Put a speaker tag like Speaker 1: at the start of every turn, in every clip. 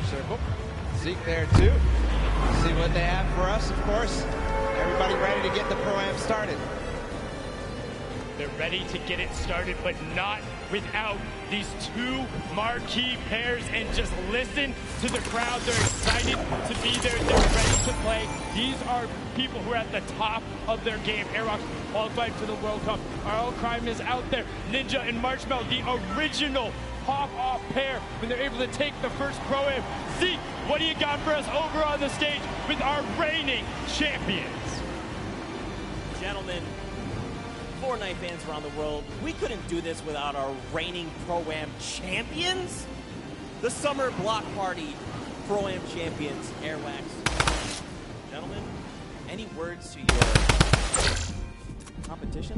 Speaker 1: circle. Zeke there too. See what they have for us, of course. Everybody ready to get the Pro-Am started.
Speaker 2: They're ready to get it started, but not without these two marquee pairs. And just listen to the crowd. They're excited to be there. They're ready to play. These are people who are at the top of their game. Airrocks qualified for the World Cup. Our Crime is out there. Ninja and Marshmallow, the original pop-off pair when they're able to take the first Pro-Am. Zeke, what do you got for us over on the stage with our reigning champions?
Speaker 3: Gentlemen, Fortnite fans around the world, we couldn't do this without our reigning Pro-Am champions. The Summer Block Party Pro-Am champions, Airwax. Gentlemen, any words to your competition?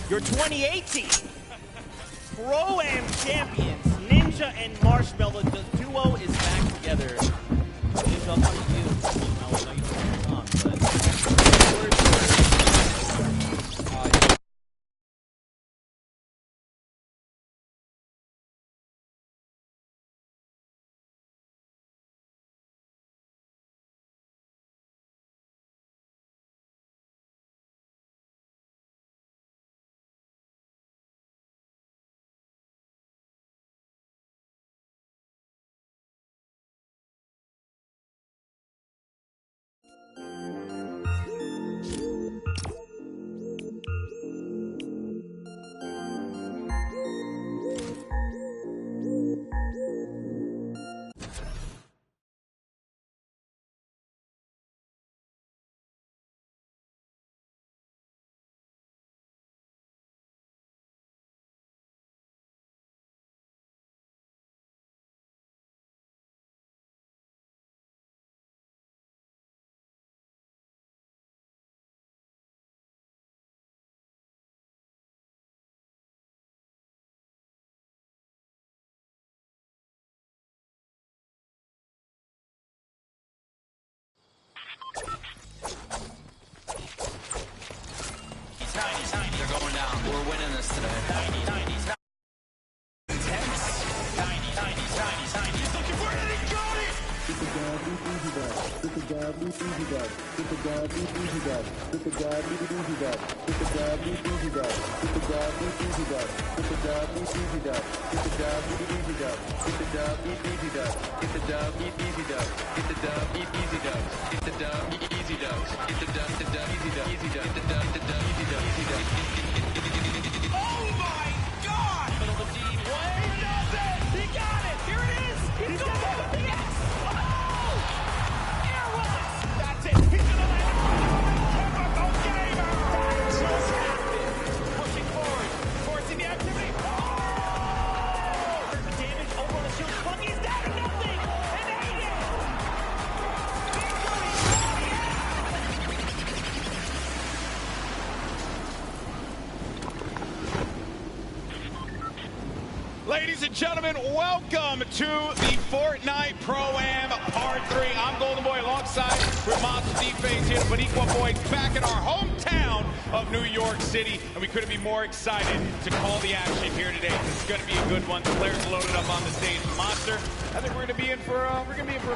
Speaker 3: Your 2018 Pro-Am champions, Ninja and Marshmallow. The duo is back together. Ninja, I'll come to you. I know you don't have on, but
Speaker 4: They're going down. We're winning this today. 90s. Intense. 90s. He's looking for it. He got it.
Speaker 5: Get the guy, beat easy dog. Get the guy, beat easy dog. Get the guy, beat easy dog. Get the guy, beat easy dog. Get the guy, beat easy dog. Get the guy, beat easy dog. Get the guy, beat easy dog. Get the guy, beat easy dog. Get the guy, beat easy dog. Get the guy, beat easy dog. Get the guy, beat easy dog. Get the guy, beat easy dog. Get the guy, easy dog. Easy dog. Get the guy, easy dog.
Speaker 4: Oh my God!
Speaker 2: Middle of the D. He does it! He got it! Here it is! He's going to the yes! Oh! Airwalks! That's it! He's going to land it! Chemical Gamer! That just happened! Pushing forward, forcing the activity. Oh! The damage over on the shield. Funky's down to nothing! And Aiden!
Speaker 6: Ladies and gentlemen, welcome to the Fortnite Pro-Am Part 3. I'm Golden Boy alongside with Monster D-Face here, but Equal Boys back in our hometown of New York City, and we couldn't be more excited to call the action here today. This is going to be a good one. The players loaded up on the stage. Monster, I think we're going to be in for a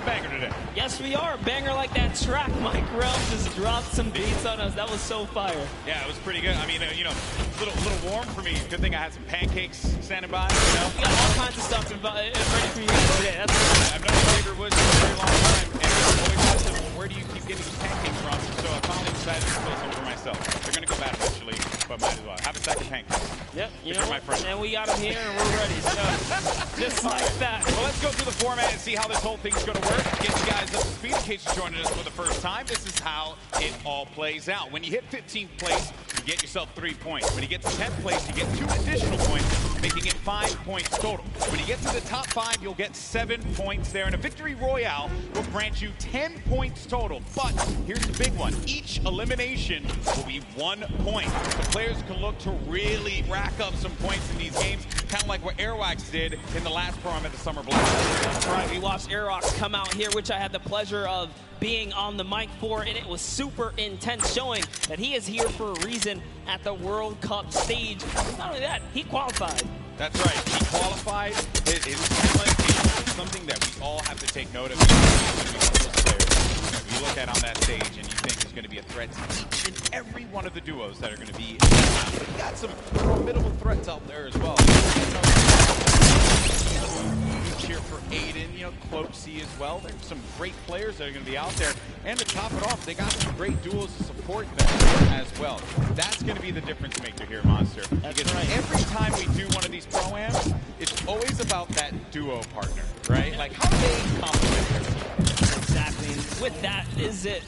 Speaker 6: banger today.
Speaker 3: Yes, we are. A banger like that track. Mike Realm just dropped some beats on us. That was so fire.
Speaker 6: Yeah, it was pretty good. I mean, a little warm for me. Good thing I had some pancakes standing by.
Speaker 3: We got all kinds of stuff ready for you today. That's right.
Speaker 6: I've known Flavor Woods for a very long time, and I've always asked him, where do you keep getting these pancakes from? So I finally decided to fill some for myself. They're going to go bad eventually, but might as well. Have a second pancake.
Speaker 3: Yep, you know,
Speaker 6: my friend.
Speaker 3: and we got them here, and we're ready. So, just like that.
Speaker 6: Well, let's go through the format and see how this whole thing's going to work. Get you guys up to speed in case you're joining us for the first time. This is how it all plays out. When you hit 15th place, you get yourself 3 points. When you get to 10th place, you get 2 additional points, making it 5 points total. When you get to the top 5, you'll get 7 points there. And a victory royale will grant you 10 points total. But here's the big one. Each elimination will be 1 point. The players can look to really rack up some points in these games. kind of like what Airwax did in the last Pro-Am at the Summer Block.
Speaker 3: That's right. We watched Airwax come out here, which I had the pleasure of being on the mic for, and it was super intense, showing that he is here for a reason at the World Cup stage. Not only that, he qualified.
Speaker 6: That's right. He qualified. His talent is something that we all have to take note of. You look at on that stage and you think there's going to be a threat in every one of the duos that are going to be. We got some formidable threats out there as well. You cheer for Aiden, you know, Cloaksy as well. There's some great players that are going to be out there. And to top it off, they got some great duos to support them as well. That's going to be the difference maker here, Monster. Because every time we do one of these Pro-Ams, it's always about that duo partner, right? Like, how do they complement their team?
Speaker 3: Exactly. With that is it.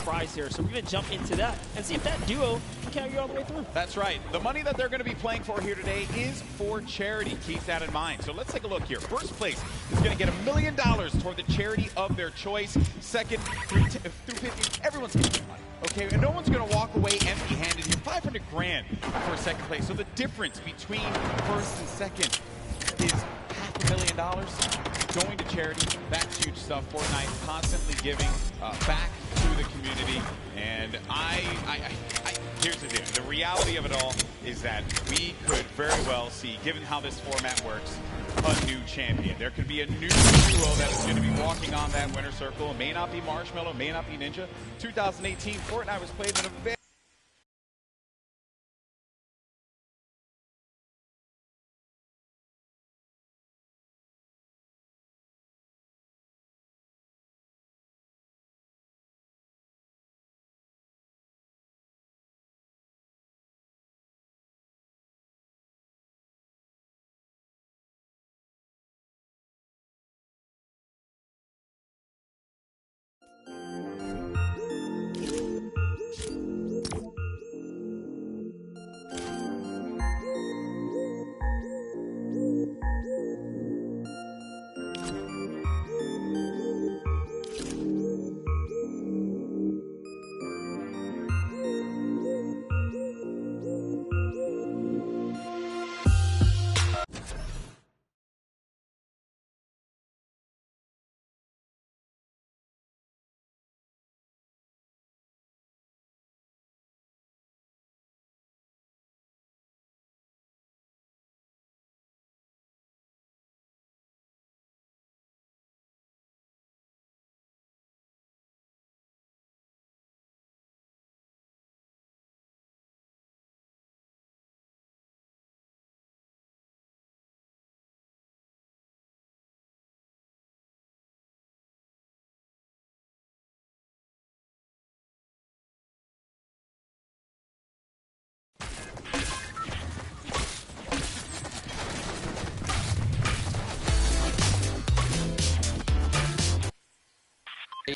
Speaker 3: Prize here. So we're going to jump into that and see if that duo can carry you all the way through.
Speaker 6: That's right. The money that they're going to be playing for here today is for charity. Keep that in mind. So let's take a look here. First place is going to get $1 million toward the charity of their choice. Second, through 50, everyone's going to get money. Okay, and no one's going to walk away empty-handed here. 500 grand for second place. So the difference between first and second is $500,000 going to charity. That's huge stuff. Fortnite constantly giving back to the community. And here's the deal. The reality of it all is that we could very well see, given how this format works, a new champion. There could be a new duo that is going to be walking on that winner circle. It may not be Marshmallow, it may not be Ninja. 2018, Fortnite was played in a very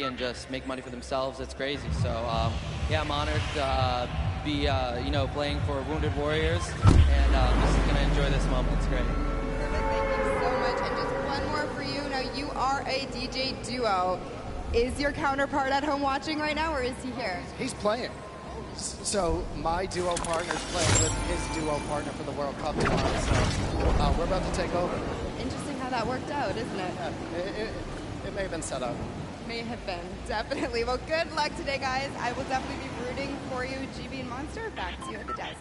Speaker 7: and just make money for themselves. It's crazy. So yeah, I'm honored to be playing for Wounded Warriors, and just gonna enjoy this moment. It's great.
Speaker 8: Perfect. Thank you so much. And just one more for you. Now you are a DJ duo. Is your counterpart at home watching right now, or is he here?
Speaker 9: He's playing. So my duo partner's playing with his duo partner for the World Cup tomorrow. So we're about to take over.
Speaker 8: Interesting how that worked out, isn't it?
Speaker 9: Yeah, it may have been set up.
Speaker 8: May have been, definitely. Well, good luck today, guys. I will definitely be rooting for you, GB and Monster. Back to you at the desk.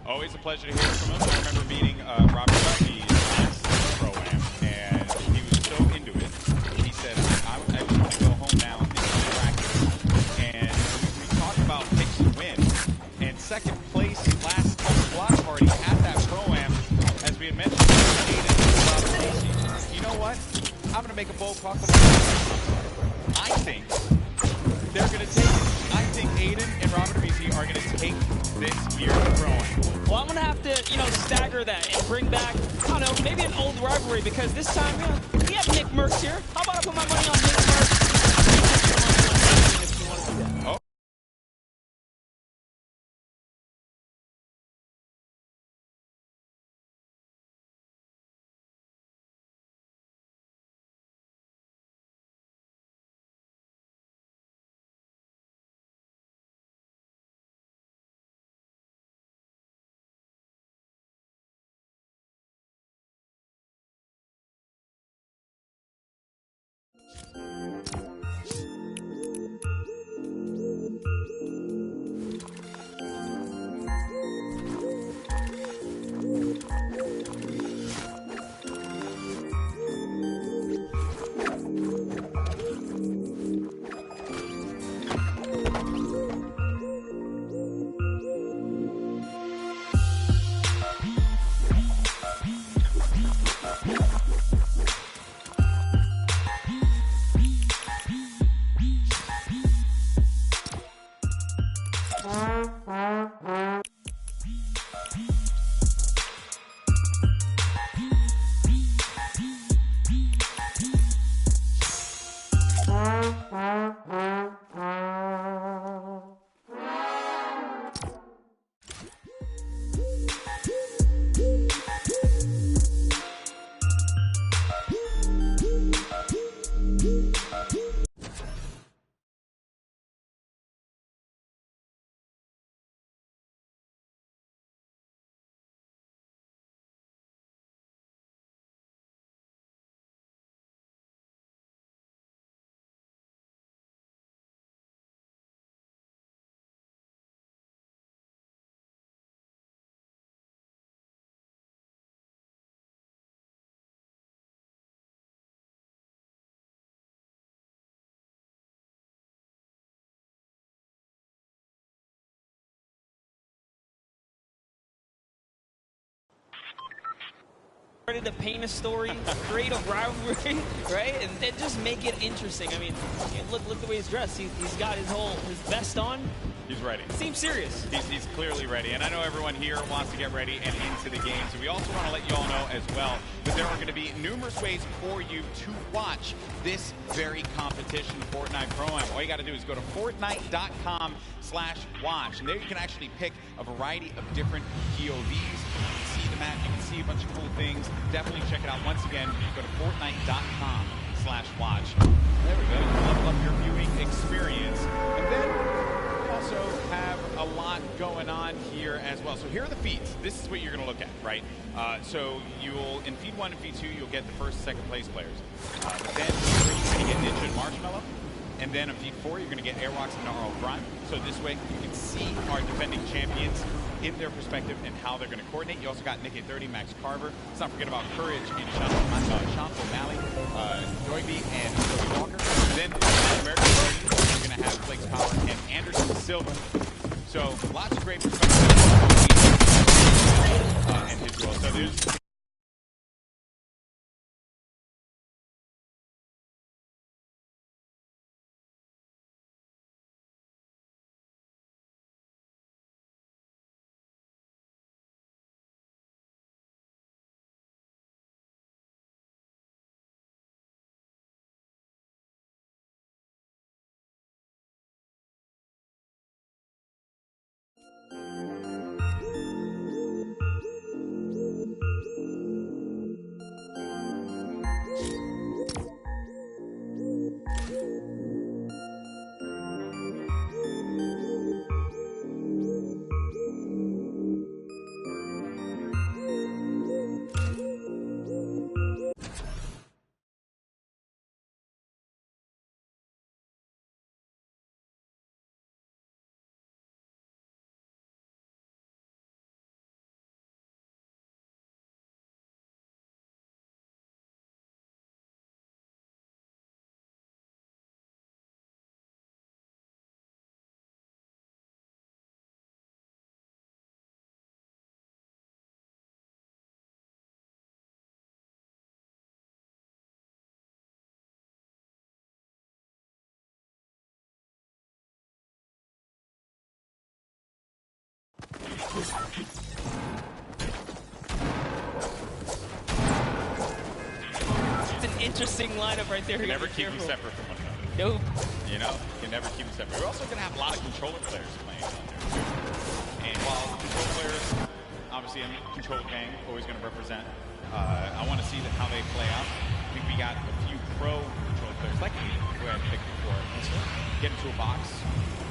Speaker 6: Always a pleasure to hear from him. I remember meeting Robert Duffy last Pro-Am, and he was so into it. He said, I just want to go home now and practice. And we talked about picks to win. And second place last block party at that Pro-Am, as we had mentioned, you know what? I'm going to make a bold proclamation. I think they're going to take it. I think Aiden and Robert Rizzi are going to take this year's Pro-Am.
Speaker 3: Well, I'm going to have to, stagger that and bring back, I don't know, maybe an old rivalry, because this time, we have Nick Merckx here. How about I put my money on Nick Merckx? If you want to do that.
Speaker 6: Oh.
Speaker 3: Started to paint a story, create a rivalry, right, and then just make it interesting. I mean, look the way he's dressed. He's got his vest on.
Speaker 6: He's ready.
Speaker 3: Seems serious.
Speaker 6: He's clearly ready, and I know everyone here wants to get ready and into the game. So we also want to let you all know as well that there are going to be numerous ways for you to watch this very competition, Fortnite Pro-Am. All you got to do is go to Fortnite.com/watch, and there you can actually pick a variety of different POVs. The map, you can see a bunch of cool things. Definitely check it out. Once again, go to Fortnite.com/watch. There we go. Level up your viewing experience. And then we also have a lot going on here as well. So here are the feeds. This is what you're going to look at, right? So you'll, in feed 1 and feed 2, you'll get the first, second place players. But then you're going to get Ninja and Marshmallow. And then on feed 4, you're going to get Airwalks and Gnarl Grime. So this way, you can see our defending champions in their perspective and how they're going to coordinate. You also got Nick 30, Max Carver. Let's not forget about Courage and Sean O'Malley, Joyby, and Toby Walker. And then American Guardians, you're going to have Flake's Power and Anderson Silva. So lots of great perspectives and his role. So there's
Speaker 3: It's an interesting lineup right there.
Speaker 6: You can never keep them separate from one another.
Speaker 3: Nope.
Speaker 6: You know, you can never keep them separate. We're also going to have a lot of controller players playing on there, too. And while controller players, obviously, I'm controller gang, always going to represent. I want to see how they play out. I think we got a few pro controller players, like me, who I had picked before. Get into a box,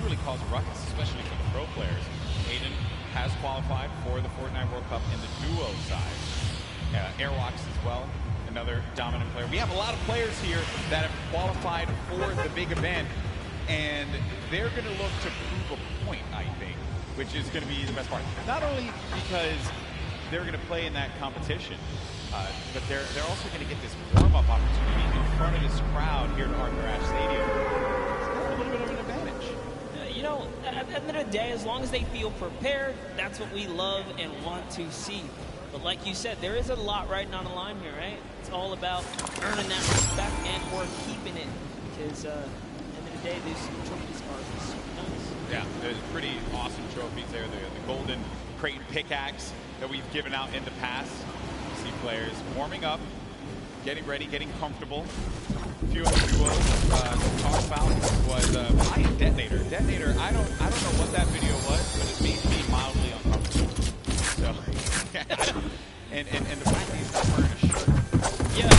Speaker 6: really cause a ruckus, especially for the pro players. Aiden has qualified for the Fortnite World Cup in the duo side. Airwalks as well, another dominant player. We have a lot of players here that have qualified for the big event, and they're going to look to prove a point, I think, which is going to be the best part. Not only because they're going to play in that competition, but they're also going to get this warm-up opportunity in front of this crowd here at Arthur Ashe Stadium. It's got a little bit of an advantage.
Speaker 3: You know, at the end of the day, as long as they feel prepared, that's what we love and want to see. But like you said, there is a lot riding on the line here, right? It's all about earning that respect and or keeping it. Because at the end of the day, these trophies are so nice.
Speaker 6: Yeah, there's pretty awesome trophies there. The golden crate pickaxe that we've given out in the past. You see players warming up, getting ready, getting comfortable. A few of the duos to talk about was Lion Detonator. Detonator, I don't know what that video was, but it made me mildly uncomfortable. So, and the fact that he's not wearing a shirt. Yeah.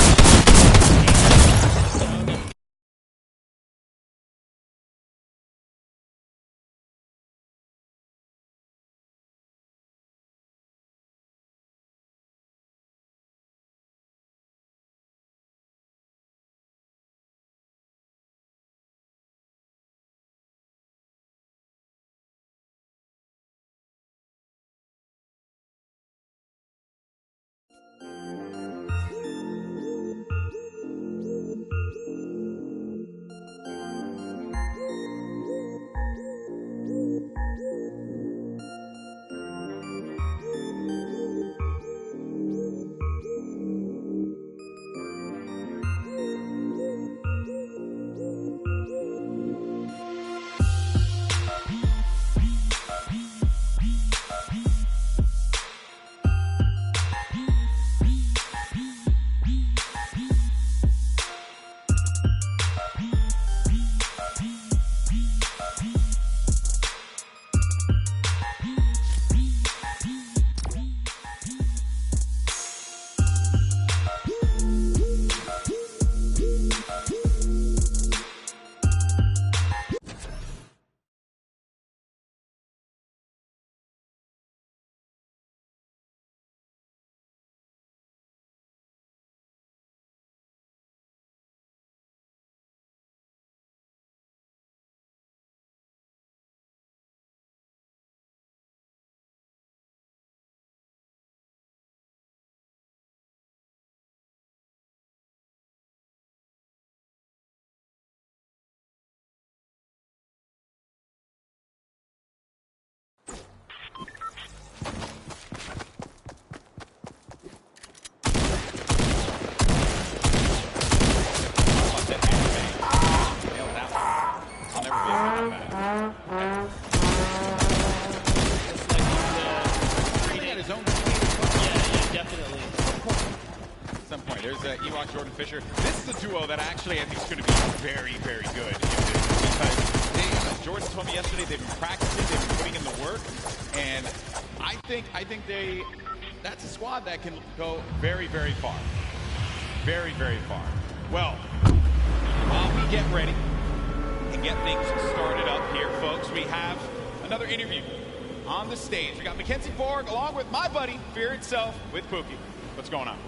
Speaker 6: Jordan Fisher. This is a duo that actually I think is going to be very, very good. Because Jordan told me yesterday they've been practicing, they've been putting in the work, and I think that's a squad that can go very, very far. Very, very far. Well, while we get ready and get things started up here, folks, we have another interview on the stage. We got Mackenzie Borg along with my buddy, Fear Itself, with Pookie. What's going on?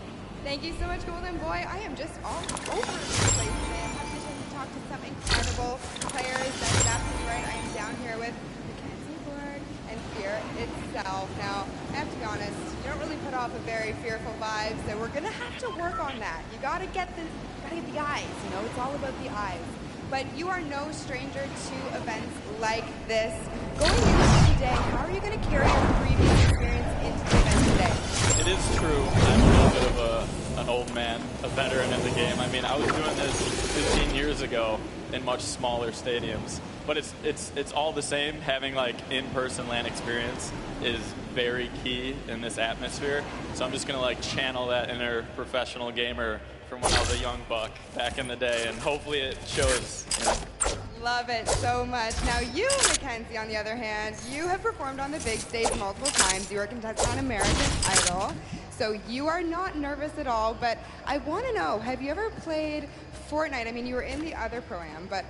Speaker 8: Thank you so much, Golden Boy. I am just all over the place today. I have the chance to talk to some incredible players. That's absolutely right. I am down here with Mackenzie Borg and Fear Itself. Now, I have to be honest, you don't really put off a very fearful vibe, so we're gonna have to work on that. You gotta get the eyes, you know, it's all about the eyes. But you are no stranger to events like this. Going into today, how are you gonna carry your previous experience into the event today?
Speaker 10: It is true. I'm a little bit of an old man, a veteran in the game. I mean, I was doing this 15 years ago in much smaller stadiums. But it's all the same. Having like in-person LAN experience is very key in this atmosphere. So I'm just gonna like channel that inner professional gamer from when I was a young buck back in the day, and hopefully it shows. You know.
Speaker 8: Love it so much. Now you, Mackenzie, on the other hand, you have performed on the big stage multiple times. You are a contestant on American Idol, so you are not nervous at all. But I want to know, have you ever played Fortnite? I mean, you were in the other Pro-Am, but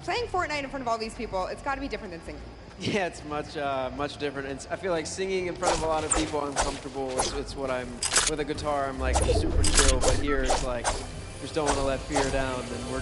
Speaker 8: playing Fortnite in front of all these people, it's got to be different than singing.
Speaker 11: Yeah, it's much different. I feel like singing in front of a lot of people, I'm comfortable. It's what I'm, with a guitar, I'm like super chill, but here it's like, just don't want to let fear down, and we're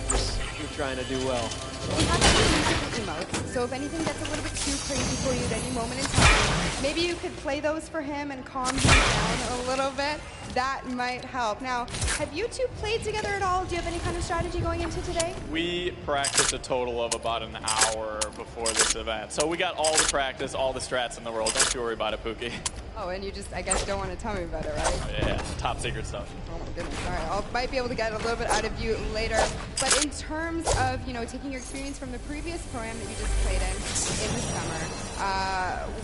Speaker 11: trying to do well.
Speaker 8: We have to use different emotes, so if anything gets a little bit too crazy for you at any moment in time, make maybe you could play those for him and calm him down a little bit. That might help. Now, have you two played together at all? Do you have any kind of strategy going into today?
Speaker 10: We practiced a total of about an hour before this event. So we got all the practice, all the strats in the world. Don't you worry about it, Pookie.
Speaker 8: Oh, and you just, I guess, don't want to tell me about it, right?
Speaker 10: Yeah, top secret stuff.
Speaker 8: Oh my goodness. All right, I might be able to get a little bit out of you later. But in terms of, you know, taking your experience from the previous Pro-Am that you just played in the summer,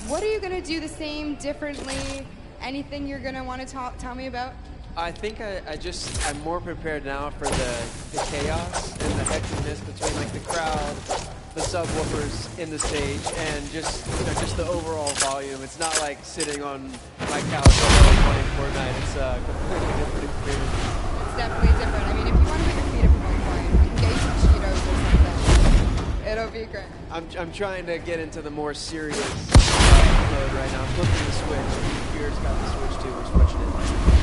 Speaker 8: what are you going to do the same, differently? Anything you're going to want to tell me about?
Speaker 11: I think I'm more prepared now for the chaos and the hecticness between like the crowd, the subwoofers in the stage, and just the overall volume. It's not like sitting on my couch playing Fortnite. It's a completely different experience.
Speaker 8: It's definitely different. I mean, if you want to put your feet up at one point, we can get you some Cheetos or something. It'll be great.
Speaker 11: I'm trying to get into the more serious mode right now. I'm flipping the switch. Fear's got the switch too. We're switching it.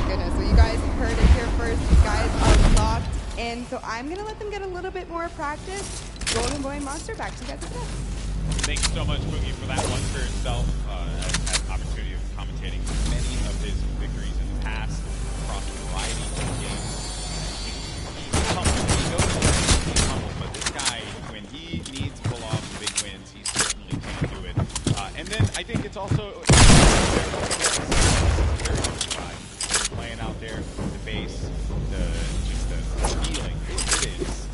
Speaker 8: Goodness, so you guys heard it here first. You guys are locked in, so I'm going to let them get a little bit more practice. Golden Boy and Monster, back to you guys.
Speaker 6: Thank you so much, Boogie, for that one for himself. Had the opportunity of commentating many of his victories in the past across a variety of games. He's humble. He knows he's humble, but this guy, when he needs to pull off big wins, he certainly can do it. And then I think it's also playing out there, the bass, just the feeling. It is.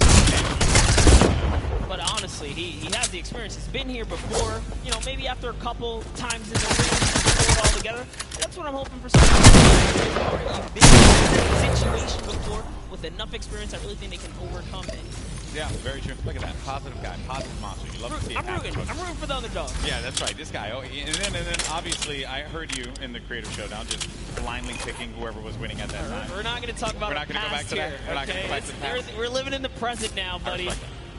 Speaker 3: But honestly, he has the experience. He's been here before. You know, maybe after a couple times in the ring, pull it all together. That's what I'm hoping for. You've been in this situation before with enough experience. I really think they can overcome it.
Speaker 6: Yeah, very true. Look at that. Positive guy. Positive monster. You love to see it happen.
Speaker 3: I'm rooting for the underdog.
Speaker 6: Yeah, that's right. This guy. Oh, and then obviously, I heard you in the Creative Showdown just blindly picking whoever was winning at that time.
Speaker 3: We're not going to talk about
Speaker 6: We're not going to go back to that. We're not going to go back to the past.
Speaker 3: We're living in the present now, buddy.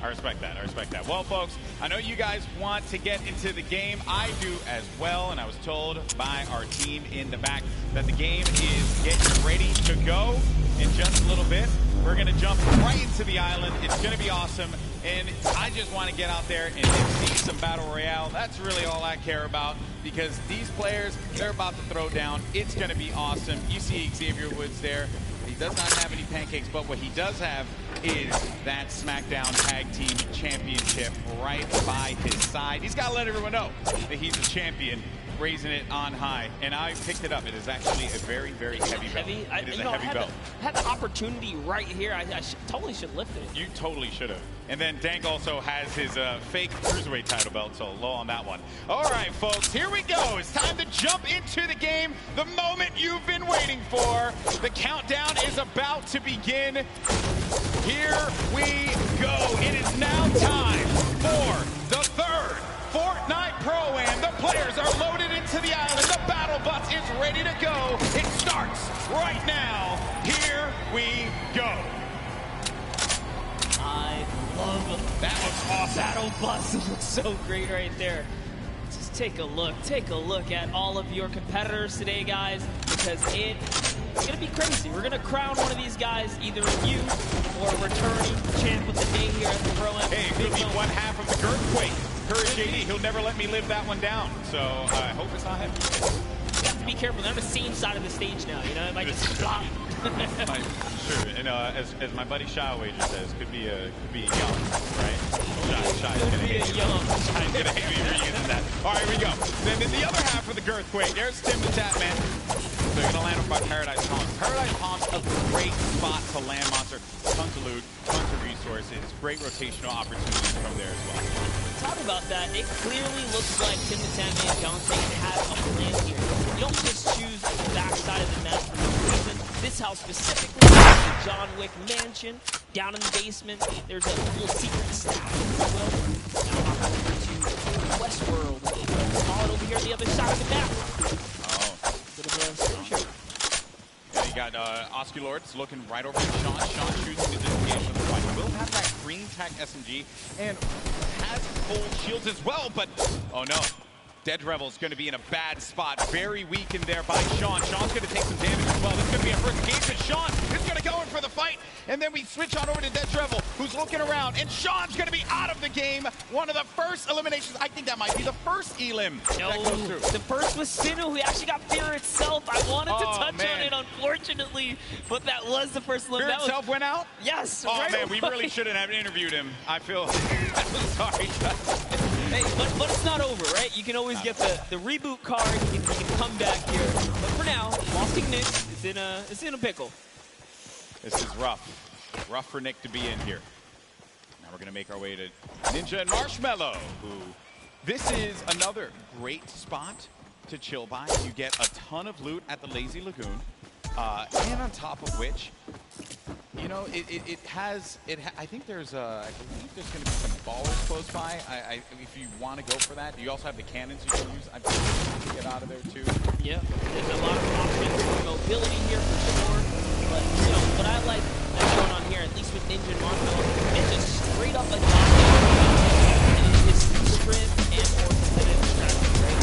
Speaker 6: I respect that. I respect that. Well, folks, I know you guys want to get into the game. I do as well, and I was told by our team in the back that the game is getting ready to go in just a little bit. We're going to jump right into the island. It's going to be awesome, and I just want to get out there and see some Battle Royale. That's really all I care about, because these players, they're about to throw down. It's going to be awesome. You see Xavier Woods there. He does not have any pancakes, but what he does have is that SmackDown Tag Team Championship right by his side. He's got to let everyone know that he's a champion, raising it on high. And I picked it up. It is actually a very, very heavy belt. It is a heavy belt.
Speaker 3: I had the opportunity right here. I totally should lift it.
Speaker 6: You totally should have. And then Dank also has his fake Cruiserweight title belt, so low on that one. All right, folks, here we go. It's time to jump into the game, the moment you've been waiting for. The countdown is about to begin. Here we go. It is now time for the third Fortnite Pro-Am. The players are loaded into the island. The battle bus is ready to go. It starts right now. Here we go.
Speaker 3: I love
Speaker 6: that. Looks awesome.
Speaker 3: Battle bus. It looks so great right there. Just take a look. Take a look at all of your competitors today, guys, because it's going to be crazy. We're going to crown one of these guys, either a you or a returning champ of the day here at the Pro-Am.
Speaker 6: Hey, it could be one half of the Girthquake. Courage JD, he'll never let me live that one down. So I hope it's not him.
Speaker 3: You have to be careful. They're on the same side of the stage now. You know, it might just flop.
Speaker 6: Sure, and as my buddy Shy Wager says, could be young, right? Shy is gonna hate you. Shy's gonna hate me for using that. All right, here we go. Then in the other half of the Girthquake, there's Tim the Tap Man. They're gonna land by Paradise Palms. Paradise Palms, a great spot to land monster. Tons of loot, tons of resources, great rotational opportunities from there as well.
Speaker 3: Talk about that. It clearly looks like Tim the Tap Man Dante has a plan here. You don't just choose the backside of the map for no reason. This house specifically is the John Wick mansion. Down in the basement, there's a little secret stash, if you will. Now I'm over to Westworld. Small over here on the other side of the map.
Speaker 6: Oh.
Speaker 3: Bit of a screenshot.
Speaker 6: Yeah, you got Osculords looking right over at Sean. Sean choosing the disengage from the fight. Will have that green tech SMG and has full shields as well, but oh no. Dead Revel's going to be in a bad spot. Very weak in there by Sean. Sean's going to take some damage as well. This is going to be a first engagement. Sean is going to go in for the fight. And then we switch on over to Dead Revel, who's looking around. And Sean's going to be out of the game. One of the first eliminations. I think that might be the first elim that goes through.
Speaker 3: The first was Sinnoh, who actually got Fear itself. I wanted to touch
Speaker 6: man.
Speaker 3: on it, unfortunately. But that was the first
Speaker 6: Fear
Speaker 3: elimination.
Speaker 6: itself went out?
Speaker 3: Yes.
Speaker 6: Oh,
Speaker 3: right
Speaker 6: man, we
Speaker 3: away.
Speaker 6: really shouldn't have interviewed him. I feel sorry.
Speaker 3: Hey, but it's not over, right? You can always get the reboot card. You can come back here. But for now, Lost King Nick is in a pickle.
Speaker 6: This is rough. Rough for Nick to be in here. Now we're going to make our way to Ninja and Marshmallow, who this is another great spot to chill by. You get a ton of loot at the Lazy Lagoon. And on top of which, you know, I think there's I believe there's going to be some ballers close by. If you want to go for that, you also have the cannons you can use. I think you can get out of there too.
Speaker 3: Yeah, there's a lot of options for mobility here for sure. But you know what I like that's going on here, at least with Ninja and Marshmallow, it's just straight up adopting his strength and or competitive strategy, right?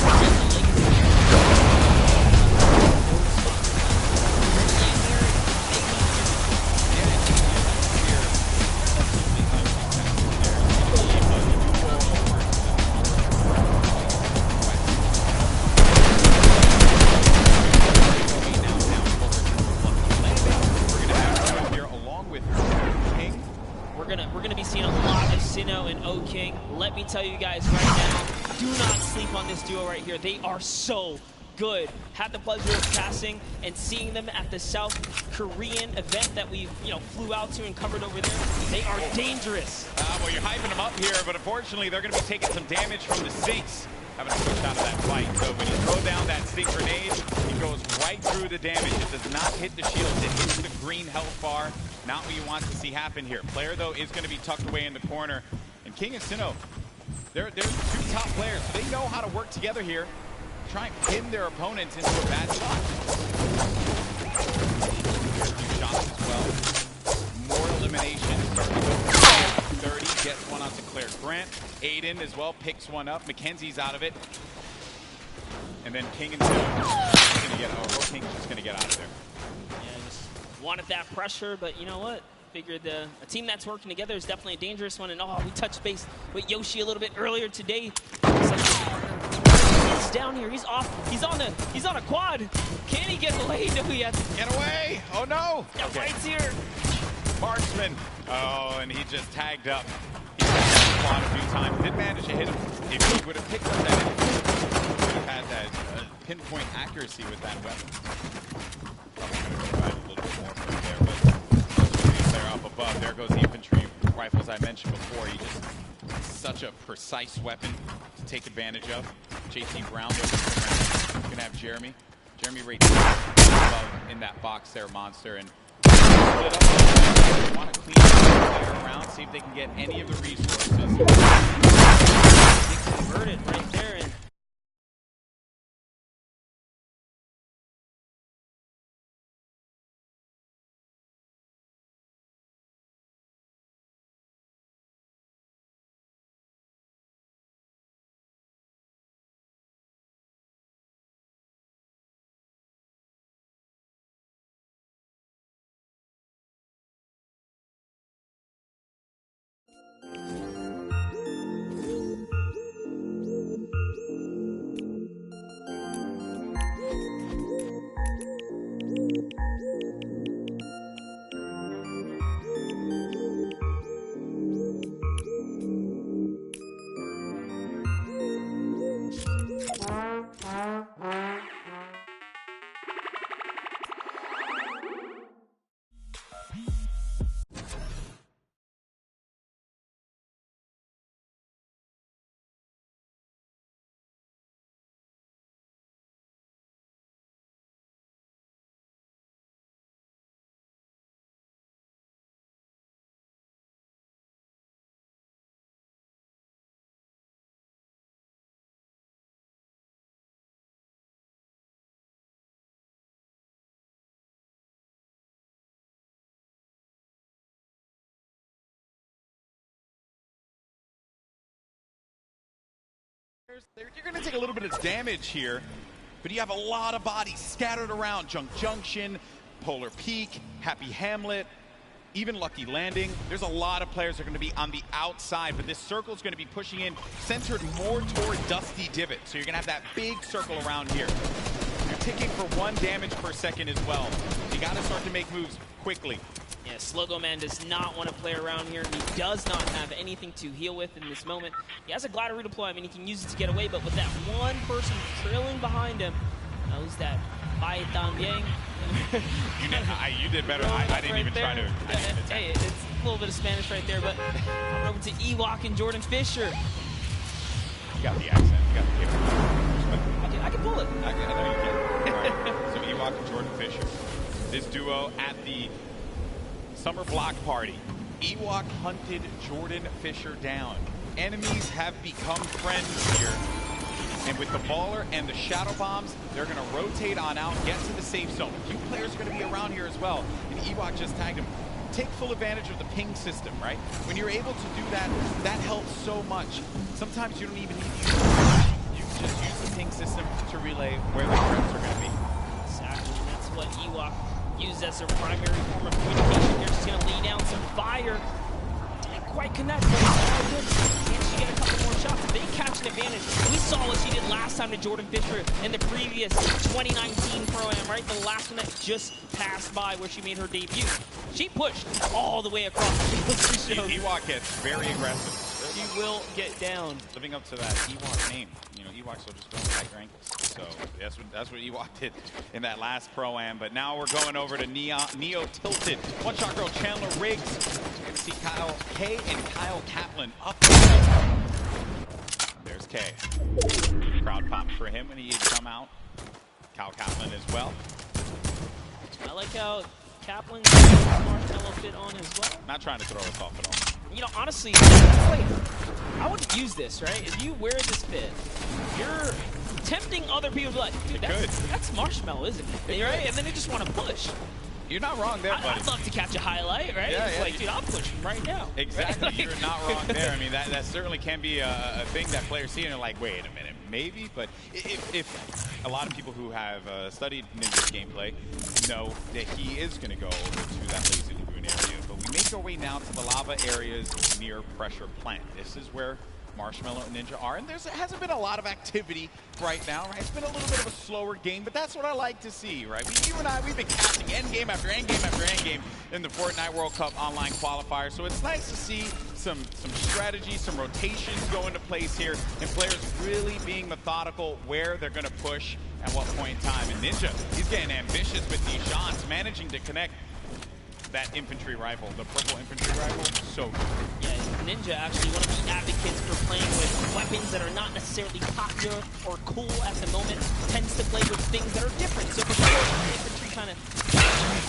Speaker 3: We're gonna be seeing a lot of Sinnoh and O-King. Let me tell you guys right now, do not sleep on this duo right here. They are so good. Had the pleasure of passing and seeing them at the South Korean event that we flew out to and covered over there. They are dangerous.
Speaker 6: Well, you're hyping them up here, but unfortunately they're going to be taking some damage from the Sinks, having to push out of that fight. So when you throw down that Sink grenade, it goes right through the damage. It does not hit the shields. It hits the green health bar. Not what you want to see happen here. Player, though, is going to be tucked away in the corner. And King and Sinnoh, they're two top players, so they know how to work together here. Try and pin their opponents into a bad spot. A few shots as well. More eliminations. Starting to go 30. Gets one on Sinclair Grant. Aiden as well picks one up. Mackenzie's out of it. And then King and Sinnoh going to get King's just going to get out of there.
Speaker 3: Yeah, just wanted that pressure, but you know what? Figured a team that's working together is definitely a dangerous one. And we touched base with Yoshi a little bit earlier today. He's down here. He's off. He's on a quad. Can he get away? No, he has to
Speaker 6: get away. Oh no.
Speaker 3: Yeah, okay. Right here.
Speaker 6: Marksman. Oh, and he just tagged up. He tagged the quad a few times. Did manage to hit him. If he would have picked up that, he would have had that pinpoint accuracy with that weapon. Probably could have provided a little bit more for him there, but they're up above. There goes the infantry rifles I mentioned before. He just such a precise weapon to take advantage of. JT Brown looking around. Gonna have Jeremy right above in that box there, Monster, and split up. They want to clean up there around, see if they can get any of the resources.
Speaker 3: Converted right there. And
Speaker 6: You're going to take a little bit of damage here, but you have a lot of bodies scattered around. Junk Junction, Polar Peak, Happy Hamlet, even Lucky Landing. There's a lot of players that are going to be on the outside, but this circle is going to be pushing in, centered more toward Dusty Divot. So you're going to have that big circle around here. You're ticking for 1 damage per second as well. You got to start to make moves quickly.
Speaker 3: Yeah, Slogo Man does not want to play around here. He does not have anything to heal with in this moment. He has a glider redeploy. I mean, he can use it to get away, but with that one person trailing behind him, knows that Bai Dan Yang.
Speaker 6: You did better. I didn't even try to.
Speaker 3: Hey, it's a little bit of Spanish right there, but I'm over to Ewok and Jordan Fisher.
Speaker 6: You got the accent. You got the kick.
Speaker 3: I can pull it.
Speaker 6: I know you can. All right. So Ewok and Jordan Fisher. This duo at the Summer Block Party. Ewok hunted Jordan Fisher down. Enemies have become friends here. And with the Baller and the Shadow Bombs, they're going to rotate on out, get to the safe zone. A few players are going to be around here as well. And Ewok just tagged him. Take full advantage of the ping system, right? When you're able to do that, that helps so much. Sometimes you don't even need to use it. You can just use the ping system to relay where the threats are going to be.
Speaker 3: Exactly. That's what Ewok used as their primary form of communication. They're just going to lay down some fire. Didn't quite connect, but it's all good. Can she get a couple more shots? If they catch an advantage, we saw what she did last time to Jordan Fisher in the previous 2019 Pro-Am, right? The last one that just passed by where she made her debut. She pushed all the way across the field.
Speaker 6: Ewok gets very aggressive.
Speaker 3: She will get down.
Speaker 6: Living up to that Ewok name. You know, Ewoks will just go tight ankles. So that's what Ewok did in that last Pro-Am. But now we're going over to Neo Tilted. One Shot Girl Chandler Riggs. You're going to see Kyle K and Kyle Kaplan up. There's K. Crowd popped for him when he had come out. Kyle Kaplan as well.
Speaker 3: I like how Kaplan's Marshmallow fit on as well.
Speaker 6: Not trying to throw us off at all.
Speaker 3: You know, honestly, I wouldn't use this, right? If you wear this fit, you're tempting other people to be like, dude, that's Marshmallow, isn't it? Right? And then they just want to push.
Speaker 6: You're not wrong there, buddy.
Speaker 3: I'd love to catch a highlight, right?
Speaker 6: Yeah,
Speaker 3: it's
Speaker 6: yeah.
Speaker 3: like, dude, I'll push him right now.
Speaker 6: Exactly.
Speaker 3: Right?
Speaker 6: You're not wrong there. I mean, that certainly can be a thing that players see and they're like, wait a minute, maybe? But if a lot of people who have studied Ninja's gameplay know that he is going to go over to that Lazy Lagoon area. But we make our way now to the lava areas near Pressure Plant. This is where Marshmallow and Ninja are, and there hasn't been a lot of activity right now, right? It's been a little bit of a slower game, but that's what I like to see, right? You and I, we've been casting endgame after endgame after endgame in the Fortnite World Cup online qualifier, so it's nice to see some strategy, some rotations go into place here, and players really being methodical where they're going to push at what point in time. And Ninja, he's getting ambitious with these shots, managing to connect that infantry rifle, the purple infantry rifle, so good.
Speaker 3: Yeah, Ninja actually one of the advocates for playing with weapons that are not necessarily popular or cool at the moment, tends to play with things that are different. So before the infantry kind of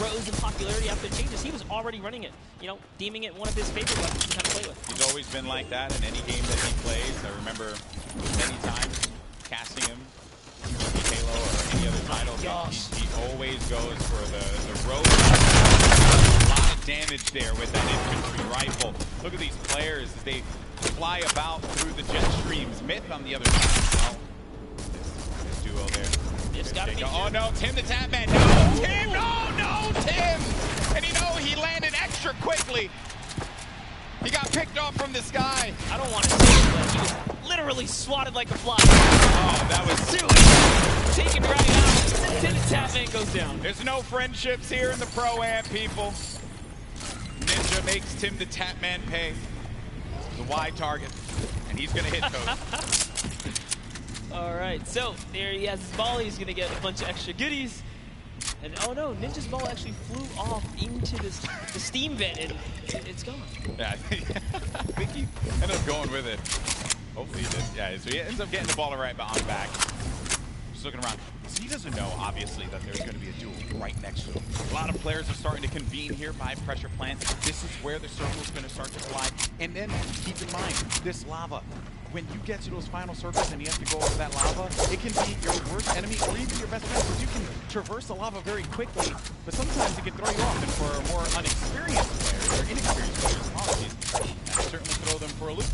Speaker 3: grows in popularity after it changes, he was already running it, you know, deeming it one of his favorite weapons to kind of play with.
Speaker 6: He's always been like that in any game that he plays. I remember many times casting him in Halo or any other title. He always goes for the road. Damage there with that infantry rifle. Look at these players as they fly about through the jet streams. Myth on the other side. Oh, this duo there.
Speaker 3: It's gotta be
Speaker 6: oh no, Tim the Tapman. No, Tim! No, Tim! And he landed extra quickly. He got picked off from the sky.
Speaker 3: I don't want to say it, but he was literally swatted like a fly.
Speaker 6: Oh, that was
Speaker 3: taken right out. Tim the Tapman goes down.
Speaker 6: There's no friendships here in the Pro-Am, people. Ninja makes Tim the Tapman pay. The Y target, and he's going to hit those.
Speaker 3: All right, so there he has his ball. He's going to get a bunch of extra goodies. And oh no, Ninja's ball actually flew off into the steam vent, and it's gone.
Speaker 6: Yeah, I think he ended up going with it. Hopefully he did. Yeah, so he ends up getting the ball right on back. Just looking around. So he doesn't know, obviously, that there's going to be a duel right next to him. A lot of players are starting to convene here by Pressure Plant. This is where the circle is going to start to collide. And then, keep in mind, this lava. When you get to those final circles and you have to go over that lava, it can be your worst enemy or even your best friend, because you can traverse the lava very quickly, but sometimes it can throw you off. And for more unexperienced players, or inexperienced players, apologies, that can certainly throw them for a loop.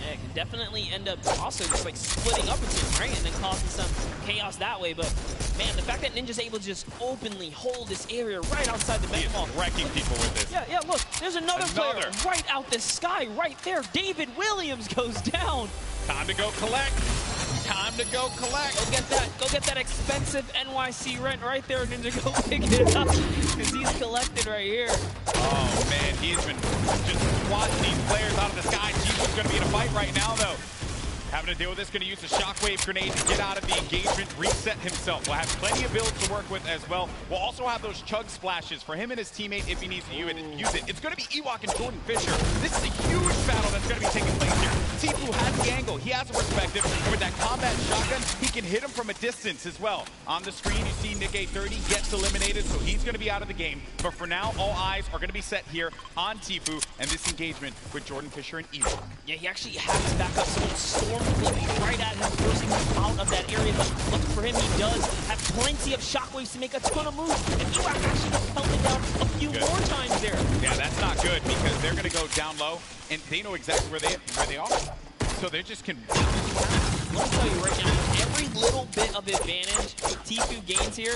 Speaker 3: Yeah, it can definitely end up also just like splitting up into them, right? And then causing some chaos that way. But man, the fact that Ninja's able to just openly hold this area right outside the vent wall.
Speaker 6: Wrecking people with this.
Speaker 3: Yeah, yeah, look, there's another player right out the sky, right there. David Williams goes down.
Speaker 6: Time to go collect. Time to go collect.
Speaker 3: Go get that expensive NYC rent right there, Ninja. Go pick it up, because he's collected right here.
Speaker 6: Oh man, he's been just swatting these players out of the sky. Jesus going to be in a fight right now, though. Having to deal with this, going to use the shockwave grenade to get out of the engagement, reset himself. We'll have plenty of builds to work with as well. We'll also have those chug splashes for him and his teammate if he needs to use it. It's going to be Ewok and Jordan Fisher. This is a huge battle that's going to be taking place here. Tfue has the angle. He has a perspective. And with that combat shotgun, he can hit him from a distance as well. On the screen, you see Nick A30 gets eliminated, so he's going to be out of the game. But for now, all eyes are going to be set here on Tfue and this engagement with Jordan Fisher and Ewok.
Speaker 3: Yeah, he actually has his back up. Someone stormed looking right at him, forcing him out of that area. But lucky for him, he does have plenty of shockwaves to make a ton of moves. And Ewok actually just pelted down a few more times there.
Speaker 6: Yeah, that's not good because they're going to go down low, and they know exactly where they are. So they just can.
Speaker 3: Let me tell you right now, every little bit of advantage Tfue gains here,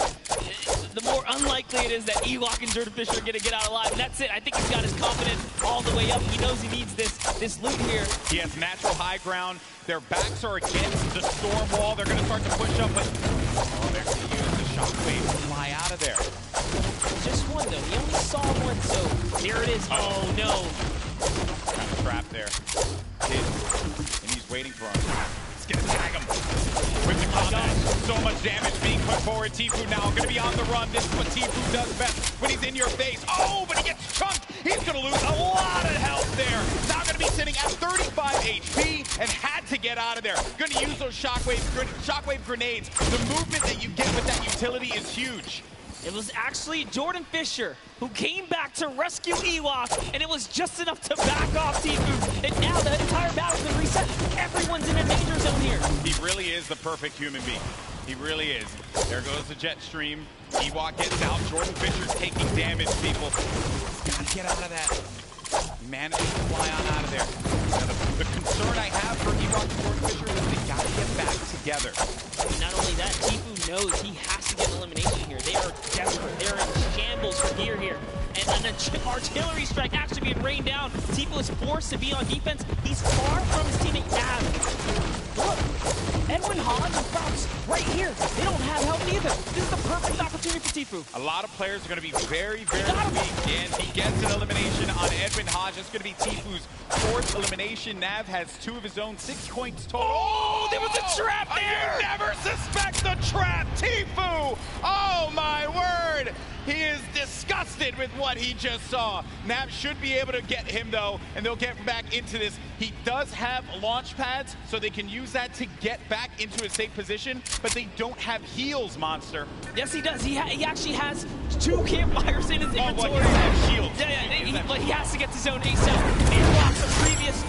Speaker 3: the more unlikely it is that Ewok and Jordan Fisher are going to get out alive. And that's it. I think he's got his confidence all the way up. He knows he needs this loot here.
Speaker 6: He has natural high ground. Their backs are against the storm wall. They're going to start to push up, but they're going to use the shockwave to fly out of there.
Speaker 3: Just one, though. He only saw one, so there it is. Oh, no.
Speaker 6: Kind of trapped there. And he's waiting for him. He's going to tag him with the combat. So much damage being put forward. Tfue now going to be on the run. This is what Tfue does best when he's in your face. Oh, but he gets chunked. He's going to lose a lot of health there. Now going to be sitting at 35 HP and had to get out of there. Going to use those shockwave grenades. The movement that you get with that utility is huge.
Speaker 3: It was actually Jordan Fisher who came back to rescue Ewok, and it was just enough to back off Tfue. And now the entire battle's been reset. Everyone's in a danger zone here.
Speaker 6: He really is the perfect human being. He really is. There goes the jet stream. Ewok gets out. Jordan Fisher's taking damage, people. He's got to get out of that. Managed to fly on out of there. Now, the concern I have for Ewok and Jordan Fisher is they got to get back together.
Speaker 3: Not only that, Tfue knows he has to get an elimination here. They are desperate. They're in shambles for gear here. And an artillery strike actually being rained down. Tfue is forced to be on defense. He's far from his teammate Nav. Look, Edwin Hodge and Fox right here. They don't have help either. This is the perfect opportunity for Tfue.
Speaker 6: A lot of players are going to be very, very weak. And he gets an elimination on Edwin Hodge. It's going to be Tfue's fourth elimination. Nav has 2 of his own, 6 points total.
Speaker 3: Oh, there was a trap there!
Speaker 6: You never suspect the trap, Tfue! Oh my word! He is disgusted with what he just saw. Nav should be able to get him though, and they'll get back into this. He does have launch pads, so they can use that to get back into a safe position, but they don't have heals, Monster.
Speaker 3: Yes, he does. He actually has 2 campfires in his inventory.
Speaker 6: Oh, but he has shields.
Speaker 3: But he has to get to zone ASAP. Airlock, the previous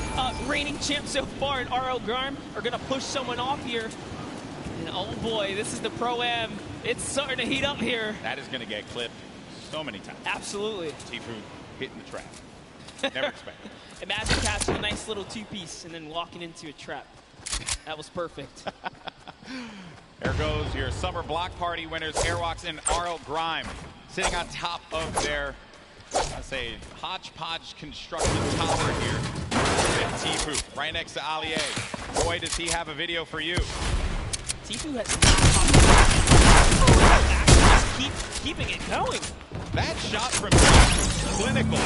Speaker 3: reigning champ so far, and RL Garm are going to push someone off here. And oh boy, this is the Pro-Am. It's starting to heat up here.
Speaker 6: That is going to get clipped so many times.
Speaker 3: Absolutely.
Speaker 6: Tfue hitting the trap. Never expected.
Speaker 3: Imagine catching a nice little 2-piece and then walking into a trap. That was perfect.
Speaker 6: There goes your summer block party winners, Airwalks and RL Grime, sitting on top of their, I say, hodgepodge constructed tower here. And Tfue right next to Allier. Boy, does he have a video for you.
Speaker 3: Tfue has actually just keeping it going.
Speaker 6: That shot from Tfue, clinical.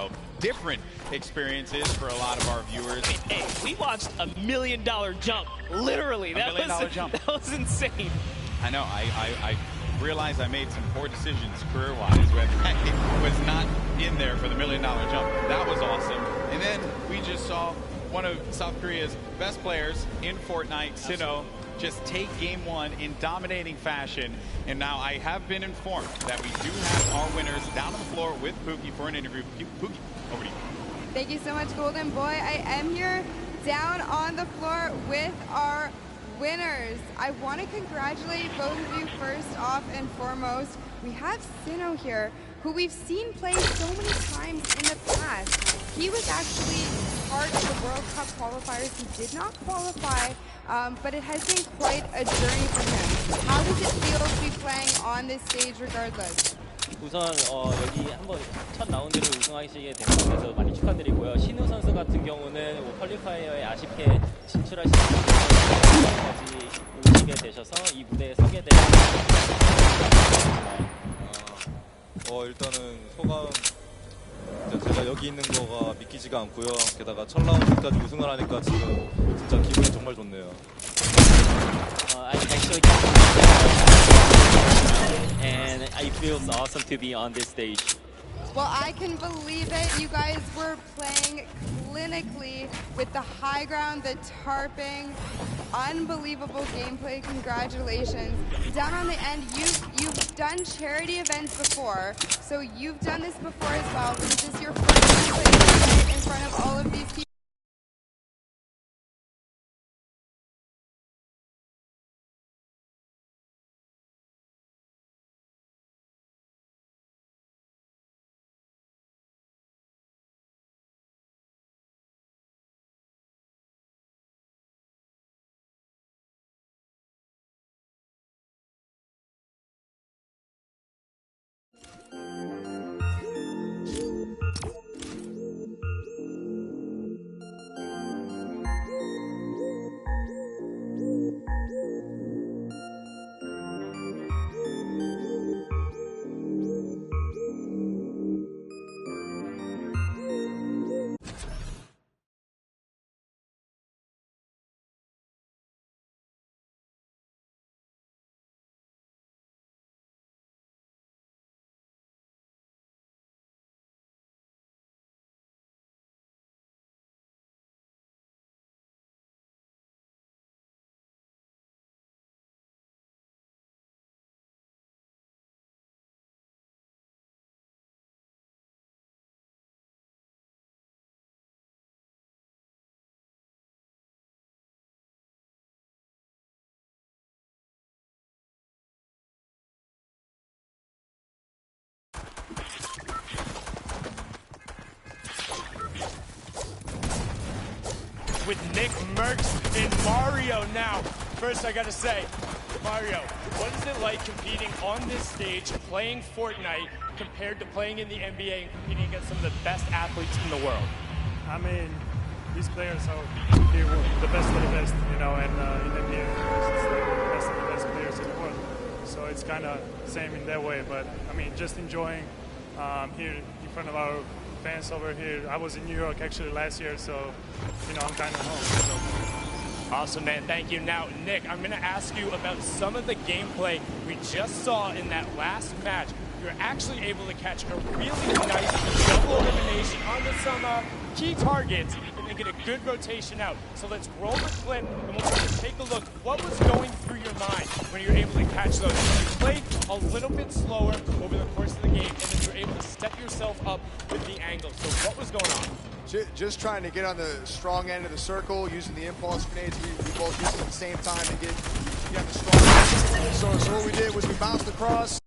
Speaker 6: So different experiences for a lot of our viewers.
Speaker 2: Hey, we watched a $1 million jump. Literally,
Speaker 6: $1 million jump.
Speaker 2: That was insane.
Speaker 6: I know. I realized I made some poor decisions career-wise when I was not in there for the $1 million jump. That was awesome. And then we just saw one of South Korea's best players in Fortnite, Sinnoh, just take game one in dominating fashion. And now I have been informed that we do have our winners down on the floor with Pookie for an interview. Pookie, over to you.
Speaker 8: Thank you so much, Golden Boy. I am here down on the floor with our winners. I want to congratulate both of you first off and foremost. We have Sinnoh here, who we've seen play so many times in the past. He was actually part of the World Cup qualifiers. He did not qualify, but it has been quite a journey for him. How does it feel to be playing on this stage regardless?
Speaker 12: 우선 여기 한번 첫 라운드를 우승하시게 된 것에서 많이 축하드리고요. 신우 선수 같은 경우는 퀄리파이어에 아쉽게 진출하시는 무대까지 오시게 되셔서 이 무대에 서게 된
Speaker 13: 일단은 소감 제가 여기 있는 거가 믿기지가 않고요. 게다가 첫 라운드까지 우승을 하니까 지금 진짜 기분이 정말 좋네요.
Speaker 12: I actually and it feels awesome to be on this stage.
Speaker 8: Well, I can believe it. You guys were playing clinically with the high ground, the tarping, unbelievable gameplay. Congratulations. Down on the end, you've done charity events before, so you've done this before as well. But is this your first gameplay in front of all of these people?
Speaker 2: With Nick Merckx and Mario now. First, I gotta say, Mario, what is it like competing on this stage, playing Fortnite, compared to playing in the NBA and competing against some of the best athletes in the world?
Speaker 14: I mean, these players are here the best of the best, you know, and in NBA, it's like the best of the best players in the world. So it's kind of same in that way, but I mean, just enjoying here in front of our fans over here. I was in New York actually last year, so you know I'm kind of home. So.
Speaker 2: Awesome, man. Thank you. Now, Nick, I'm going to ask you about some of the gameplay we just saw in that last match. You're actually able to catch a really nice double elimination onto some key targets and then get a good rotation out. So let's roll the clip and we'll take a look. What was going through your mind when you were able to catch those? You played a little bit slower over the course of the game, and then you were able to set yourself up with the angle. So what was going on?
Speaker 15: Just trying to get on the strong end of the circle, using the impulse grenades. We both used them at the same time to get on the strong end. So what we did was we bounced across.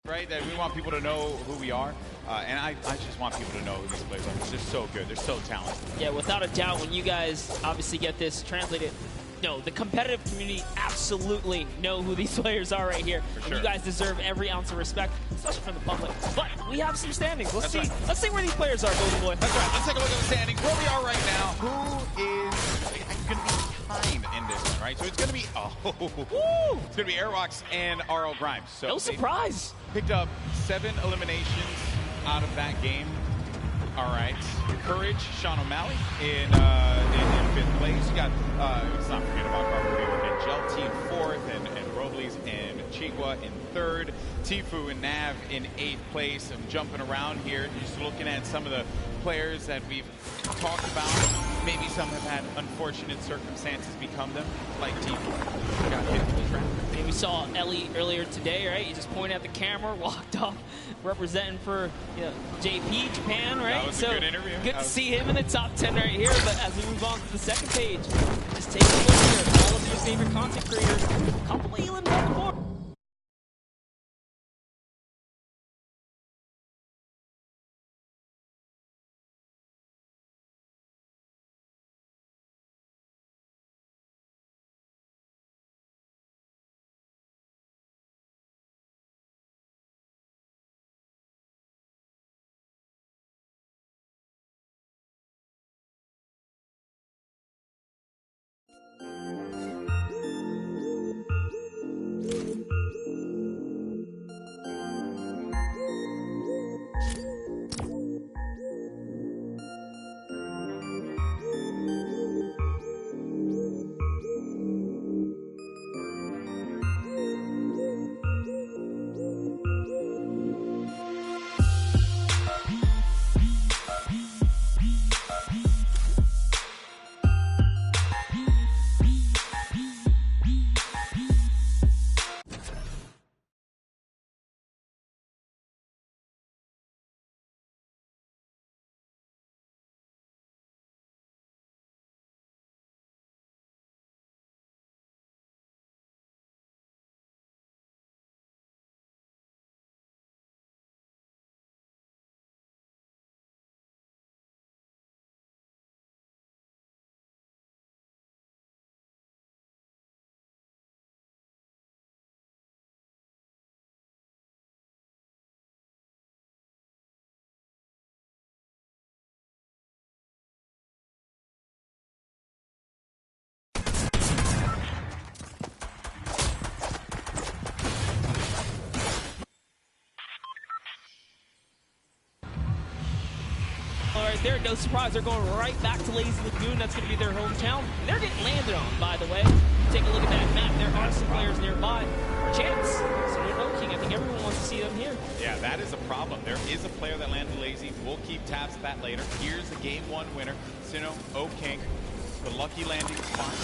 Speaker 6: Right, that we want people to know who we are, and I just want people to know who these players are because they're so good, they're so talented.
Speaker 16: Yeah, without a doubt, when you guys obviously get this translated, no, the competitive community absolutely know who these players are right here.
Speaker 6: For
Speaker 16: and
Speaker 6: sure.
Speaker 16: you guys deserve every ounce of respect, especially from the public. But we have some standings. Let's
Speaker 6: That's
Speaker 16: see.
Speaker 6: right.
Speaker 16: Let's see where these players are, Golden Boy.
Speaker 6: That's right. Let's take a look at the standings. Where we are right now. Who is going to be behind in this one, right? So it's going to be it's going to be Airwalks and RL Grimes. So
Speaker 16: no surprise.
Speaker 6: Picked up 7 eliminations out of that game. All right. Courage, Sean O'Malley in 5th place. You got, let's not forget about Carver Weaver and Gel Team 4th, and Robles and Chigua in 3rd. Tifu and Nav in 8th place. I'm jumping around here, just looking at some of the players that we've talked about. Maybe some have had unfortunate circumstances become them, like Tifu. Got hit in the trap.
Speaker 16: We saw Ellie earlier today, right? He just pointed at the camera, walked off, representing for JP, Japan, right?
Speaker 6: That was a good interview.
Speaker 16: Good to see him in the top 10 right here. But as we move on to the second page, just take a look here at all of your favorite content creators. A couple of Elan's on the board. Right there, no surprise, they're going right back to Lazy Lagoon. That's going to be their hometown. And they're getting landed on, by the way. Take a look at that map. There are some players nearby. Chance, Sino King. I think everyone wants to see them here.
Speaker 6: Yeah, that is a problem. There is a player that landed Lazy. We'll keep tabs of that later. Here's the game 1 winner, Sino King. The lucky landing spot.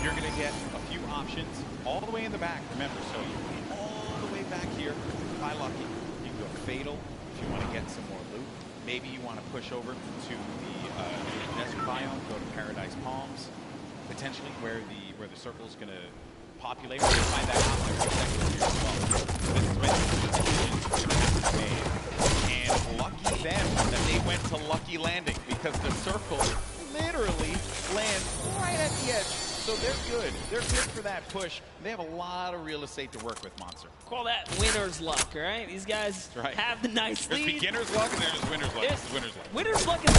Speaker 6: You're going to get a few options all the way in the back. Remember, so you all the way back here by lucky. You can go fatal if you want to get some more loot. Maybe you want to push over to the desert biome, go to Paradise Palms, potentially where the circle is going to populate. We're going to find that out in a second here as well. So this is when the decisions are made. And lucky them that they went to Lucky Landing, because the circle literally lands right at the edge. So they're good. They're good for that push. They have a lot of real estate to work with, Monster.
Speaker 16: Call that winner's luck, right? These guys have the nice
Speaker 6: There's
Speaker 16: lead.
Speaker 6: beginner's luck and there's winner's luck. This is winner's luck.
Speaker 16: Winner's luck is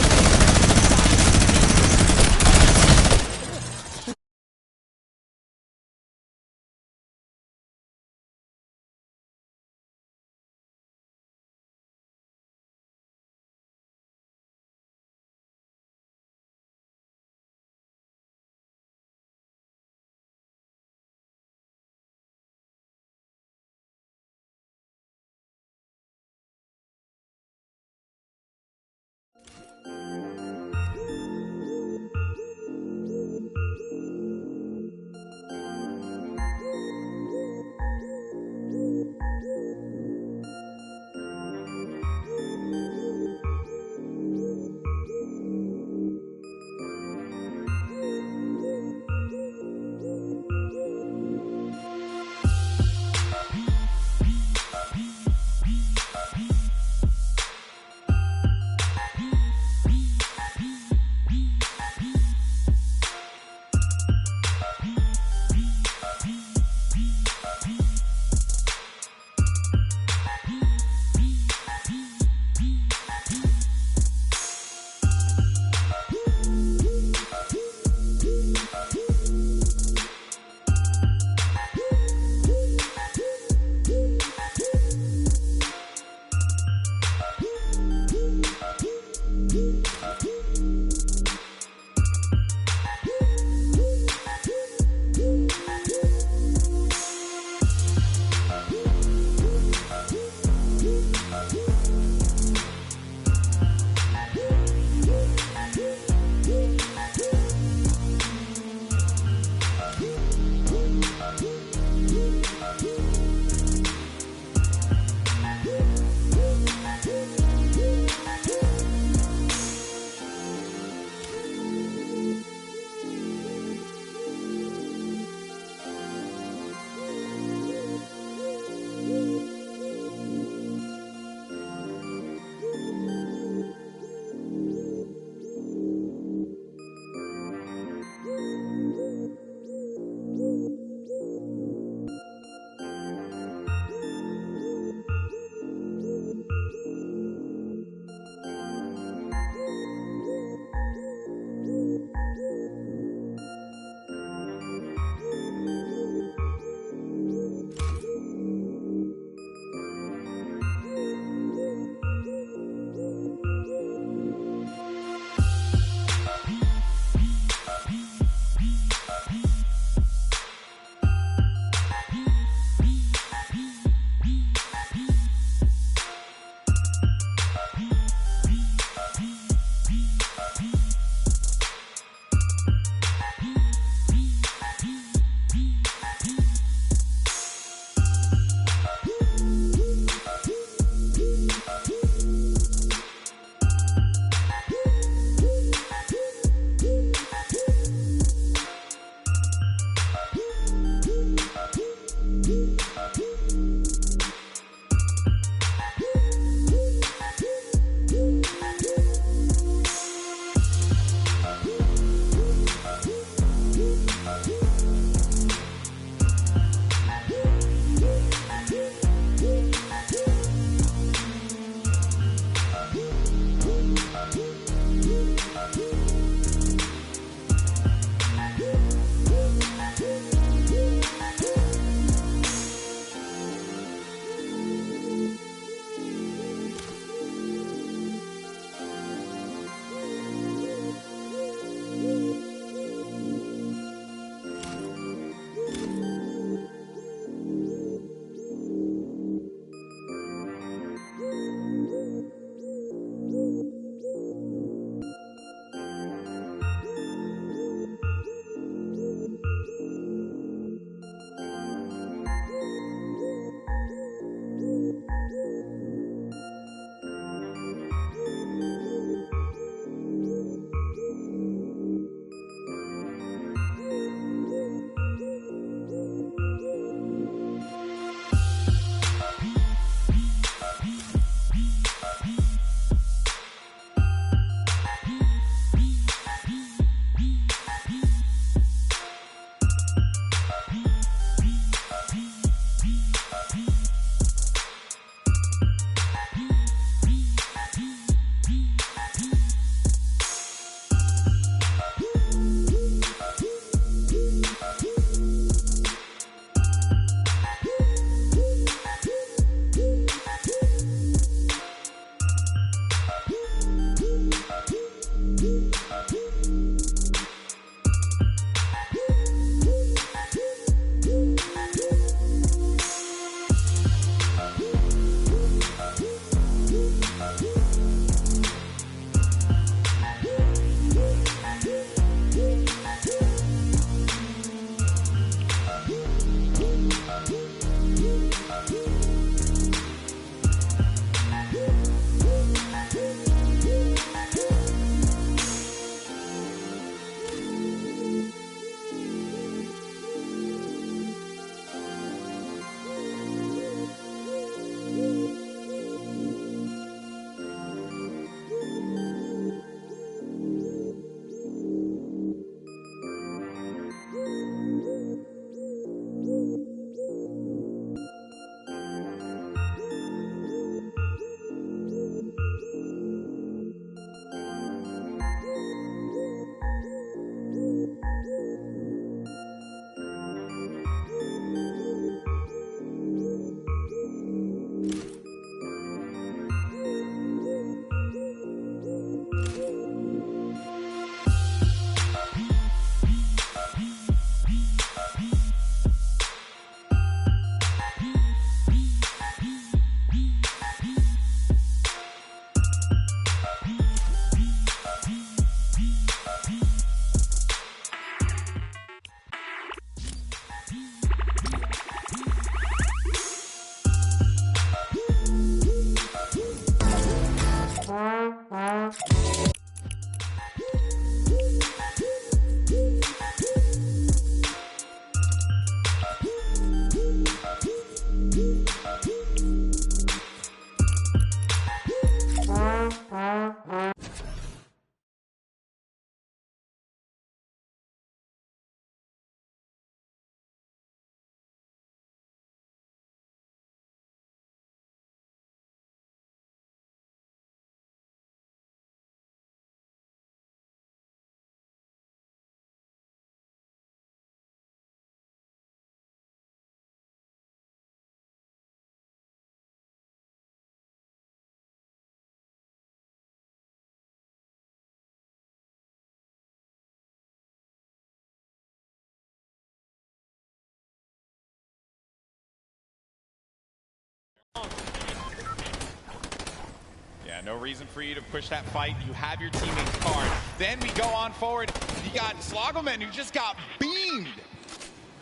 Speaker 6: Yeah, no reason for you to push that fight. You have your teammate's card. Then we go on forward. You got Slogoman, who just got beamed.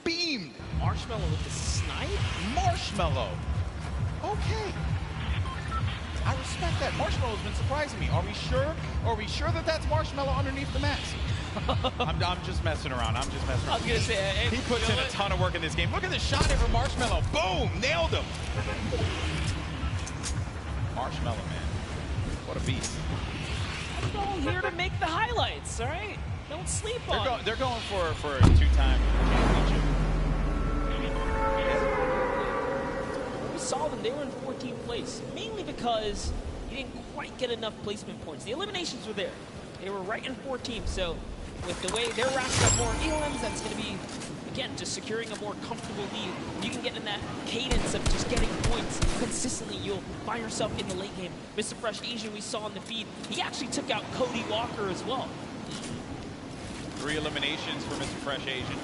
Speaker 6: Beamed.
Speaker 16: Marshmallow with the snipe?
Speaker 6: Marshmallow. Okay. I respect that. Marshmallow's been surprising me. Are we sure? Are we sure that that's Marshmallow underneath the mask? I'm just messing around. I'm just messing around.
Speaker 16: I was going to say, hey,
Speaker 6: he puts in a ton of work in this game. Look at the shot here from Marshmallow. Boom! Nailed him. Marshmallow, man. What a beast.
Speaker 16: I'm going here to make the highlights, all right? Don't sleep on it.
Speaker 6: They're going for a two-time championship.
Speaker 16: We saw them. They were in 14th place, mainly because you didn't quite get enough placement points. The eliminations were there. They were right in 14th, so with the way they're racking up more ELMs, that's going to be, again, just securing a more comfortable lead. You can get in that cadence of just getting points consistently. You'll find yourself in the late game. Mr. Fresh Asian, we saw in the feed, he actually took out Cody Walker as well.
Speaker 6: 3 eliminations for Mr. Fresh Asian.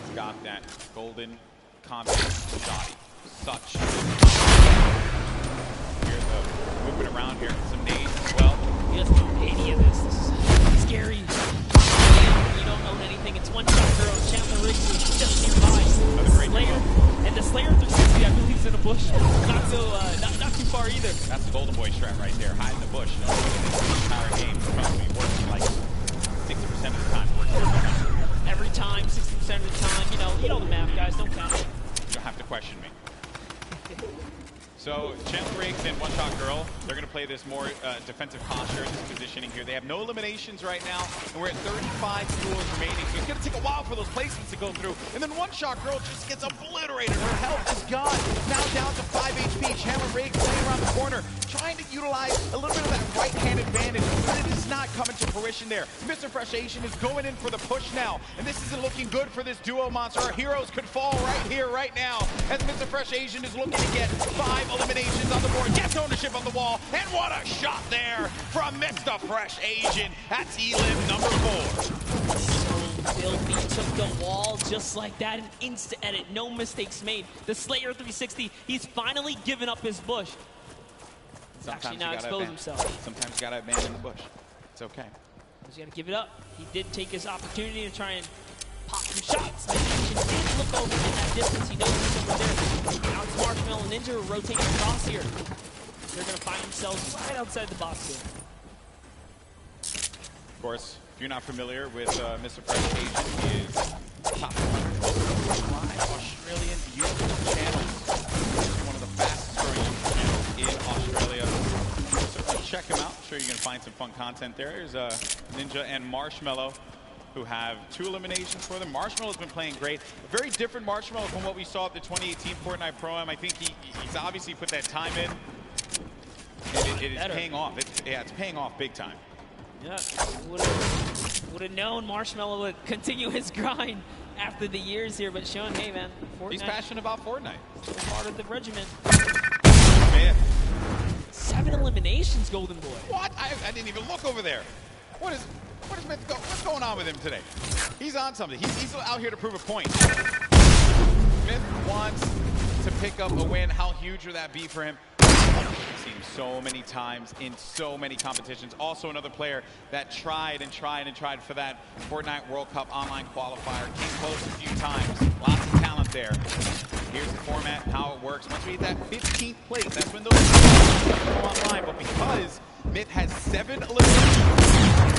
Speaker 6: He's got that golden combat shotty. Such. Here's the moving around here. Some nades as well.
Speaker 16: He doesn't know any of this. This is scary. You don't own anything. It's one shot girl. Chandler Riggs is just nearby. Slayer. And the Slayer 360, I believe, is in a bush. Not so, not too far either.
Speaker 6: That's the Golden Boy strat right there. Hide in the bush. You know, this entire game is probably working like 60% of the time.
Speaker 16: Every time, 60% of the time. You know the math, guys. Don't count it.
Speaker 6: You don't have to question me. So, Chandler Riggs and One Shot Girl, they're going to play this more defensive posture, this positioning here. They have no eliminations right now, and we're at 35 duels remaining. So it's going to take a while for those placements to go through. And then One Shot Girl just gets obliterated. Her health is gone. Now down to 5 HP. Chandler Riggs playing around the corner, trying to utilize a little bit of that right-hand advantage, but it is not coming to fruition there. Mr. Fresh Asian is going in for the push now, and this isn't looking good for this duo monster. Our heroes could fall right here, right now, as Mr. Fresh Asian is looking to get 5 eliminations on the board, gets ownership on the wall, and what a shot there from Mr. Fresh Asian. That's elim number 4.
Speaker 16: So filthy, took the wall just like that, an instant edit, no mistakes made. The Slayer 360, he's finally given up his bush. He's actually now exposed himself.
Speaker 6: Sometimes you gotta abandon the bush. It's okay.
Speaker 16: He's gotta give it up. He did take his opportunity to try and pop some shots. He did look over in that distance. He knows he's over there. Now it's Marshmallow and Ninja are rotating across here. They're gonna find themselves right outside the box here.
Speaker 6: Of course, if you're not familiar with Mr. Fresh Asian, he is top 100 Australian YouTube channel. He's one of the fastest growing channels in Australia. So check him out. I'm sure you're going to find some fun content there. There's Ninja and Marshmallow, who have 2 eliminations for them. Marshmallow's been playing great. A very different Marshmallow from what we saw at the 2018 Fortnite Pro-Am. I think he's obviously put that time in, and it is paying off. It's paying off big time.
Speaker 16: Yeah, would have known Marshmallow would continue his grind after the years here, but showing, hey man, Fortnite.
Speaker 6: He's passionate about Fortnite.
Speaker 16: Still part of the regiment.
Speaker 6: Man.
Speaker 16: 7 eliminations, Golden Boy.
Speaker 6: What? I didn't even look over there. What is Myth what's going on with him today? He's on something. He's out here to prove a point. Myth wants to pick up a win. How huge would that be for him? I've seen him so many times in so many competitions. Also another player that tried and tried and tried for that Fortnite World Cup online qualifier. Came close a few times. Lots of talent there. Here's the format, how it works. Once we hit that 15th place, that's when those go online. But because Myth has 7 eliminations,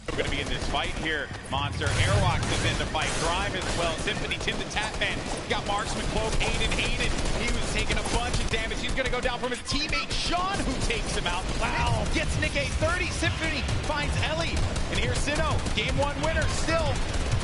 Speaker 6: We're going to be in this fight here. Monster Airwalks is in the fight. Grime as well. Symphony, Tim the Tatman. Got Marksman Cloak, Aiden. He was taking a bunch of damage. He's going to go down from his teammate, Sean, who takes him out. Wow. Gets Nick a 30. Symphony finds Ellie. And here's Sinnoh, game 1 winner, still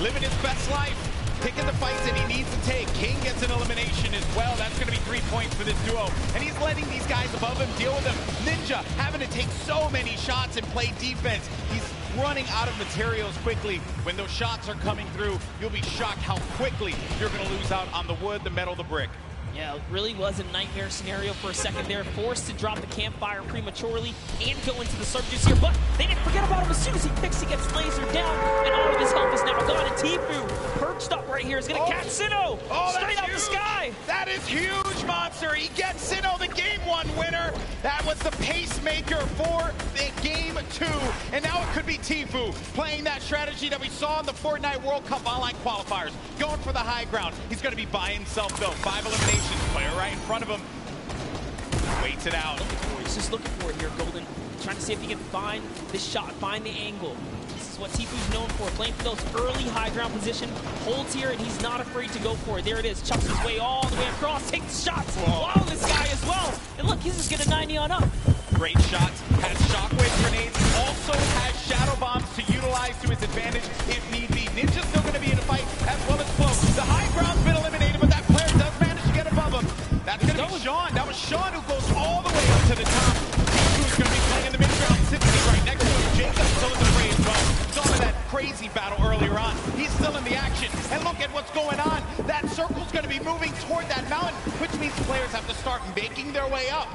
Speaker 6: living his best life. Picking the fights that he needs to take. King gets an elimination as well. That's going to be 3 points for this duo. And he's letting these guys above him deal with him. Ninja having to take so many shots and play defense. He's running out of materials quickly. When those shots are coming through, you'll be shocked how quickly you're going to lose out on the wood, the metal, the brick.
Speaker 16: Yeah, it really was a nightmare scenario for a second there. Forced to drop the campfire prematurely and go into the surges here. But they didn't forget about him as soon as he picks, he gets lasered down. And all of his health is now gone. And Tfue, perched up right here, is going to catch Sinnoh straight out the sky.
Speaker 6: That is huge, Monster. He gets Sinnoh, the game 1 winner. That was the pacemaker for the game 2. And now it could be Tfue playing that strategy that we saw in the Fortnite World Cup online qualifiers. Going for the high ground. He's going to be by himself, though. 5 eliminations. Player right in front of him. Waits it out.
Speaker 16: He's just looking for it here, Golden. Trying to see if he can find the shot, find the angle. This is what Tfue's known for, playing for those early high ground position. Holds here, and he's not afraid to go for it. There it is. Chucks his way all the way across. Takes the shots. Wow, this guy as well. And look, he's just going to 90 on up.
Speaker 6: Great shots. Has shockwave grenades. Also has shadow bombs to utilize to his advantage if need be. Ninja's still going to be in a fight as well as Cloak. The high ground's been eliminated, but that player does manage to get above him. That's going to be Sean. That was Sean who goes all the way up to the top. Tfue's going to be playing in the mid-ground. Symphony right next to him. Jacob's still in the fray as well. Saw that crazy battle earlier on. He's still in the action. And look at what's going on. That circle's going to be moving toward that mountain, which means players have to start making their way up.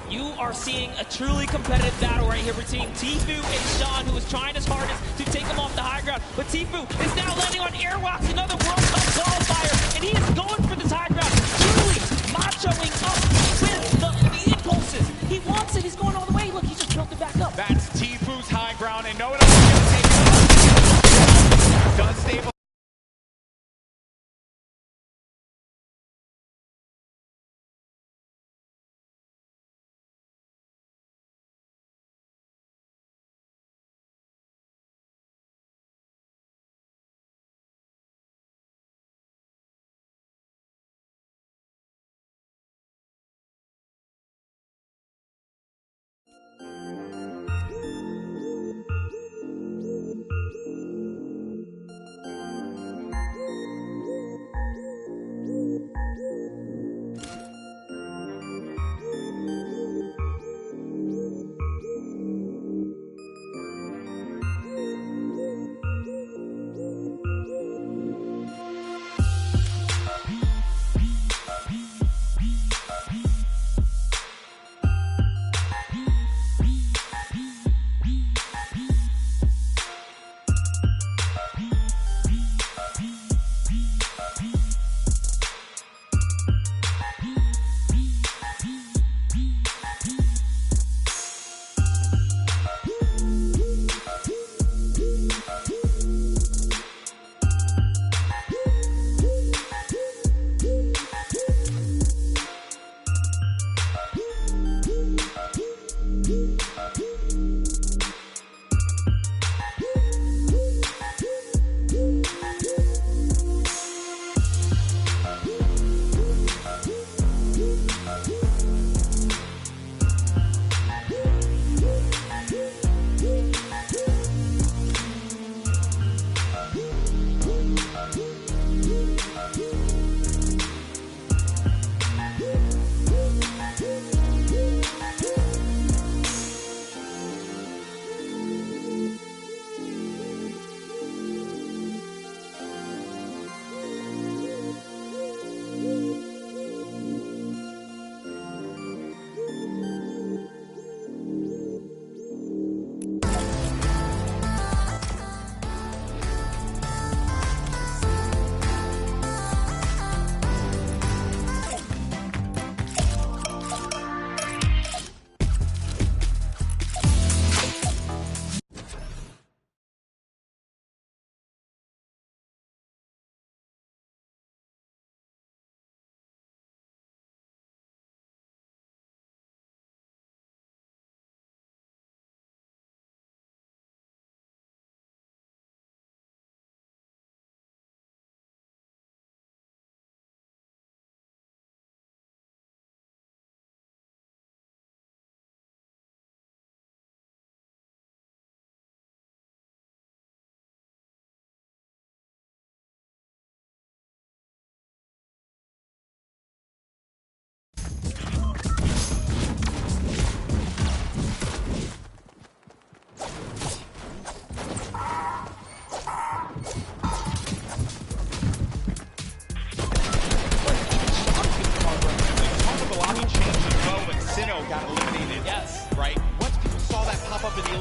Speaker 16: You are seeing a truly competitive battle right here between Tfue and Sean, who is trying his hardest to take him off the high ground. But Tfue is now landing on Airwalks, another World Cup qualifier, and he is going for this high ground, truly machoing up with the impulses. He wants it. He's going all the way. Look, he just built it back up.
Speaker 6: That's Tfue's high ground, and no one else is going to take it. Does stable.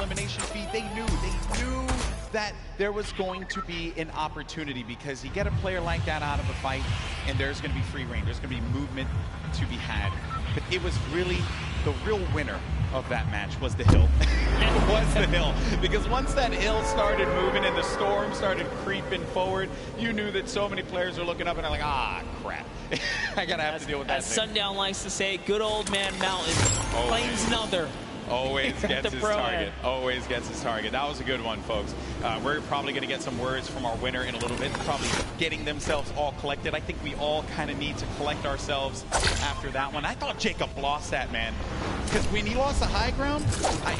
Speaker 6: elimination feed, they knew that there was going to be an opportunity, because you get a player like that out of a fight and there's going to be free reign, there's going to be movement to be had. But it was really, the real winner of that match was the hill. It was the hill, because once that hill started moving and the storm started creeping forward, you knew that so many players were looking up and they're like, ah, crap. I gotta have to deal with that
Speaker 16: As
Speaker 6: thing.
Speaker 16: Sundown likes to say, good old man Mountain claims another.
Speaker 6: Always gets his
Speaker 16: pro
Speaker 6: target. Always gets his target. That was a good one, folks. We're probably going to get some words from our winner in a little bit, probably getting themselves all collected. I think we all kind of need to collect ourselves after that one. I thought Jacob lost that, man. Because when he lost the high ground, I'm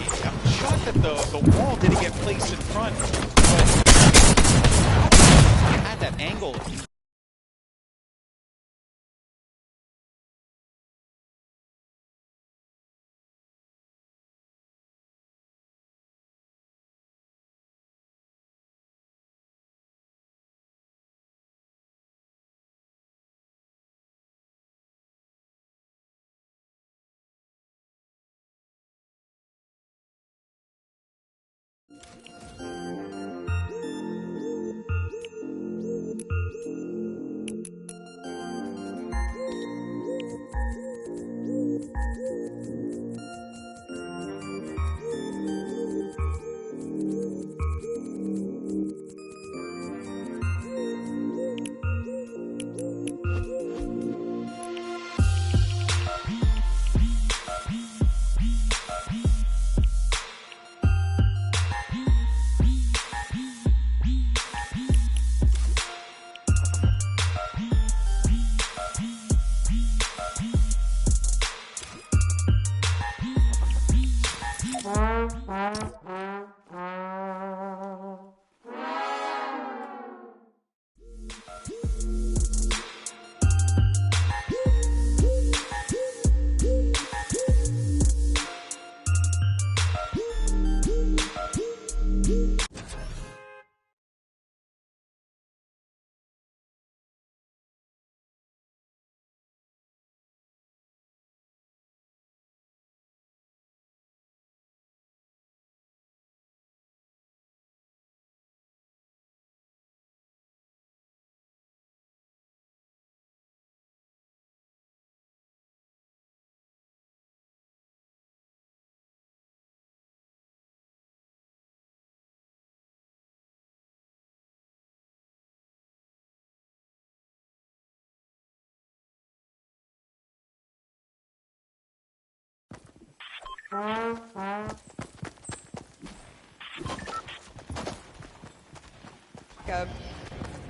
Speaker 6: shocked that the wall didn't get placed in front. But he had that angle.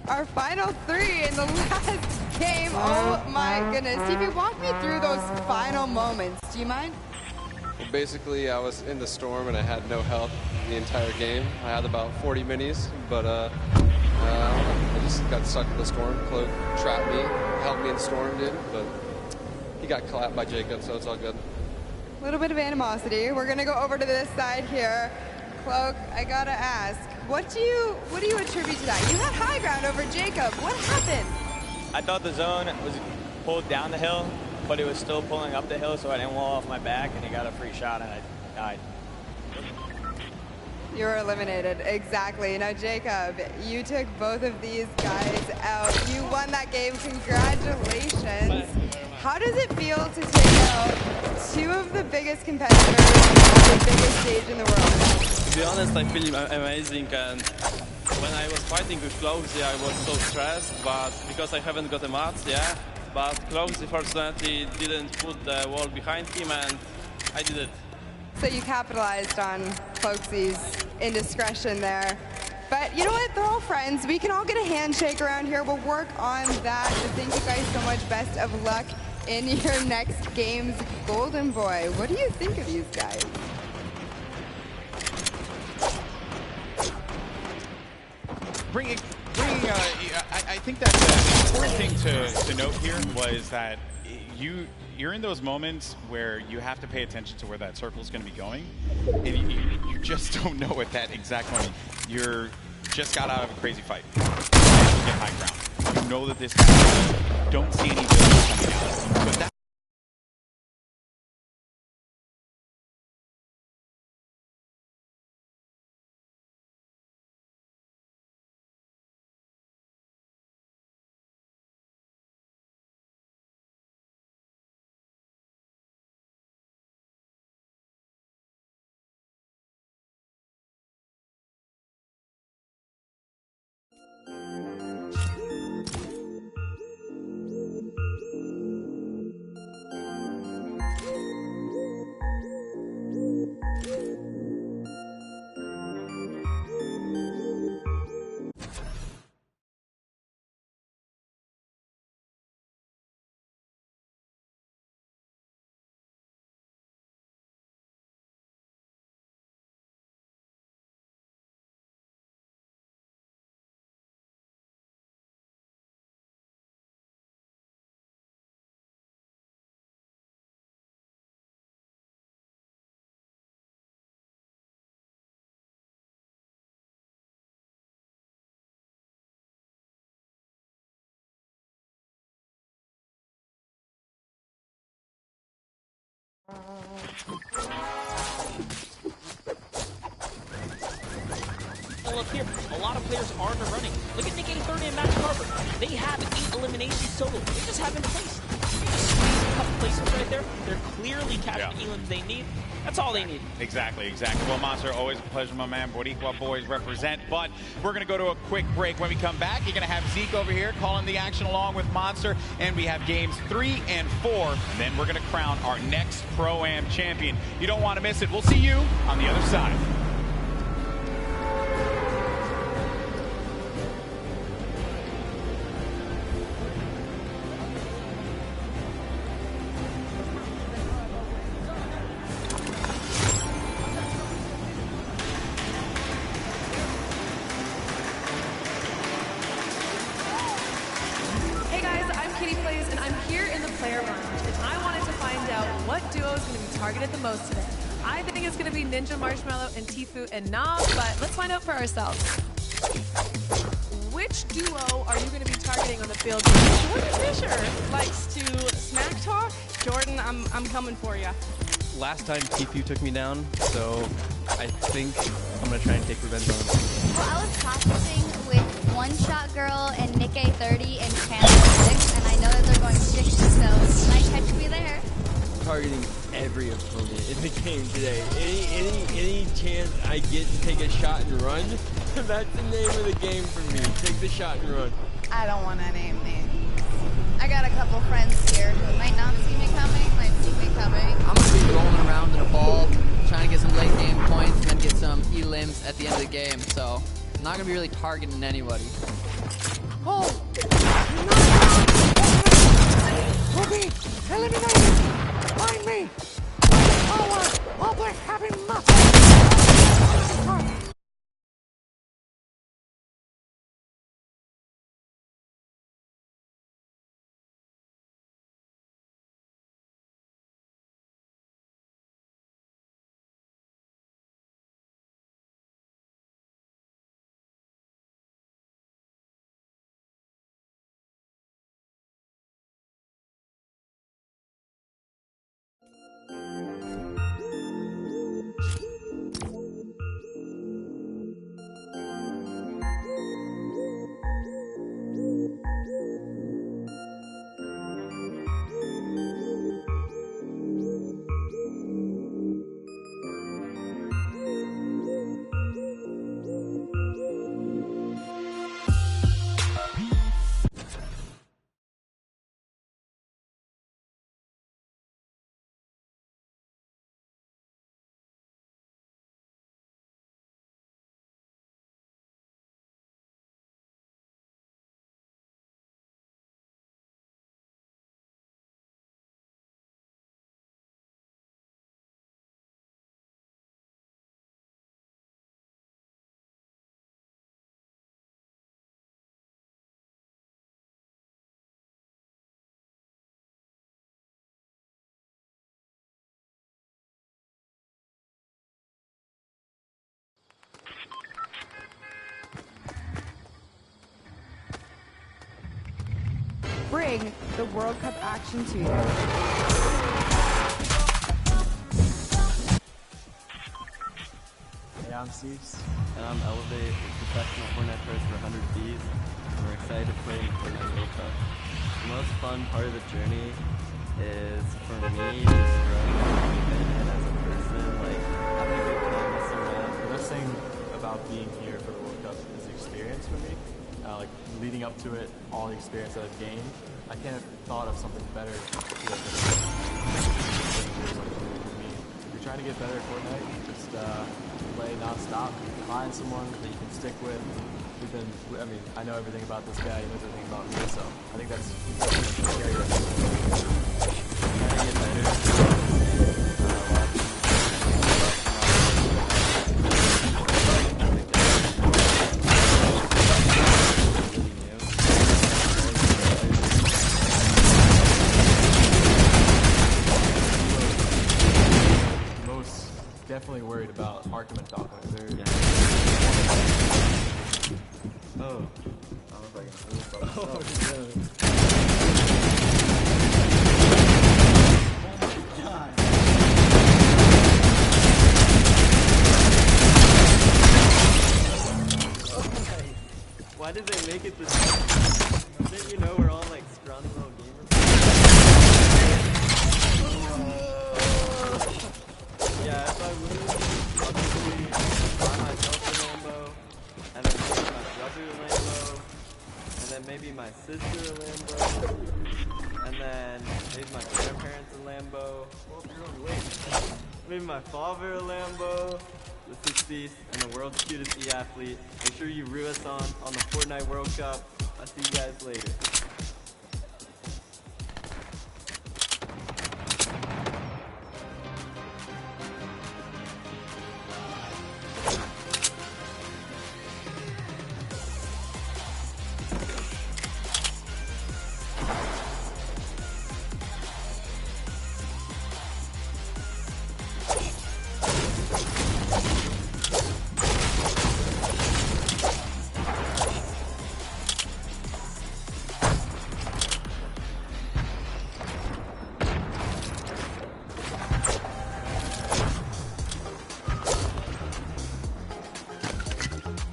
Speaker 8: Our final three in the last game. Oh my goodness. TP, walk me through those final moments. Do you mind?
Speaker 11: Well, basically, I was in the storm and I had no health the entire game. I had about 40 minis, but I just got stuck in the storm. Cloak trapped me, helped me in the storm, did, but he got clapped by Jacob, so it's all good.
Speaker 8: A little bit of animosity. We're gonna go over to this side here. Cloak, I gotta ask, what do you attribute to that? You had high ground over Jacob. What happened?
Speaker 12: I thought the zone was pulled down the hill, but it was still pulling up the hill, so I didn't wall off my back, and he got a free shot, and I died.
Speaker 8: You were eliminated, exactly. Now, Jacob, you took both of these guys out. You won that game, congratulations. How does it feel to take out two of the biggest competitors on the biggest stage in the world?
Speaker 17: To be honest, I feel amazing, and when I was fighting with Cloaksy, I was so stressed, but because I haven't got a match, yeah, but Cloaksy fortunately didn't put the wall behind him, and I did it.
Speaker 8: So you capitalized on Cloaksy's indiscretion there. But you know what? They're all friends. We can all get a handshake around here. We'll work on that. So thank you guys so much. Best of luck in your next games. Golden Boy, what do you think of these guys?
Speaker 6: I think that the important thing to note here was that you're in those moments where you have to pay attention to where that circle is going to be going, and you just don't know at that exact moment. You're just got out of a crazy fight. You get high ground. You know that this guy don't see any buildings coming out, but that
Speaker 16: Well, look here, a lot of players are in the running. Look at Nick A30 and Matt Carver. They have 8 eliminations solo. They just haven't placed. They just squeezed a couple placements right there. They're clearly catching the elims they need. That's all they need.
Speaker 6: Exactly. Well, Monster, always a pleasure, my man. Boricua boys represent. But we're going to go to a quick break. When we come back, you're going to have Zeke over here calling the action along with Monster. And we have games 3 and 4. And then we're going to crown our next Pro-Am champion. You don't want to miss it. We'll see you on the other side.
Speaker 18: Targeted the most today. I think it's going to be Ninja Marshmallow and Tfue and Nam, but let's find out for ourselves. Which duo are you going to be targeting on the field?
Speaker 19: Jordan Fisher likes to smack talk. Jordan, I'm coming for you.
Speaker 20: Last time Tfue took me down, so I think I'm going to try and take revenge on him.
Speaker 21: Well, I was practicing with One Shot Girl and Nick A30 and Panther 6, and I know that they're going 60, so you might catch me there.
Speaker 22: Targeting every opponent in the game today. Any chance I get to take a shot and run, that's the name of the game for me. Take the shot and run.
Speaker 8: I don't want to name names. I got a couple friends here who might not see me coming, might see me coming.
Speaker 7: I'm going to be rolling around in a ball, trying to get some late game points, and then get some elims at the end of the game, so I'm not going to be really targeting anybody.
Speaker 23: Oh! Ruby, eliminated! Find me! Power of the heavy muscle!
Speaker 8: Bring the World Cup action to you.
Speaker 24: Hey, I'm Cease, and I'm Elevate, a professional Fortnite player for 100 Thieves, and we're excited to play in the Fortnite World Cup. The most fun part of the journey is, for me, just growing as a person, like, having a good time, messing around.
Speaker 25: The best thing about being here for the World Cup is the experience for me. Like, leading up to it, all the experience that I've gained, I can't have thought of something better to do than if you're trying to get better at Fortnite, just play non-stop, find someone that you can stick with. I know everything about this guy, he knows everything about me, so I think that's scary. Trying to get better. Definitely worried about Arkham and Falcon.
Speaker 24: Oh. I don't know if I can move.
Speaker 25: Oh, no. Oh my god.
Speaker 24: Why did they make it this way? Didn't you know we're all like scrawny little gamers? Yeah, if I lose, obviously buy myself a Lambo, and then maybe my brother a Lambo, and then maybe my sister a Lambo, and then maybe my grandparents a Lambo. Well, you're on wait. Maybe my father a Lambo. This is Cease, and the world's cutest e-athlete. Make sure you root us on the Fortnite World Cup. I'll see you guys later.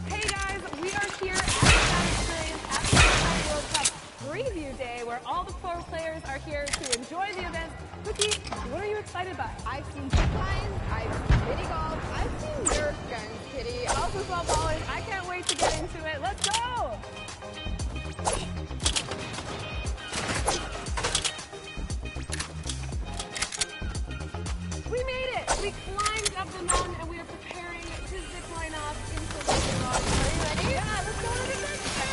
Speaker 18: Hey guys, we are here at the Fan Experience at the Fortnite World Cup Preview Day, where all the pro players are here to enjoy the event. Cookie, what are you excited by?
Speaker 8: I've seen zip lines, I've seen mini golf, I've seen Nerf guns, Kitty.
Speaker 18: All football ballers, I can't wait to get into it. Let's go! We made it! We climbed up the mountain and we are preparing to zip line off into the rock. Are you ready? Yeah, let's go to the next step.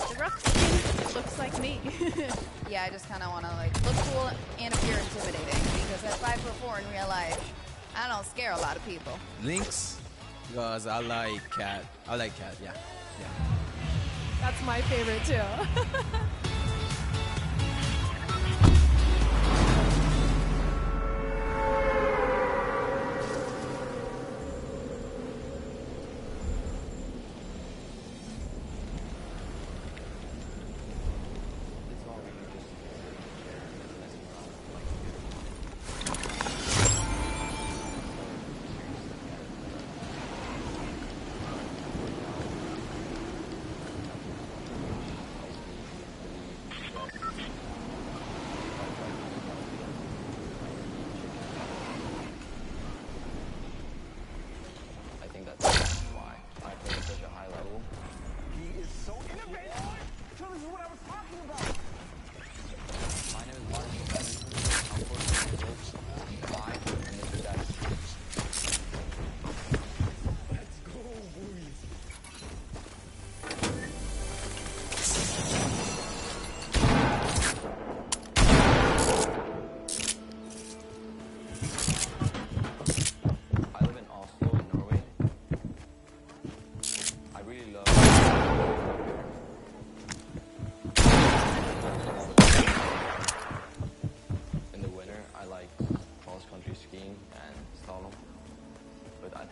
Speaker 18: The rough skin looks like me.
Speaker 1: Yeah, I just kind of want to like look cool and appear intimidating because at 5'4" in real life, I don't scare a lot of people.
Speaker 4: Lynx, because I like cat. I like cat. Yeah.
Speaker 18: That's my favorite too.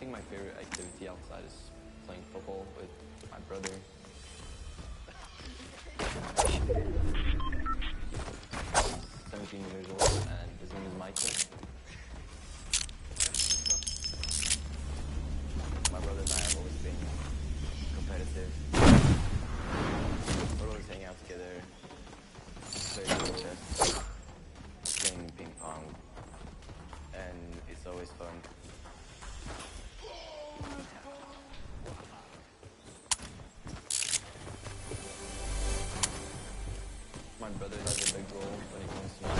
Speaker 5: think my favorite activity outside is
Speaker 24: playing football with my brother. 17 years old, and his name is Michael. My brother and I have always been competitive. We're always hanging out together, playing chess, playing ping pong, and it's always fun. My brother has a big role when it comes to my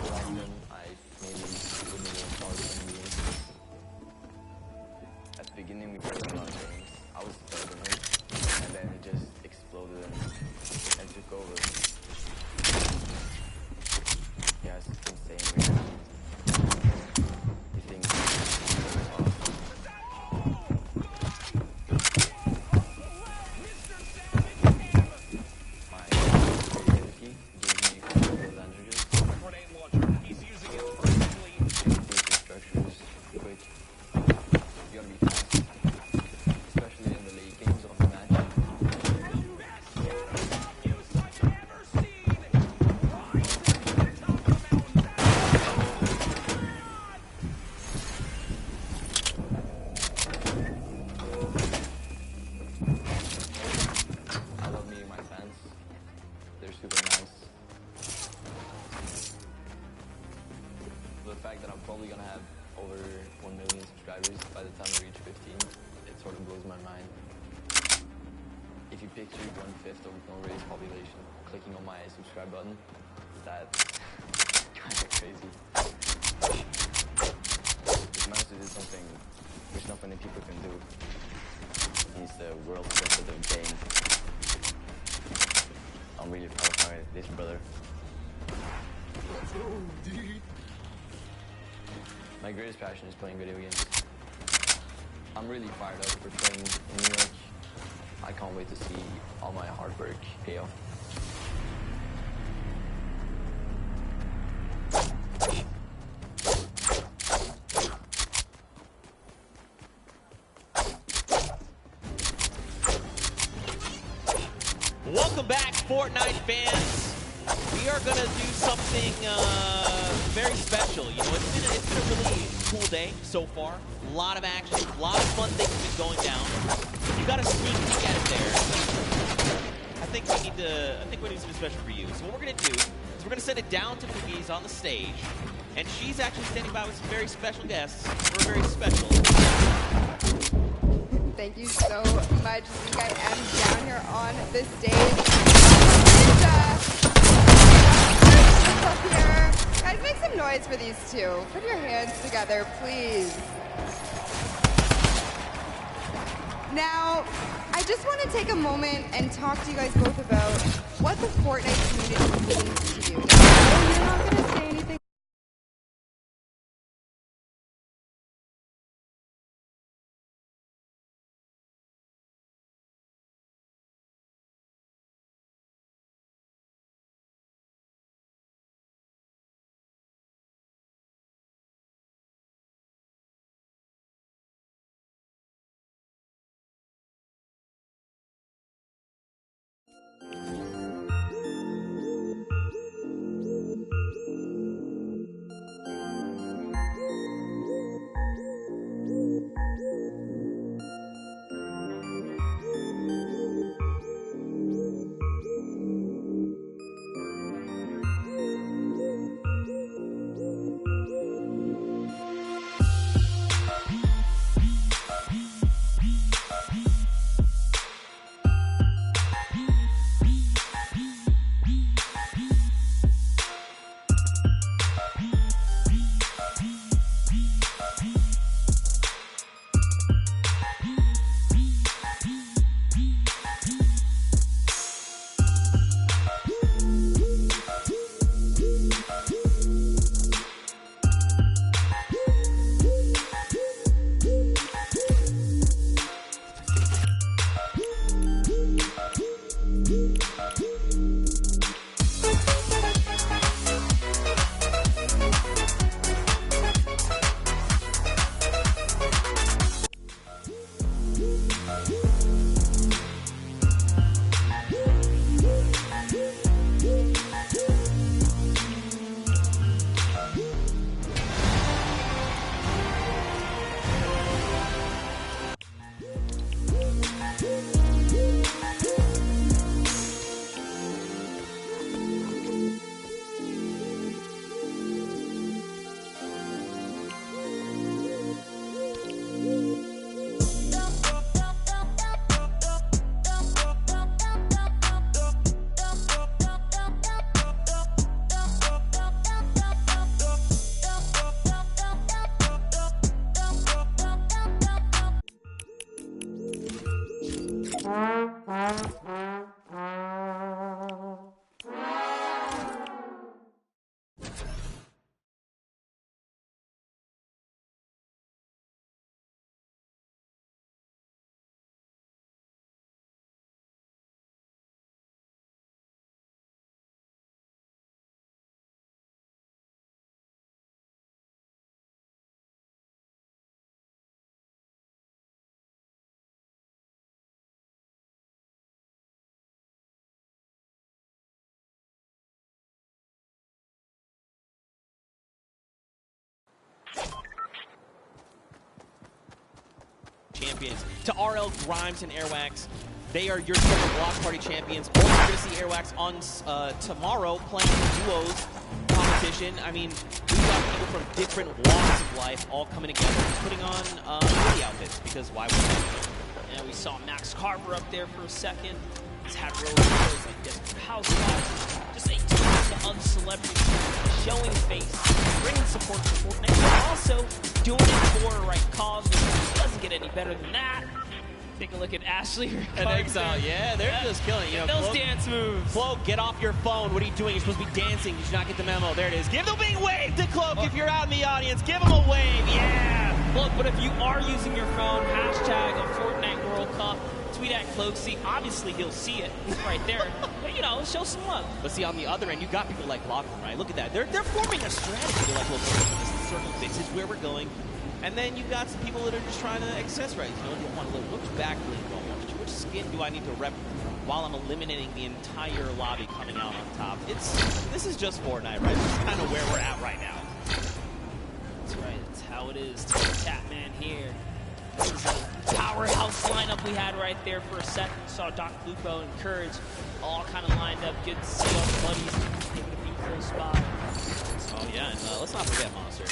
Speaker 24: without him, I maybe wouldn't have started playing games. At the beginning, we played a lot of games. I was better than him, and then it just exploded and took over. Yeah, it's insane, really. You think by the time I reach 15, it sort of blows my mind. If you picture 1/5 of Norway's population clicking on my subscribe button, that's kind of crazy. If Mouse is something which not many people can do, he's the world's best at the game. I'm really proud of my little brother.
Speaker 23: Let's go, dude.
Speaker 24: My greatest passion is playing video games. I'm really fired up for playing in New York. I can't wait to see all my hard work pay off.
Speaker 16: Welcome back, Fortnite fans. We are gonna do something very special. You know, it's been a really cool day so far. A lot of action, a lot of fun things have been going down. You got a sneak peek at it there. I think we need something special for you. So what we're gonna do is we're gonna send it down to Cookies on the stage, and she's actually standing by with some very special guests. We're very special.
Speaker 8: Thank you so much. You guys, I'm down here on the stage. Up here. Guys, make some noise for these two. Put your hands together, please. Now, I just want to take a moment and talk to you guys both about what the Fortnite community means to you. Now, you're not going to say anything.
Speaker 3: champions. To RL, Grimes, and Airwax, they are your separate block party champions. Or you're going to see Airwax on tomorrow playing duos competition. I mean, we've got people from different walks of life all coming together and putting on hoodie outfits, because why would not?
Speaker 16: And we saw Max Carver up there for a second. He's had roles like Desperate Housewives. Just a ton of celebrities showing face, bringing support to Fortnite, but also doing it for a right cause, which doesn't get any better than that. Take a look at Ashley
Speaker 3: and Exile. Yeah, they're just killing it. You know,
Speaker 16: those
Speaker 3: Cloak,
Speaker 16: dance moves.
Speaker 3: Cloak, get off your phone. What are you doing? You're supposed to be dancing. You should not get the memo. There it is. Give the big wave to Cloak if you're out in the audience. Give him a wave. Yeah.
Speaker 16: Look, but if you are using your phone, hashtag a Fortnite World Cup, tweet at Cloaksy. Obviously, he'll see it right there. But, you know, show some love.
Speaker 3: But see, on the other end, you got people like Lachlan, right? Look at that. They're forming a strategy. They're like, look, this is where we're going. And then you've got some people that are just trying to accessorize. You know, you want to look, which back bling do I want? Which skin do I need to rep while I'm eliminating the entire lobby coming out on top? This is just Fortnite, right? This is kind of where we're at right now.
Speaker 16: That's right. That's how it is. Tatman here. This is a powerhouse lineup we had right there for a second. Saw Doc Lupo and Courage all kind of lined up. Good to see all the buddies taking a few close spots.
Speaker 3: Oh yeah, and let's not forget Monster.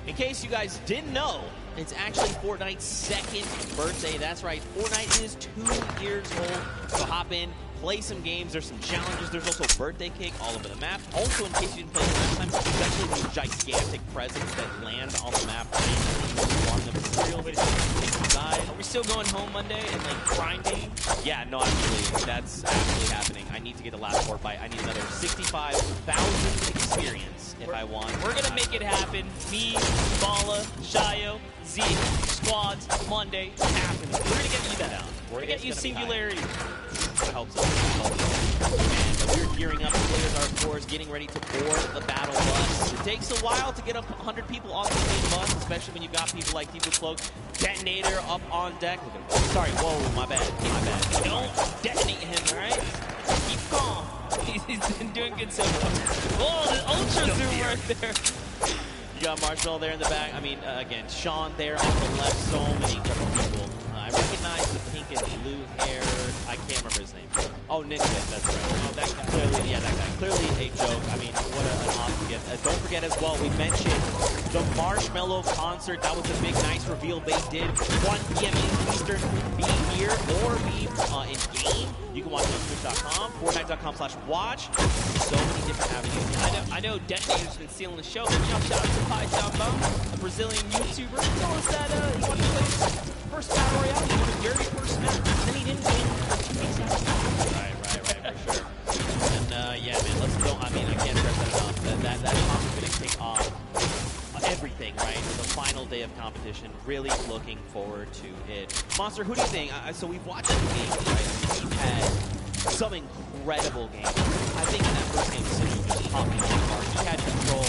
Speaker 3: In case you guys didn't know, it's actually Fortnite's second birthday. That's right, Fortnite is 2 years old. So hop in, play some games. There's some challenges. There's also birthday cake all over the map. Also, in case you didn't play last time, there's actually these gigantic presents that land on the map.
Speaker 16: Are we still going home Monday and like grinding?
Speaker 3: Yeah, no, actually, that's actually happening. I need to get the last port bite. I need another 65,000 experience if I want.
Speaker 16: We're gonna make it happen. Me, Bala, Shayo, Z, squads, Monday, happening. We're gonna get you that out. We're gonna get you Singularity.
Speaker 3: I hope so. And we're gearing up. The players are, of course, getting ready to board the battle bus. It takes a while to get up 100 people on the same bus, especially when you've got people like Deeper Cloak, Detonator up on deck. Sorry, whoa, my bad.
Speaker 16: Don't detonate him, all right? Keep calm. He's been doing good so far. Oh, the ultra zoom right there.
Speaker 3: You got Marshmallow there in the back. I mean, again, Sean there on the left. So many different people. I recognize the pink and blue hair. I can't remember his name. Oh, Nick, that's right. Oh, that guy. Clearly, yeah, that guy. Clearly a joke. I mean, what an awesome gift. Don't forget as well, we mentioned the Marshmallow concert. That was a big, nice reveal they did. 1 p.m. Eastern. Be here or be in-game. You can watch it on Twitch.com, Fortnite.com/watch. So many different avenues.
Speaker 16: I know Detonator's been stealing the show. But, you know, shout out to Pai Jambon, a Brazilian YouTuber. He told us that he wanted to play first battle royale. He wanted very first match. And then he didn't win for 2 weeks after.
Speaker 3: Right, for sure. And yeah, man, let's go. I mean, I can't stress that enough. That concert's going to kick off everything, right? The final day of competition. Really looking forward to it. Monster, who do you think? So we've watched the games, right? We've had some incredible games. I think in that first game, Citrus just caught me off guard. He had control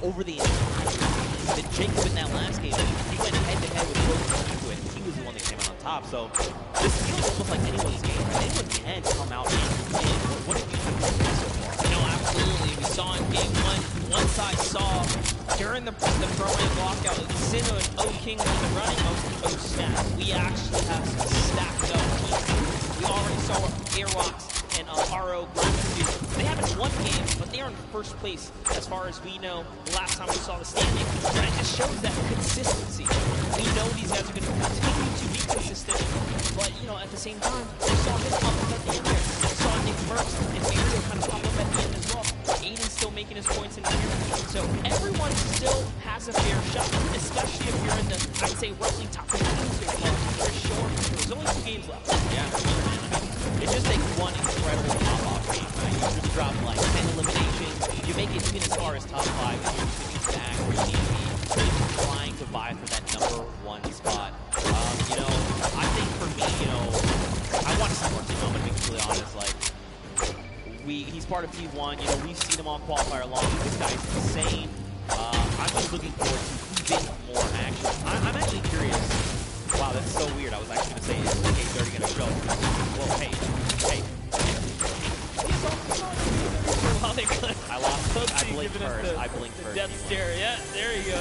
Speaker 3: over the entire game. Then Jacob in that last game, he went head-to-head with Cloak and he was the one that came out on top. So this feels almost like anyone's game, right? Anyone can come out and win. What have you think so far?
Speaker 16: No, absolutely. We saw in game one, once I saw during the pro-am lockout, Sinnoh and O-King were the running most of O-Snap. We actually have some stacked up teams. We already saw what Airwalks and RO do. They haven't won games, but they are in first place as far as we know the last time we saw the standing. And it just shows that consistency. We know these guys are going to continue to be consistent, but, you know, at the same time, we saw him pop up at the end there. We saw Nick Merckx and Ariel kind of pop up at the end as well. Aiden's still making his points in here. So everyone still has a fair shot, especially if you're in the, I'd say, roughly top 15 so far. For sure. There's only 2 games left.
Speaker 3: Yeah, for sure, man. I mean, it just takes one incredible pop-off game, right? You just drop like 10 eliminations. You make it even as far as top 5, and you're just getting back where you need to be, trying to vie for that #1 spot. You know, I think for me, you know, I want to see more team. I'm going to be completely honest. Like, he's part of T1. You know, we've seen him on qualifier long. This guy's insane. I'm just looking forward to even more action. I'm actually curious. Wow, that's so weird. I was actually going to say, is K30 going to show? Whoa, hey. I lost. I blinked first. I blinked first.
Speaker 16: Death stare. Yeah, there you go.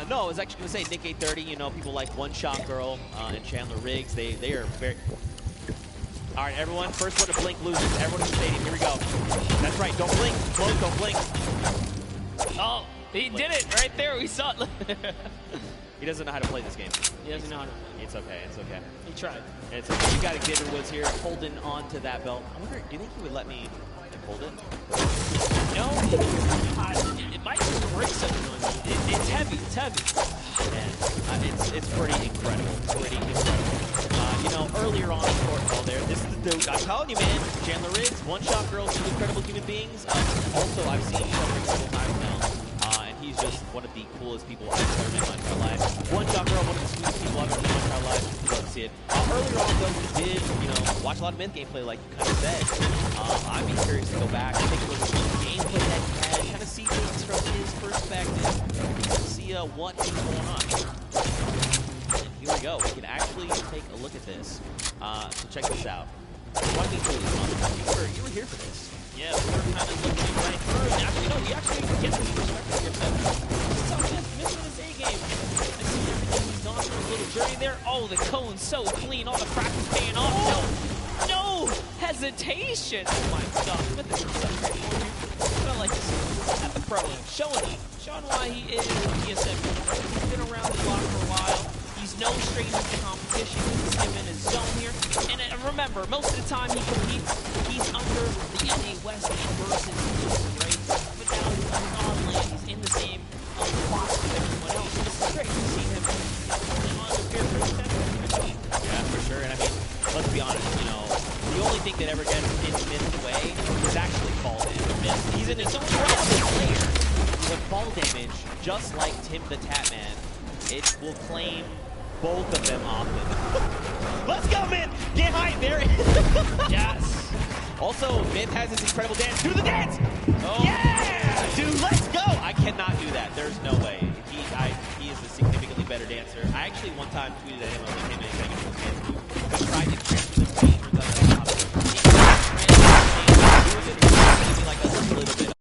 Speaker 3: No, I was actually going to say Nick 830, you know, people like One Shot Girl and Chandler Riggs, they are very... All right, everyone, first one to blink loses. Everyone in the stadium, here we go. That's right, don't blink. Close, don't blink.
Speaker 16: Oh, he did it right there. We saw it.
Speaker 3: He doesn't know how to play this game.
Speaker 16: He doesn't know how to play.
Speaker 3: It's okay, it's okay.
Speaker 16: He tried.
Speaker 3: It's okay. You got Xavier Woods here holding on to that belt. I wonder, do you think he would let me hold it?
Speaker 16: No, it might just break something on you. It's heavy, it's heavy.
Speaker 3: Man, it's pretty incredible. Pretty incredible. You know, earlier on in the protocol there, this is the dude. I'm telling you, man, Chandler Riggs, One Shot Girls, two incredible human beings. Also, I've seen Chandler Riggs several times now, and he's just one of the coolest people I've ever met in my entire life. One Shot Girl, one of the sweetest people I've ever met in my entire life. You'd love to see it. Earlier on, though, we did, you know, watch a lot of myth gameplay, like you kind of said. I'd be curious to go back and take a look at the gameplay that he had, kind of see things from his perspective, see what is going on. And here we go. We can actually take a look at this. So check this out. What we do is, you were here for this.
Speaker 16: Yeah, we were kind of looking right through. And actually, no, we actually get the perspective here. This is how missing his A game. I see everything he's done for his little journey there. Oh, the cone's so clean. All the practice paying off. No hesitation. Oh my God. Smith is such a great for you. I like to see at the pro showing why he is PSN. He's been around the block for a while. He's no stranger to competition. He's him in his zone here. And remember, most of the time he competes, he's under the NA West versus right? But now he's on land. He's in the same box with everyone else. This is great to see him on the fair perspective.
Speaker 3: Yeah, for sure. And I mean, let's be honest, you know, the only thing that ever gets in Myth's way is actually fall damage. He's an incredible player, but fall damage, just like Tim the Tatman, it will claim both of them often. Let's go, Myth! Get hype there!
Speaker 16: Yes!
Speaker 3: Also, Myth has this incredible dance. Do the dance! Oh. Yeah! Dude, let's go! I cannot do that. There's no way. He is a significantly better dancer. I actually one time tweeted at him, I was like, hey man, can I get some dance? He tried to transfer the change or something. He was just like a little bit.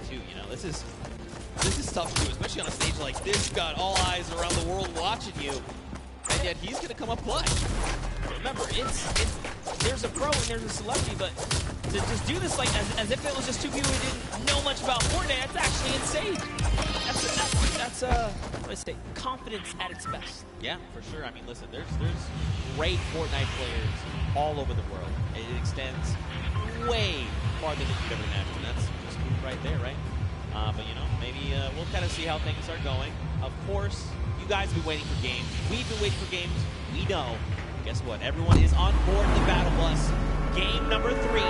Speaker 3: You know, this is tough to do, especially on a stage like this. You've got all eyes around the world watching you, and yet he's gonna come up clutch.
Speaker 16: Remember, there's a pro and there's a celebrity, but to just do this like as if it was just two people who didn't know much about Fortnite, that's actually insane. That's what do I say? Confidence at its best.
Speaker 3: Yeah, for sure. I mean, listen, there's great Fortnite players all over the world. It extends way farther than you'd ever imagine. And that's just right there, right? But you know, maybe we'll kind of see how things are going. Of course, you guys have been waiting for games. We've been waiting for games. We know. Guess what? Everyone is on board the battle bus. Game number 3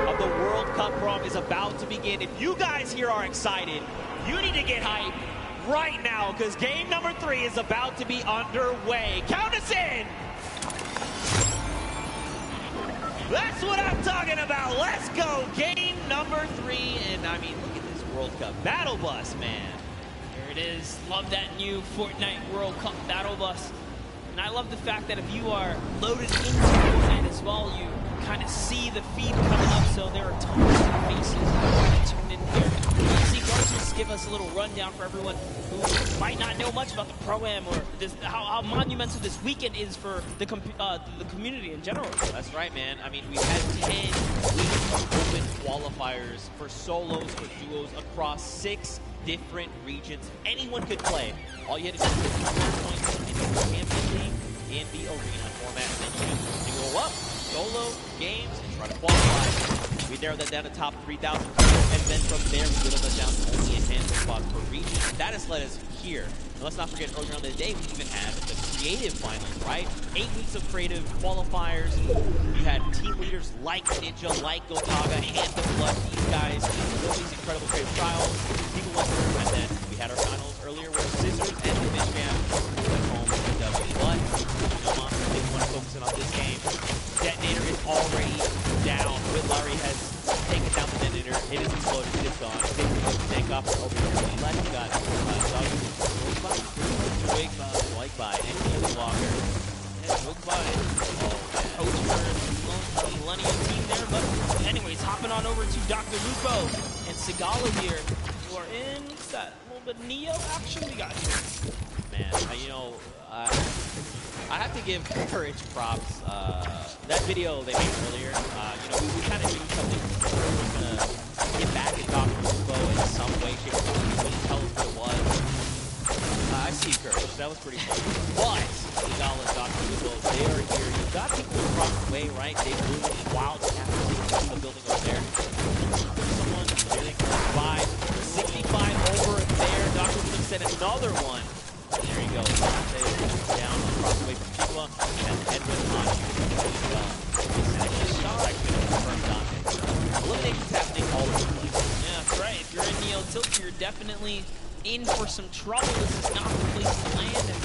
Speaker 3: of the World Cup prom is about to begin. If you guys here are excited, you need to get hyped right now because game number 3 is about to be underway. Count us in! That's what I'm talking about. Let's go. Game number 3. And I mean, look at this World Cup battle bus, man.
Speaker 16: There it is. Love that new Fortnite World Cup battle bus. And I love the fact that if you are loaded into Fortnite as well, you kind of see the feed coming up, so there are tons of faces tuned in here. See, just give us a little rundown for everyone who might not know much about the Pro-Am or this, how monumental this weekend is for the community in general.
Speaker 3: That's right, man. I mean, we've had 10 weeks of open qualifiers for solos, for duos across 6 different regions. Anyone could play. All you had to do was put points into the Champion League in the arena format, and then you duo up, solo, games, and try to qualify. We narrowed that down to top 3,000, and then from there we whittled that down to only a handful of spots per region. That has led us here. And let's not forget, earlier on in the day, we even had the creative finals, right? 8 weeks of creative qualifiers. We had team leaders like Ninja, like Gotaga, and the Blood. These guys built these incredible creative trials. People went through, and then we had our finals earlier where Scissors and the Fish Jam went home with the W. But no Monster didn't want to focus in on this game. Detonator is already down. Whitlarry has taken down the Detonator. It is exploded. It is gone. They can tank off over here on the left. We got Dwigbot, and Keely Walker. And Dwigbot. Oh, man.
Speaker 16: Millennium team there, but anyways, hopping on over to Dr. Lupo and Sigala here, who are in that little bit Neo action we got here.
Speaker 3: Man, you know, I have to give Courage props. That video they made earlier, you know, we kind of knew something was going to get back at Dr. Lupo in some way, shape, or form. He wouldn't tell us what it was. I see Courage. That was pretty fun. But Sigala and Dr. Lupo, they are here. You've got people across the way, right? They blew wild after the building over there. Someone very close by. 65 over there. Dr. Lupo sent another one. There you go. Down across the way from Chigua, and Edwin on elimination's happening all over the place.
Speaker 16: Yeah, that's right. If you're in Neo Tilt, you're definitely in for some trouble. This is not the place to land, and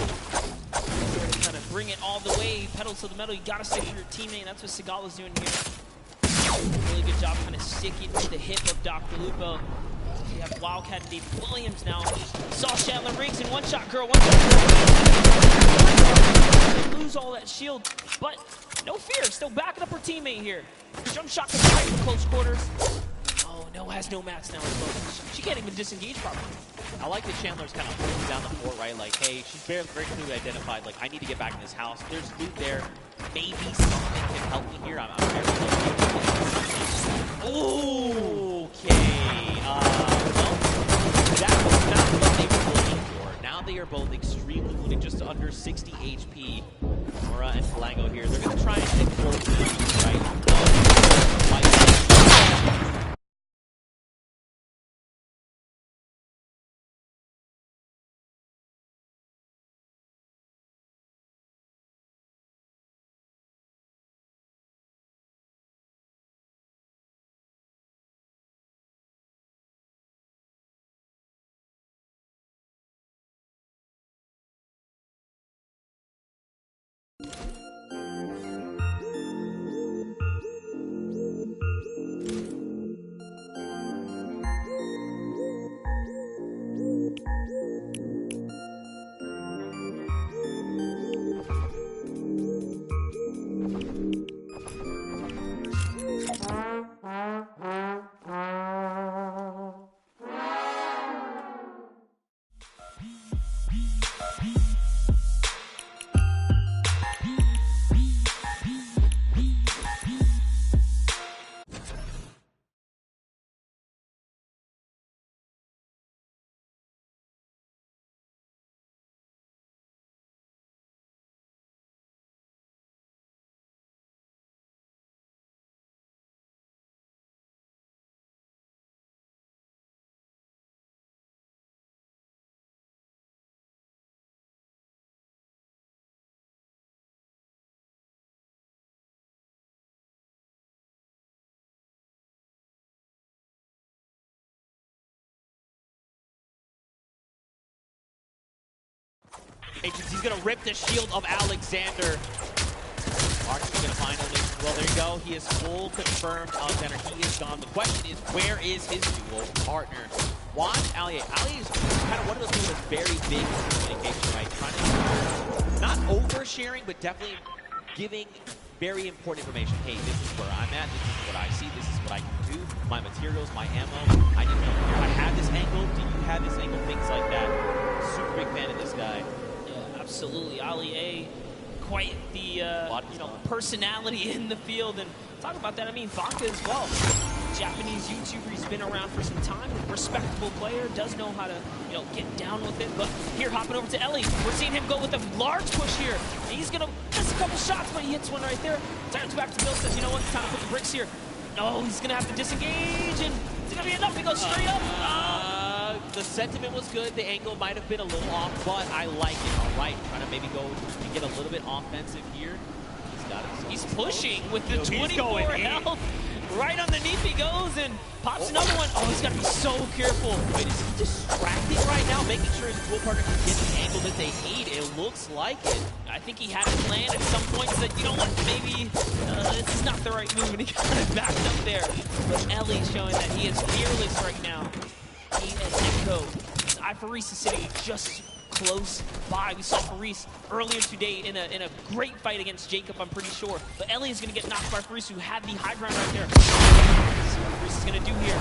Speaker 16: kind of bring it all the way, pedal to the metal. You got to stick for your teammate, and that's what Sigala's doing here. Really good job kind of sticking to the hip of Dr. Lupo. We have Wildcat and David Williams now. Saw Chandler Riggs in one-shot girl. They lose all that shield, but no fear. Still backing up her teammate here. Jump shot to right in close quarters. Oh, no, has no mats now as well. She can't even disengage properly.
Speaker 3: I like that Chandler's kind of holding down the fort, right? Like, hey, she's very clearly identified, like, I need to get back in this house. There's loot there. Maybe something can help me here. I'm very okay. Well, that was not what they were looking for. Now they are both extremely wounded, just under 60 HP. Mora and Falango here. They're going to try and take both, right? He's going to rip the shield of Alexander. Mark's going to find him. Well, there you go. He is full confirmed. Alexander, he is gone. The question is, where is his dual partner? Watch Ali. Ali is kind of one of those people that's very big in communication, right? Trying to, not oversharing, but definitely giving very important information. Hey, this is where I'm at. This is what I see. This is what I can do. My materials, my ammo. I need to know here. I have this angle. Do you have this angle? Things like that. Super big fan of this guy.
Speaker 16: Yeah, absolutely. Ali A, quite the personality in the field. And talk about that, I mean, Baka as well. Japanese YouTuber, he's been around for some time, respectable player, does know how to, get down with it. But here, hopping over to Ellie, we're seeing him go with a large push here. He's gonna miss a couple shots, but he hits one right there. Turns back to Bill, says, you know what, it's time to put the bricks here. No, he's gonna have to disengage, and it's gonna be enough. He goes straight up.
Speaker 3: The sentiment was good. The angle might have been a little off, but I like it. All right, trying to maybe go and get a little bit offensive here. He's got it.
Speaker 16: He's pushing with the 24 health. Right underneath he goes and pops another one. Oh, he's got to be so careful.
Speaker 3: Wait, is he distracted right now, making sure his dual partner can get the angle that they need? It looks like it.
Speaker 16: I think he had a plan at some point, said, you know what, maybe this is not the right move, and he got it backed up there. But Ellie's showing that he is fearless right now. He and Nico. Faris is sitting just close by. We saw Faris earlier today in a great fight against Jacob, I'm pretty sure. But Ellie is going to get knocked by Faris, who had the high ground right there. Let's see what Faris is going to do here.
Speaker 3: I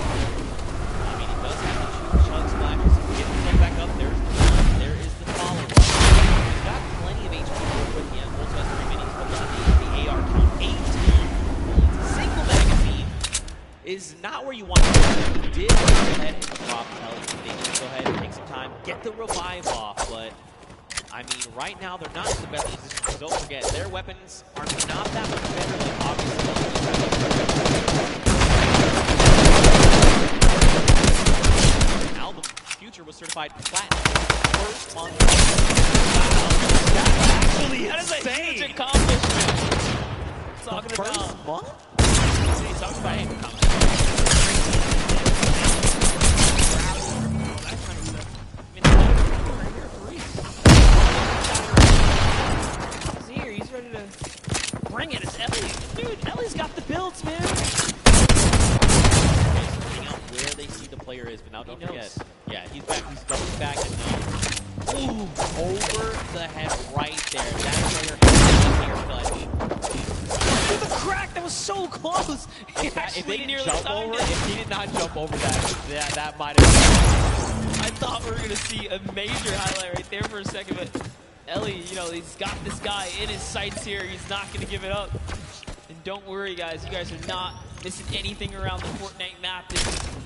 Speaker 3: mean, he does have the chug splashes. Get him back up. There is the follow-up. He's got plenty of HP with him. Also has 3 minis, but the AR count 18. Single magazine is not where you want to be. He did go ahead and drop Ellie. They need to go ahead and take some time, get the revive off, but I mean, right now they're not in the best position, because don't forget, their weapons are not that much better than obviously Album Future was certified platinum first month.
Speaker 16: That is a huge accomplishment. Talking about
Speaker 3: first month?
Speaker 16: He's talking about it. He's ready to bring it. It's Ellie. Dude, Ellie's got the builds, man.
Speaker 3: Finding out where they see the player is, but now don't forget. Yeah, he's back. He's doubling back and ooh, over the head right there. That player has a haircut.
Speaker 16: Ooh, the crack, that was so close.
Speaker 3: If they didn't jump over, if he did not jump over that, that might have been.
Speaker 16: I thought we were going to see a major highlight right there for a second, but Ellie, he's got this guy in his sights here. He's not going to give it up. And don't worry, guys. You guys are not missing anything around the Fortnite map.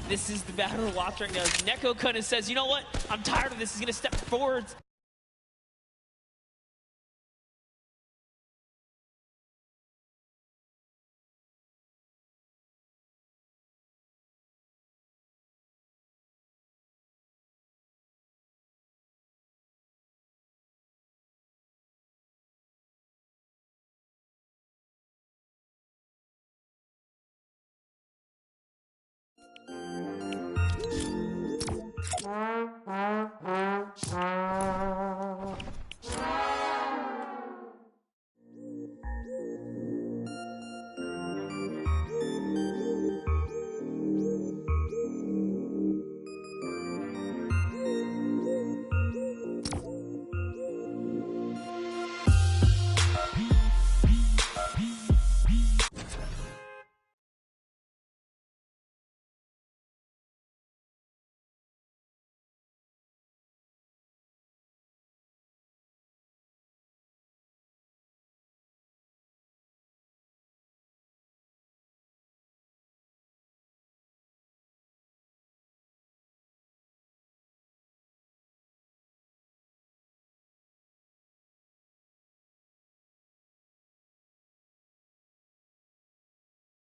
Speaker 16: This is the battle to watch right now. Neko kind of says, you know what? I'm tired of this. He's going to step forward.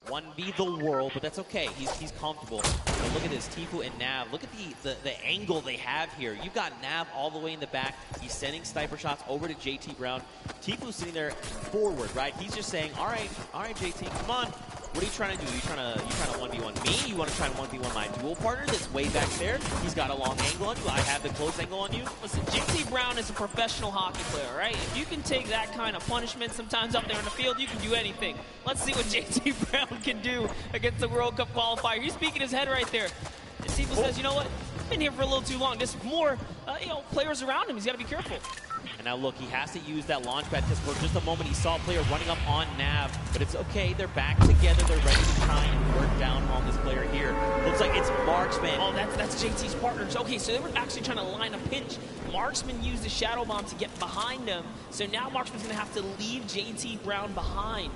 Speaker 3: One v the world, but that's okay. He's comfortable. But look at this, Tifu and Nav. Look at the angle they have here. You've got Nav all the way in the back. He's sending sniper shots over to JT Brown. Tifu's sitting there forward, right? He's just saying, all right, JT, come on. What are you trying to do? You trying to 1v1 me? You want to try to 1v1 my dual partner that's way back there? He's got a long angle on you. I have the close angle on you.
Speaker 16: Listen, JT Brown is a professional hockey player, right? If you can take that kind of punishment sometimes up there in the field, you can do anything. Let's see what JT Brown can do against the World Cup qualifier. He's speaking his head right there. And Tifu says, you know what? I've been here for a little too long. There's more, players around him. He's got to be careful.
Speaker 3: And now look, he has to use that launch pad because for just a moment he saw a player running up on Nav, but it's okay, they're back together, they're ready to try and work down on this player here. Looks like it's Marksman.
Speaker 16: Oh, that's JT's partners. Okay, so they were actually trying to line a pinch. Marksman used the Shadow Bomb to get behind him, so now Marksman's going to have to leave JT Brown behind.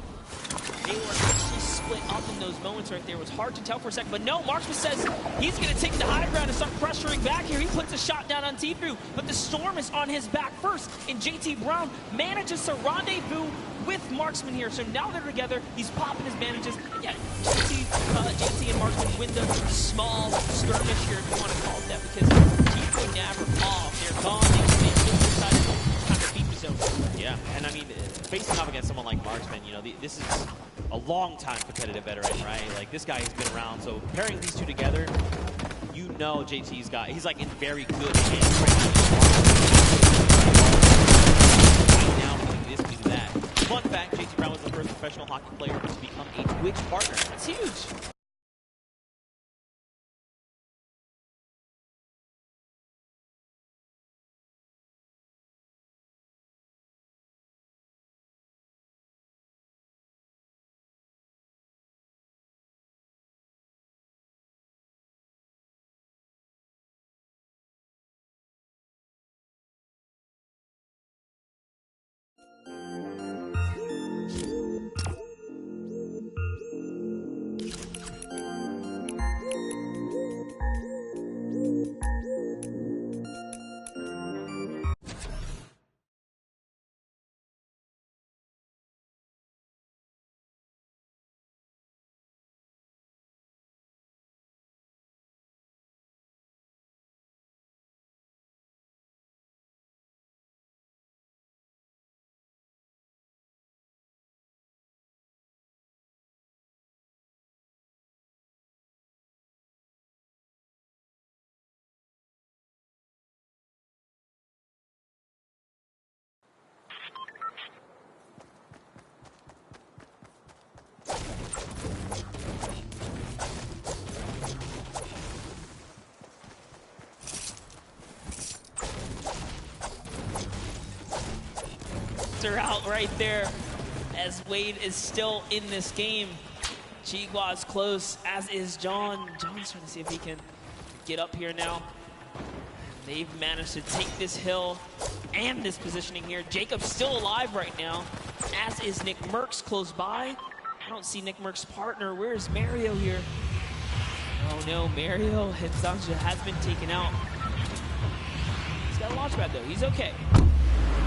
Speaker 16: They were actually split up in those moments right there. It was hard to tell for a second, but no, Marksman says he's going to take the high ground and start pressuring back here. He puts a shot down on Tfue, but the Storm is on his back first, and JT Brown manages to rendezvous with Marksman here. So now they're together. He's popping his bandages. Yeah, JT and Marksman win the small skirmish here, if you want to call it that, because Tfue and Nav are off. They're gone. They decided to kind of beat the zone.
Speaker 3: Yeah, and I mean, facing off against someone like Marksman, you know, this is a long-time competitive veteran, right? Like, this guy has been around, so pairing these two together, you know JT's got, he's like in very good hands right now. Can do this, can do that. Fun fact, JT Brown was the first professional hockey player to become a Twitch partner.
Speaker 16: That's huge. Are out right there as Wade is still in this game. Chigua is close, as is John. John's trying to see if he can get up here now. They've managed to take this hill and this positioning here. Jacob's still alive right now, as is Nick Merckx close by. I don't see Nick Merck's partner. Where's Mario here? Oh no, Mario Hipsanja has been taken out. He's got a launch pad though, he's okay.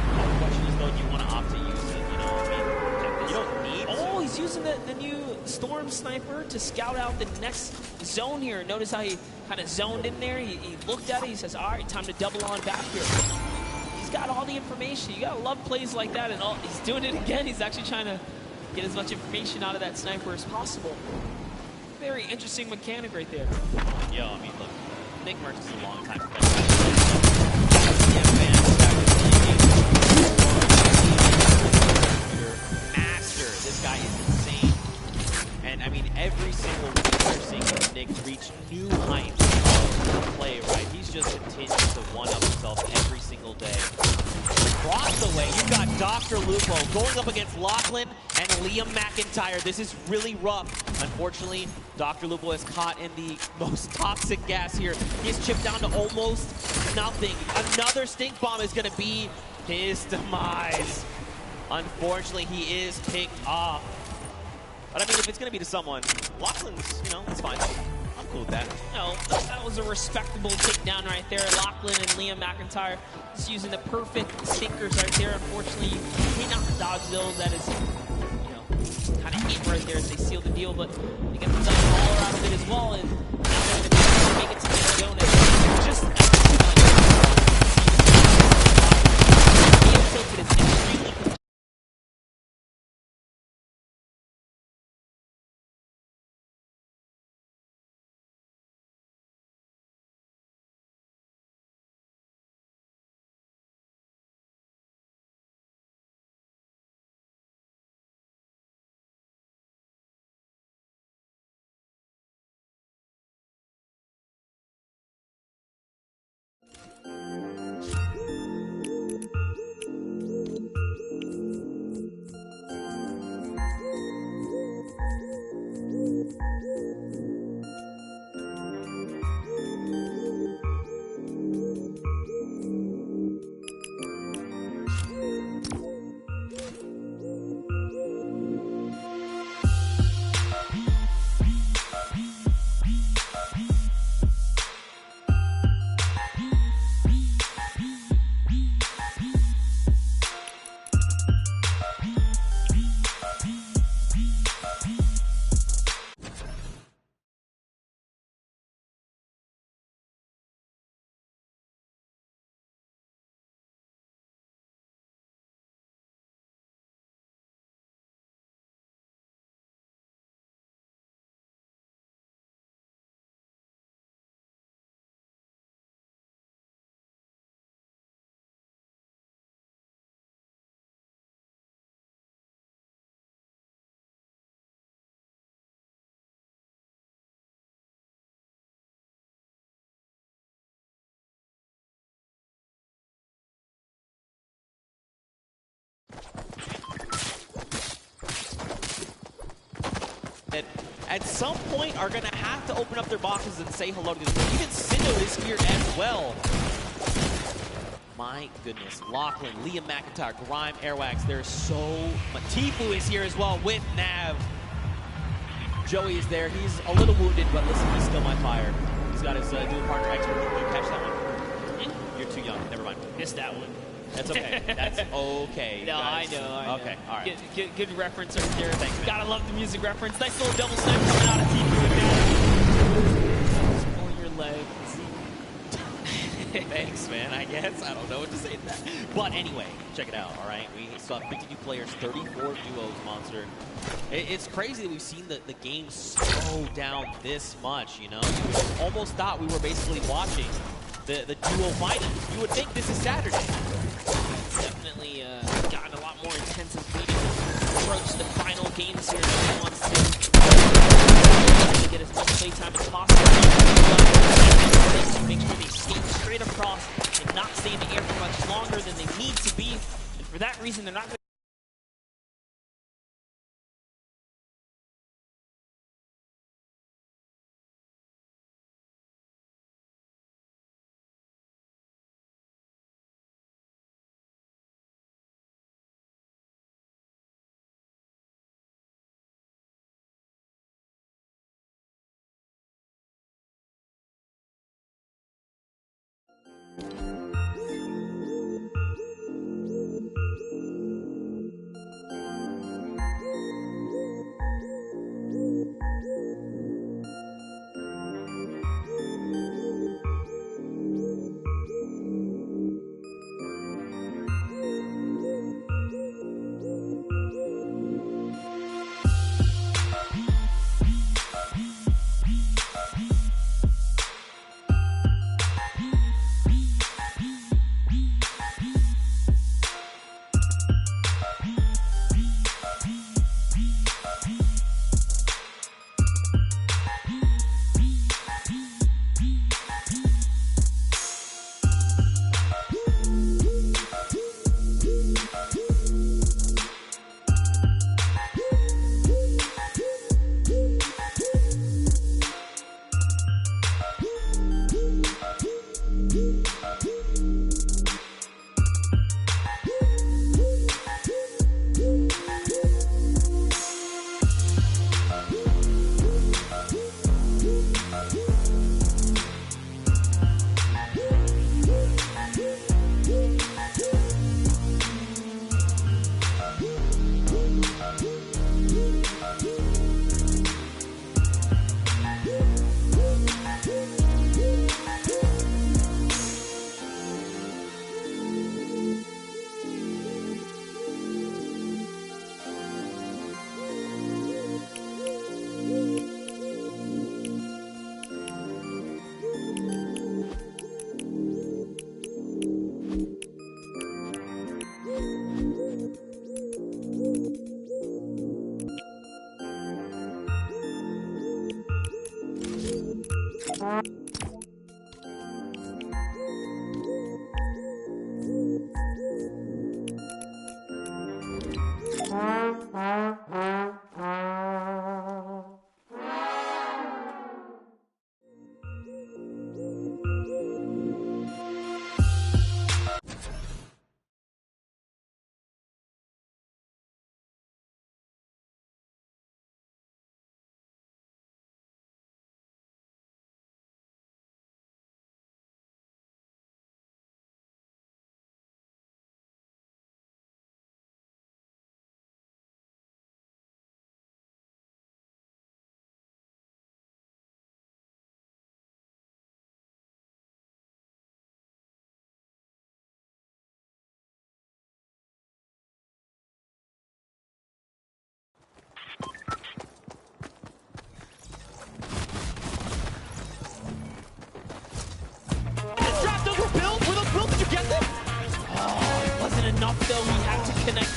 Speaker 3: The question is though, do you want to opt to use it? You know, I mean, you don't need to.
Speaker 16: Oh, he's using the new Storm Sniper to scout out the next zone here. Notice how he kind of zoned in there. He looked at it, he says, all right, time to double on back here. He's got all the information. You gotta love plays like that, and he's doing it again. He's actually trying to get as much information out of that sniper as possible. Very interesting mechanic right there.
Speaker 3: Yo, I mean, look, Nick Merckx is a long time master. This guy is insane. And I mean, every single week we're seeing Nick reach new heights of play, right? He's just continuing to one-up himself every single day. Across the way, you've got Dr. Lupo going up against Lachlan and Liam McIntyre. This is really rough. Unfortunately, Dr. Lupo is caught in the most toxic gas here. He's chipped down to almost nothing. Another stink bomb is going to be his demise. Unfortunately, he is picked off. But I mean, if it's going to be to someone, Lachlan's, you know, it's fine. I'm cool with that.
Speaker 16: No, that was a respectable takedown right there. Lachlan and Liam McIntyre just using the perfect stinkers right there. Unfortunately, you cannot dodge those. That is, you know, kind of it right there as they seal the deal. But they get the double baller out of it as well. And now they're going to be able to make it to the zone. And just tilted is extremely
Speaker 3: That at some point are going to have to open up their boxes and say hello to this game. Even Sindo is here as well. My goodness. Lachlan, Liam McIntyre, Grime, Airwax. There's so much. Tifu is here as well with Nav. Joey is there. He's a little wounded, but listen, he's still my fire. He's got his dual partner expert. Did you catch that one? You're too young. Never mind.
Speaker 16: Missed that one.
Speaker 3: That's okay. That's okay.
Speaker 16: No,
Speaker 3: guys.
Speaker 16: I know.
Speaker 3: Okay, all right.
Speaker 16: Good reference right there.
Speaker 3: Thanks, man.
Speaker 16: Gotta love the music reference. Nice little double snap coming out of Tifu with that. Pull your leg.
Speaker 3: Thanks, man, I guess. I don't know what to say to that. But anyway, check it out, all right? We saw 52 players, 34 duos, Monster. It's crazy that we've seen the game slow down this much, you know? You almost thought we were basically watching the duo fighting. You would think this is Saturday.
Speaker 16: It's definitely gotten a lot more intense as we approach the final games here. He wants to get as much play time as possible. Make sure they skate straight across and not stay in the air for much longer than they need to be. And for that reason, they're not going to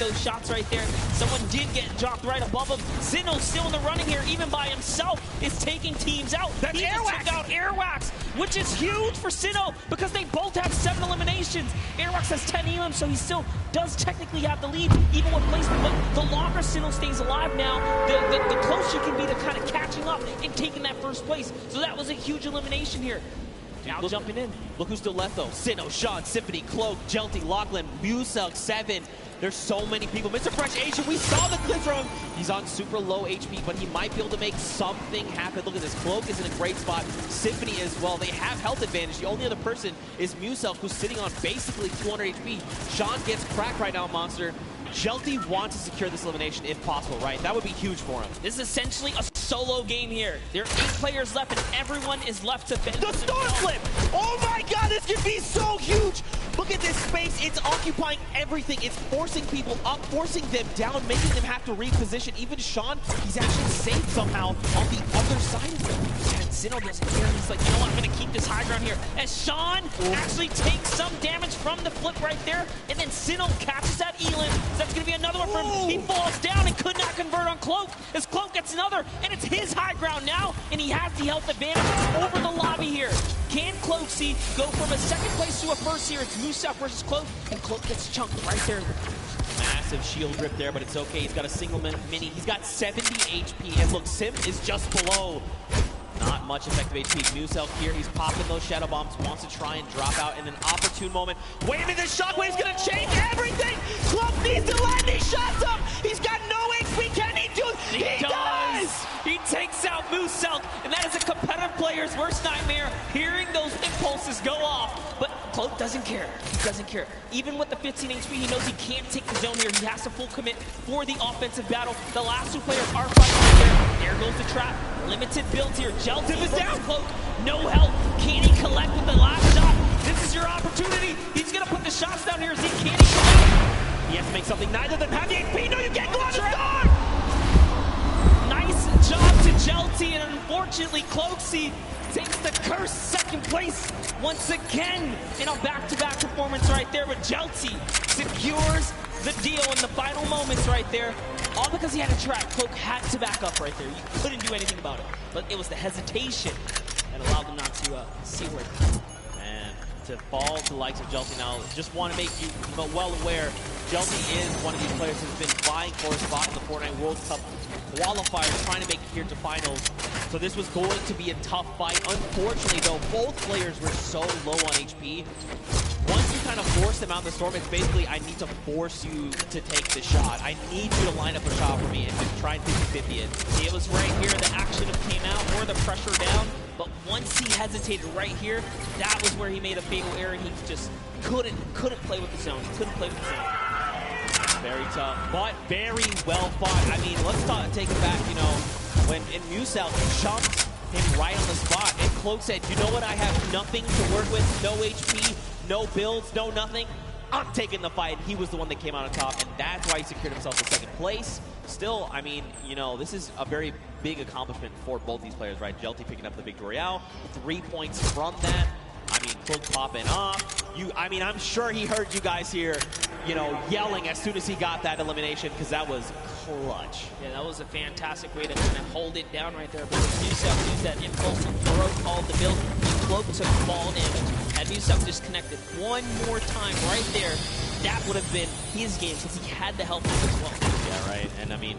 Speaker 16: those shots right there. Someone did get dropped right above him. Sinnoh's still in the running here, even by himself, is taking teams out.
Speaker 6: That's
Speaker 16: he just took out Airwax, which is huge for Sinnoh because they both have 7 eliminations. Airwax has 10 elims, so he still does technically have the lead, even with placement. But the longer Sinnoh stays alive now, the closer he can be to kind of catching up and taking that first place. So that was a huge elimination here. Now jumping in.
Speaker 3: Look who's still left though. Sinnoh, Sean, Symphony, Cloak, Jelty, Lachlan, Muselk, 7. There's so many people. Mr. Fresh Asian, we saw the clip from him. He's on super low HP, but he might be able to make something happen. Look at this. Cloak is in a great spot. Symphony as well. They have health advantage. The only other person is Muselk, who's sitting on basically 200 HP. Sean gets cracked right now, Monster. Jelty wants to secure this elimination if possible, right? That would be huge for him.
Speaker 16: This is essentially a solo game here. There are 8 players left, and everyone is left to fend.
Speaker 3: The Storm Flip! Oh my god, this could be so huge! Look at this space. It's occupying everything. It's forcing people up, forcing them down, making them have to reposition. Even Sean, he's actually safe somehow on the other side of him. And Sinnoh doesn't care. He's like, you know what? I'm going to keep this high ground here. As Sean actually takes some damage from the flip right there, and then Sinnoh catches that Elan. That's going to be another one for him. He falls down and could not convert on Cloak. As Cloak gets another, and it's his high ground now, and he has the health advantage over the lobby here. Can Cloaksy go from a second place to a first here? It's Muselk versus Cloak, and Cloak gets chunked right there. Massive shield rip there, but it's okay. He's got a single mini. He's got 70 HP, and look, Sim is just below. Not much effective HP. Muselk here, he's popping those shadow bombs, wants to try and drop out in an opportune moment. Wait a minute, this shockwave's gonna change everything! Cloak needs to land these shots up! He's got no HP, can he do it? He does!
Speaker 16: He takes out Muselk, and that is a competitive player's worst nightmare, hearing those impulses go off. But Cloak doesn't care. He doesn't care. Even with the 15 HP, he knows he can't take the zone here. He has to full commit for the offensive battle. The last 2 players are fighting there. There goes the trap. Limited build here. Jelty is down. Cloak, no help. Can he collect with the last shot? This is your opportunity. He's going to put the shots down here. Can he collect?
Speaker 3: He has to make something. Neither of them have the HP. No, you can't go on the start!
Speaker 16: Nice job to Jelty, and unfortunately, Cloaksy takes the cursed second place once again in a back-to-back performance right there. But Jelty secures the deal in the final moments right there. All because he had a trap. Cloak had to back up right there. You couldn't do anything about it. But it was the hesitation that allowed them not to see where it came.
Speaker 3: And to fall to the likes of Jelty now, just want to make you well aware, Jelty is one of these players who's been vying for a spot in the Fortnite World Cup qualifiers, trying to make it here to finals. So this was going to be a tough fight. Unfortunately, though, both players were so low on HP. Once you kind of force them out in the storm, it's basically, I need to force you to take the shot. I need you to line up a shot for me and just try and 50-50 it.
Speaker 16: It was right here, the action came out, or the pressure down. But once he hesitated right here, that was where he made a fatal error. He just couldn't play with the zone. Couldn't play with the zone.
Speaker 3: Very tough, but very well fought. I mean, let's take it back, you know, when in Muselk jumped him right on the spot, and Cloak said, you know what, I have nothing to work with, no HP, no builds, no nothing. I'm taking the fight. He was the one that came out on top, and that's why he secured himself the second place. Still, I mean, you know, this is a very big accomplishment for both these players, right? Jelty picking up the Big Royale, 3 points from that. I mean, Cloak popping off. I mean, I'm sure he heard you guys here, you know, yelling as soon as he got that elimination, because that was clutch.
Speaker 16: Yeah, that was a fantastic way to kind of hold it down right there. But Muselk used that impulse and broke all the build. Cloak took fall damage. Had Muselk just connected one more time right there, that would have been his game, because he had the help as well.
Speaker 3: Yeah, right. And I mean,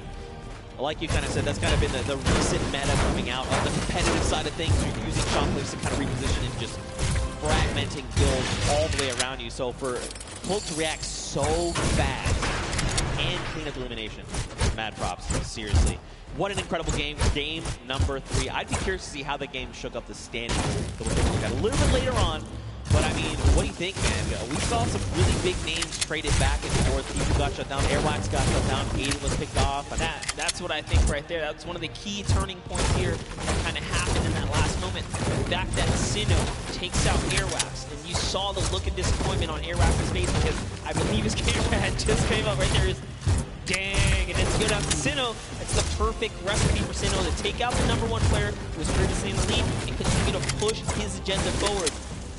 Speaker 3: like you kind of said, that's kind of been the recent meta coming out on the competitive side of things. You're using shockwaves to kind of reposition and just fragmenting builds all the way around you. So for Cloak to react so fast and clean up elimination, mad props, seriously. What an incredible game. Game number 3. I'd be curious to see how the game shook up the standings that we're going to look at a little bit later on. But I mean, what do you think, man? We saw some really big names traded back and forth. People got shut down, Airwax got shut down, Aiden was picked off.
Speaker 16: That's what I think right there. That's one of the key turning points here that kind of happened in that last moment. The fact that Sinnoh takes out Airwax, and you saw the look of disappointment on Airwax's face because I believe his camera had just came up right there. Is dang, and then to go down to Sinnoh, it's the perfect recipe for Sinnoh to take out the #1 player who was previously in the lead and continue to push his agenda forward.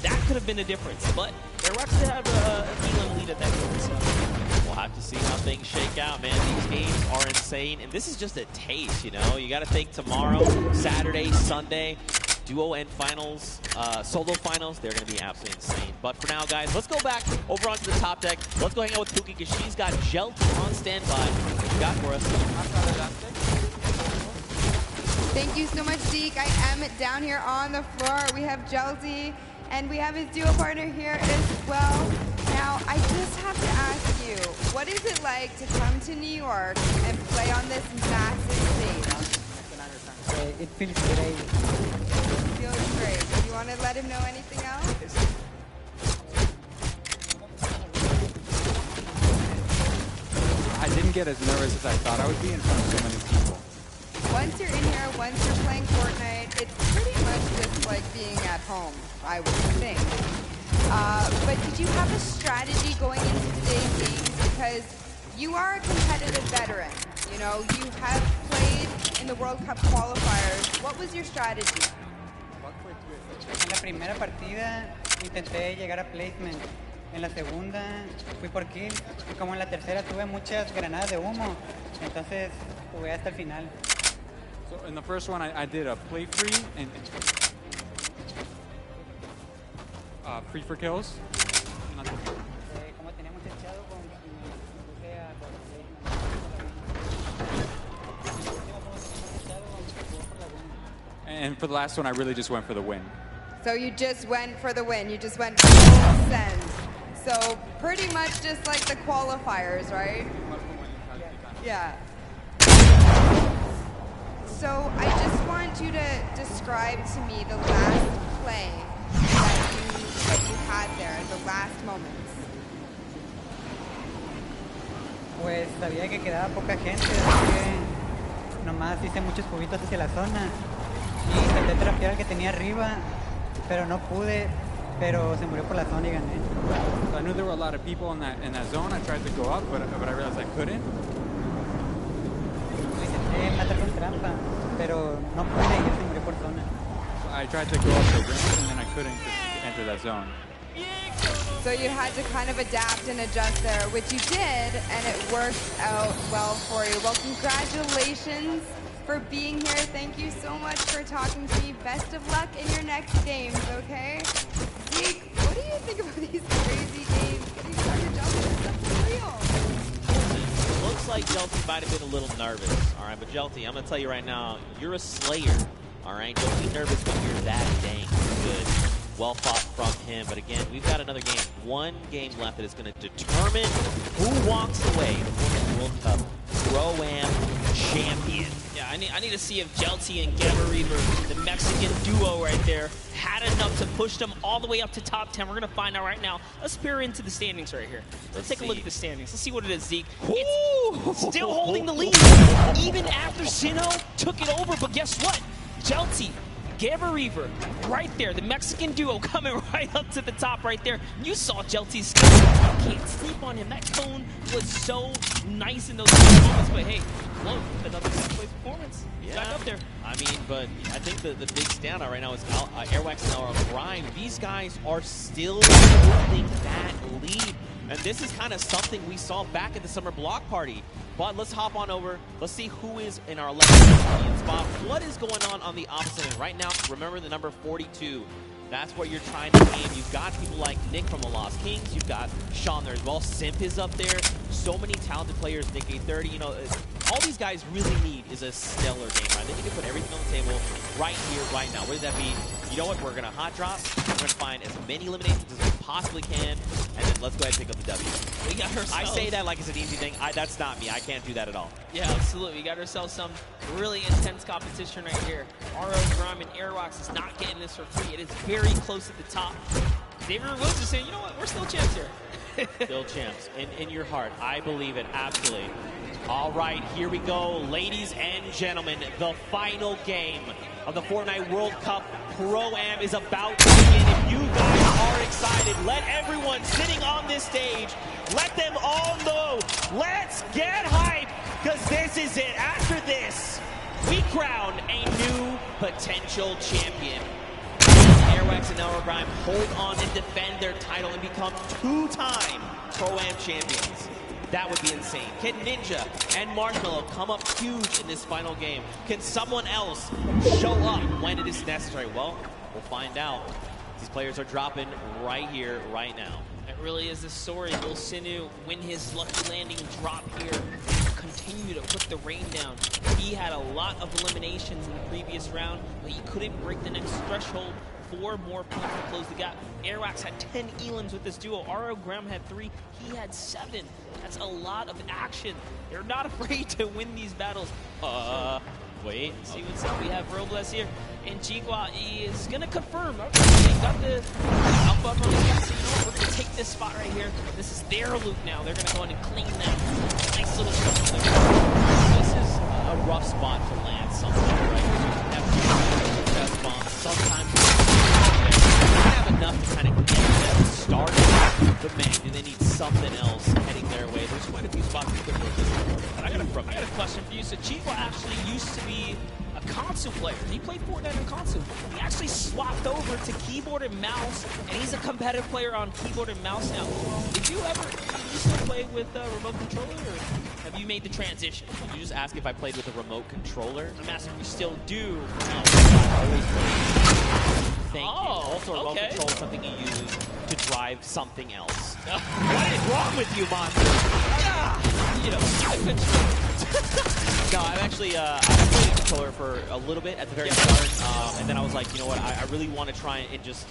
Speaker 16: That could have been a difference, but Airwax did have a Elam lead at that point. So.
Speaker 3: we'll have to see how things shake out, man. These games are insane, and this is just a taste, you know? You got to think tomorrow, Saturday, Sunday, duo and finals, solo finals, they're going to be absolutely insane. But for now, guys, let's go back over onto the top deck. Let's go hang out with Pookie because she's got Jelty on standby. What you got for us?
Speaker 8: Thank you so much, Zeke. I am down here on the floor. We have Jelty, and we have his duo partner here as well. Now, I just have to ask you, what is it like to come to New York and play on this massive stage?
Speaker 5: It feels great.
Speaker 8: It feels great. You want to let him know anything else?
Speaker 9: I didn't get as nervous as I thought I would be in front of so many people.
Speaker 8: Once you're in here, once you're playing Fortnite, it's pretty much just like being at home, I would think. But did you have a strategy going into today's games? Because you are a competitive veteran. You know, you have played in the World Cup qualifiers. What was your strategy?
Speaker 5: En la primera partida intenté llegar a placement. En la segunda fui por kill. Y como en la tercera tuve muchas granadas de humo, entonces jugué hasta el final.
Speaker 9: So in the first one, I did a play free and free for kills.
Speaker 5: Como teníamos echado con puse a
Speaker 9: And for the last one, I really just went for the win.
Speaker 8: So you just went for the win. You just went full send. So pretty much just like the qualifiers, right? Yeah. So I just want you to describe to me the last play that you had there, the last moments.
Speaker 5: Pues sabía que quedaba poca gente, así que nomás hice muchos cubitos hacia la zona y intenté trapear al que tenía arriba, pero no pude, pero se murió por la zona y gané.
Speaker 9: So I knew there were a lot of people in that zone. I tried to go up, but I realized I couldn't.
Speaker 5: Intenté matar con trampa, pero no pude y él se murió por zona.
Speaker 9: So I tried to go up the ramp, and then I couldn't enter that zone.
Speaker 8: So you had to kind of adapt and adjust there, which you did, and it worked out well for you. Well, congratulations for being here. Thank you so much for talking to me. Best of luck in your next games, okay? Zeke, what do you think about these crazy games? Getting started jumping, that's real.
Speaker 3: Looks like Jelty might have been a little nervous. All right, but Jelty, I'm going to tell you right now, you're a slayer. All right, don't be nervous when you're that dang good. Well fought from him, but again, we've got another game. One game left that is going to determine who walks away with the World Cup Pro-Am champion.
Speaker 16: Yeah, I need to see if Jelty and Gamma Reaver, the Mexican duo right there, had enough to push them all the way up to top 10. We're going to find out right now. Let's peer into the standings right here. Let's take a look at the standings. Let's see what it is, Zeke. It's still holding the lead, even after Sinnoh took it over. But guess what? Jelty, Gamma Reaver, right there, the Mexican duo coming right up to the top right there. You saw Jelty's skill. You can't sleep on him. That cone was so nice in those moments, but hey, look, another second-place performance.
Speaker 3: Yeah.
Speaker 16: Back up there.
Speaker 3: I mean, but I think the big standout right now is Airwax and our Grime. These guys are still holding that lead. And this is kind of something we saw back at the summer block party. But let's hop on over. Let's see who is in our 11th spot. What is going on the opposite end? Right now, remember the number 42. That's where you're trying to aim. You've got people like Nick from the Lost Kings. You've got Sean there as well. Simp is up there. So many talented players. Nick A30. You know, all these guys really need is a stellar game, right? They need to put everything on the table right here, right now. What does that mean? You know what? We're going to hot drop. We're going to find as many eliminations as we possibly can, and then let's go ahead and pick up the W.
Speaker 16: We got ourselves.
Speaker 3: I say that like it's an easy thing. That's not me. I can't do that at all.
Speaker 16: Yeah, absolutely. We got ourselves some really intense competition right here. RO, Grime, and Airwax is not getting this for free. It is very close at the top. Xavier Woods is saying, you know what? We're still champs here.
Speaker 3: Still champs. In your heart. I believe it. Absolutely. All right, here we go. Ladies and gentlemen, the final game of the Fortnite World Cup Pro-Am is about to begin. If you guys are excited, let everyone sitting on this stage, let them all know. Let's get hyped, because this is it. After this, we crown a new potential champion. Airwax and Our Grime hold on and defend their title and become two-time Pro-Am champions. That would be insane. Can Ninja and Marshmallow come up huge in this final game? Can someone else show up when it is necessary? Well, we'll find out. These players are dropping right here, right now.
Speaker 16: It really is the story. Will Sinu win his lucky landing drop here, continue to put the rain down. He had a lot of eliminations in the previous round, but he couldn't break the next threshold. 4 more points to close the gap. Airwax had 10 elims with this duo. RO Graham had 3. He had 7. That's a lot of action. They're not afraid to win these battles.
Speaker 3: Wait.
Speaker 16: See what's up. We have Robles here. And Chigua is going to confirm. Okay, they got the alpha up on the gas. So you know what? We're going to take this spot right here. This is their loot now. They're going to go in and clean that. Nice little stuff.
Speaker 3: This is a rough spot to land something, right? You have best bombs. Sometimes you have enough to kind of get them started. But man, do they need something else heading their way? There's quite a few spots we could work this for.
Speaker 16: I got a question for you. So Chigua actually used to be a console player. He played Fortnite on console. He actually swapped over to keyboard and mouse, and he's a competitive player on keyboard and mouse now. Did you still play with a remote controller, or have you made the transition?
Speaker 3: Did you just ask if I played with a remote controller?
Speaker 16: I'm asking if you still do.
Speaker 3: No, I always played. Thank you. Also, a remote
Speaker 16: okay.
Speaker 3: control is something you use to drive something else. What is wrong with you, monster?
Speaker 16: You know, I control.
Speaker 3: No, I've actually I played a controller for a little bit at the very start, and then I was like, you know what, I really want to try and just...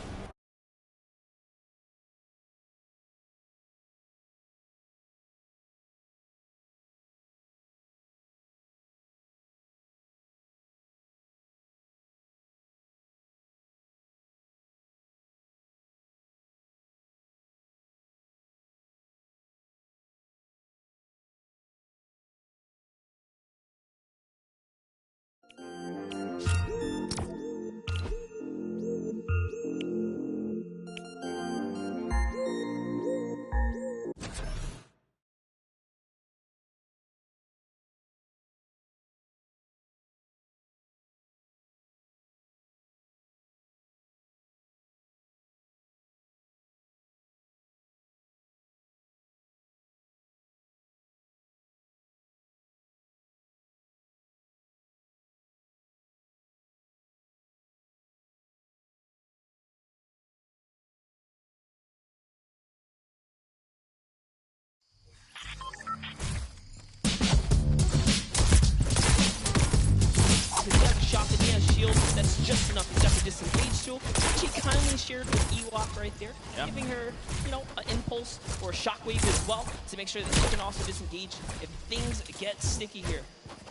Speaker 16: That's just enough to definitely disengage tool. She kindly shared with Ewok right there, giving her, you know, an impulse or a shockwave as well to make sure that she can also disengage if things get sticky here.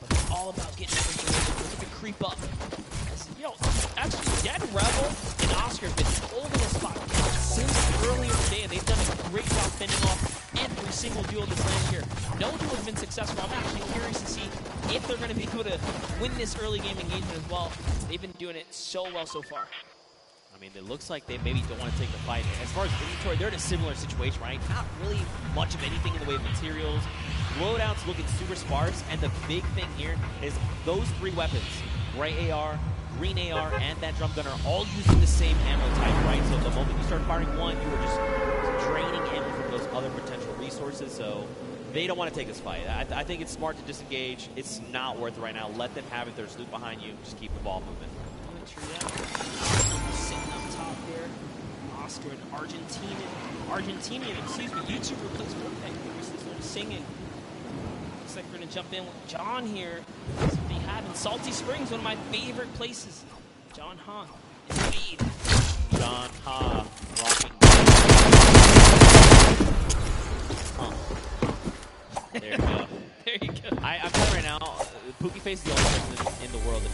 Speaker 16: But it's all about getting that information. Look at the creep up. As, you know, actually, Dead Rebel and Oscar have been holding a spot since earlier today. They've done a great job fending off every single duel that's landed here. No duel has been successful. I'm actually curious to see if they're going to be able to win this early game engagement as well. They've been doing it so well so far.
Speaker 3: I mean, it looks like they maybe don't want to take the fight. As far as inventory, they're in a similar situation, right? Not really much of anything in the way of materials. Loadouts looking super sparse, and the big thing here is those 3 weapons, gray AR, green AR, and that drum gun are all using the same ammo type, right? So the moment you start firing one, you are just draining ammo from those other potential resources, so they don't want to take this fight. I think it's smart to disengage. It's not worth it right now. Let them have it. There's loot behind you. Just keep the ball moving.
Speaker 16: Sitting up top there. Oscar, an Argentinian, YouTuber plays Fortnite. Recently singing. Looks like we're going to jump in with John here. That's what they have in Salty Springs, one of my favorite places. John Ha is lead.
Speaker 3: John Ha rocking. There you go.
Speaker 16: There you go.
Speaker 3: I'm telling you right now, Pookie Face is the only person in the world that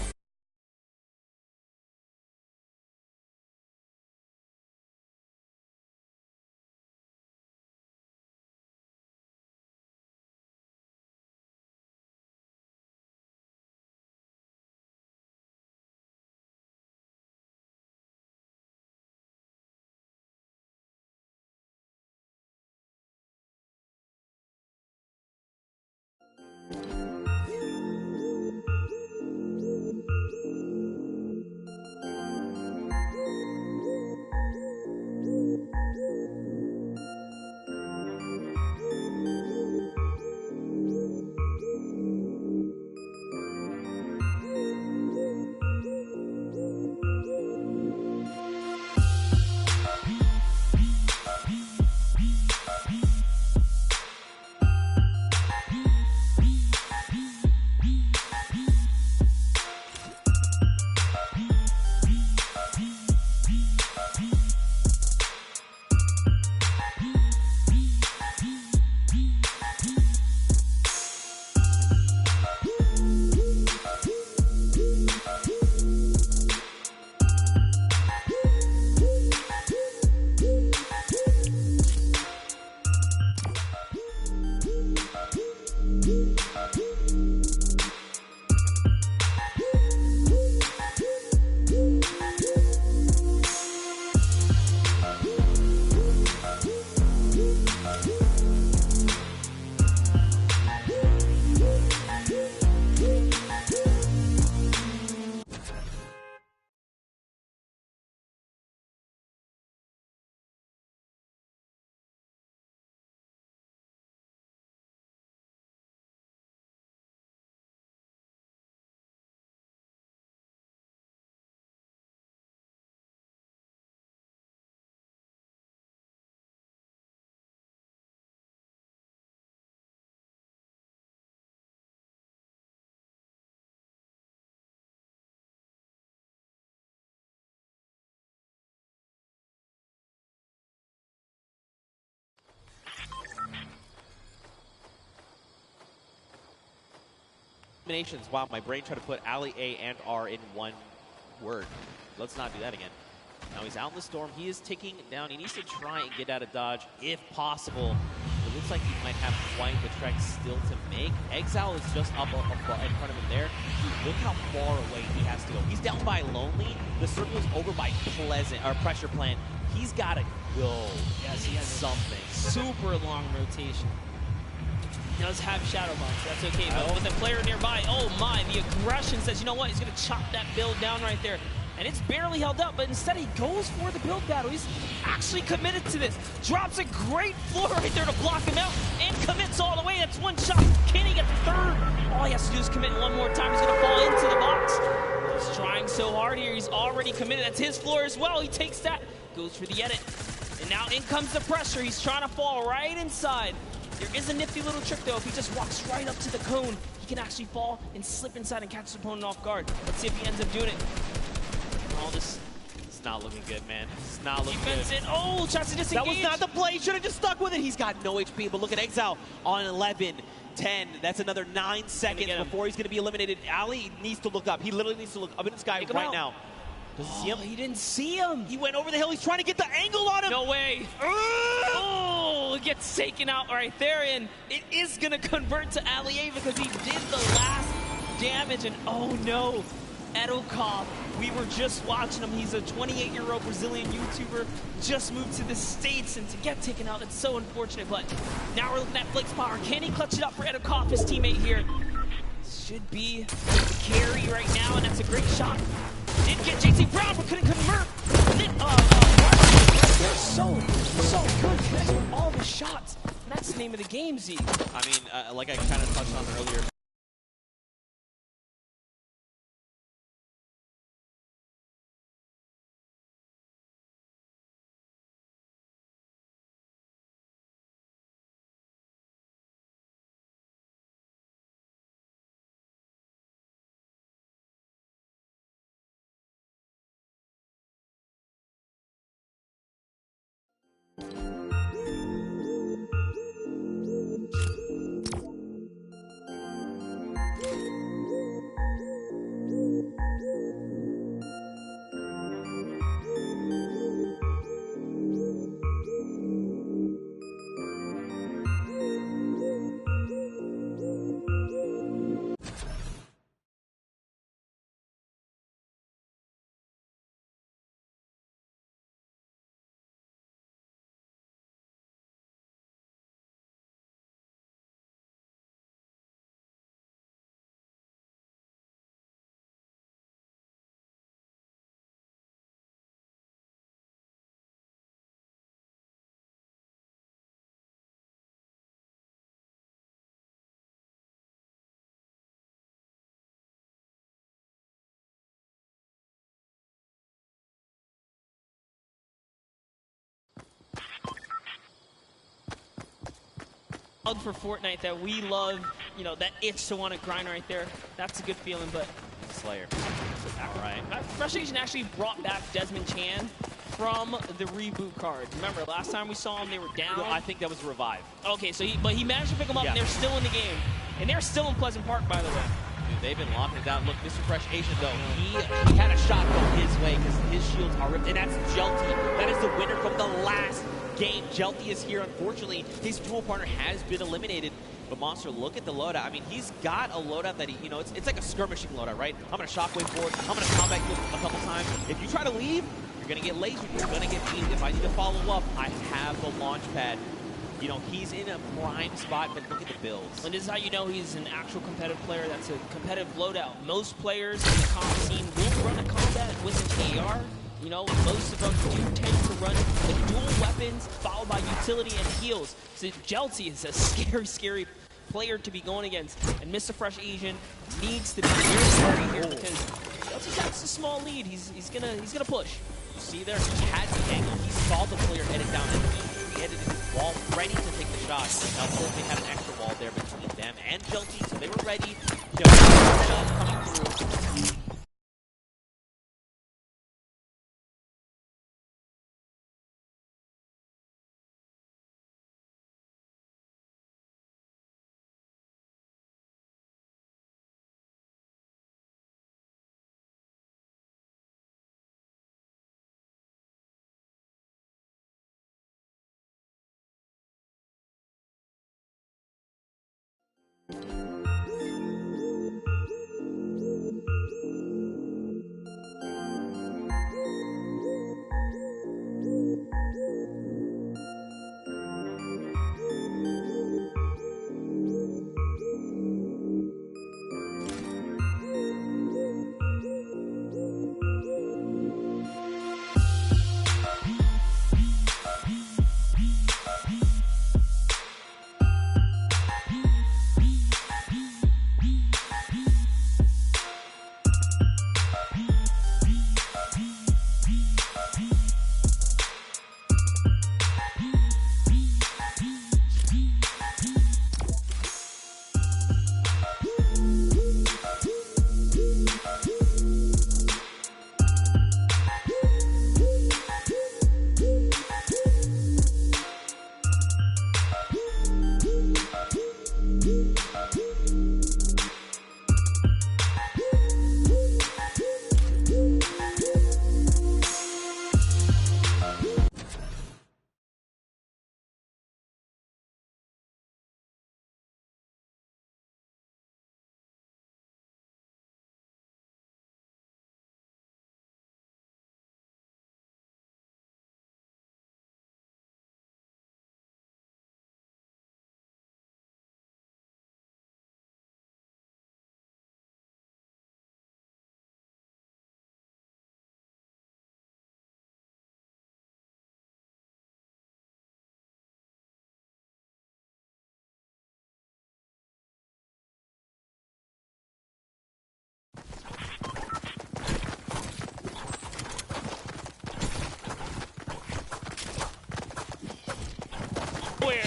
Speaker 3: Eliminations. Wow, my brain tried to put Ali, A, and R in one word. Let's not do that again. Now he's out in the storm. He is ticking down. He needs to try and get out of dodge if possible. It looks like he might have quite the trek still to make. Exile is just up in front of him there. Dude, look how far away he has to go. He's down by Lonely. The circle is over by Pressure Plant. He's got to go.
Speaker 16: Yes, he has
Speaker 3: something.
Speaker 16: Super long rotation. He does have Shadow Box. That's okay. But with a player nearby, oh my, the aggression says, you know what? He's going to chop that build down right there. And it's barely held up, but instead he goes for the build battle. He's actually committed to this. Drops a great floor right there to block him out and commits all the way. That's one shot. Can he get the third? All he has to do is commit one more time. He's going to fall into the box. He's trying so hard here. He's already committed. That's his floor as well. He takes that, goes for the edit. And now in comes the pressure. He's trying to fall right inside. There is a nifty little trick, though. If he just walks right up to the cone, he can actually fall and slip inside and catch his opponent off guard. Let's see if he ends up doing it.
Speaker 3: All this, it's not looking good, man. It's not looking
Speaker 16: Defense
Speaker 3: good.
Speaker 16: in. Oh, tries to disengage.
Speaker 3: That was not the play. He should have just stuck with it. He's got no HP, but look at Exile on 11, 10. That's another 9 seconds before he's going to be eliminated. Ali needs to look up. He literally needs to look up in the sky right now. Does he see him?
Speaker 16: He didn't see him.
Speaker 3: He went over the hill. He's trying to get the angle on him.
Speaker 16: No way. Oh, gets taken out right there, and it is going to convert to Ali because he did the last damage, and oh no. Edokov, we were just watching him. He's a 28-year-old Brazilian YouTuber, just moved to the States, and to get taken out, it's so unfortunate. But now we're looking at Flake's power. Can he clutch it up for Edokov, his teammate here? Should be the carry right now, and that's a great shot. Did get JT Brown, but couldn't convert. They're so good. You guys with all the shots. And that's the name of the game, Z.
Speaker 3: I mean, like I kind of touched on earlier,
Speaker 16: For Fortnite that we love, you know, that itch to want to grind right there. That's a good feeling, but
Speaker 3: Slayer. All right.
Speaker 16: Frustration actually brought back Desmond Chan from the reboot card. Remember, last time we saw him, they were down.
Speaker 3: Well, I think that was Revive.
Speaker 16: Okay, so he managed to pick them up, and they're still in the game. And they're still in Pleasant Park, by the way.
Speaker 3: Dude, they've been locking it down. Look, Mr. Fresh Asian, though, he had a shot go his way because his shields are ripped, and that's Jelty. That is the winner from the last game. Jelty is here. Unfortunately, his dual partner has been eliminated. But Monster, look at the loadout. I mean, he's got a loadout that he, you know, it's like a skirmishing loadout, right? I'm going to shockwave forward. I'm going to combat you a couple times. If you try to leave, you're going to get lasered. You're going to get beaten. If I need to follow up, I have the launch pad. You know, he's in a prime spot, but look at the builds.
Speaker 16: And this is how you know he's an actual competitive player. That's a competitive loadout. Most players in the comp scene will run a combat with an AR. You know, most of them do tend to run the dual weapons followed by utility and heals. So Jelty is a scary, scary player to be going against. And Mr. Fresh Asian needs to be very scary here because Jelty got a small lead. He's gonna push.
Speaker 3: You see there, he had the angle. He saw the player headed down the he headed his wall ready to take the shot. Now, of course, they had an extra wall there between them and Jelty, so they were ready. You know, coming through.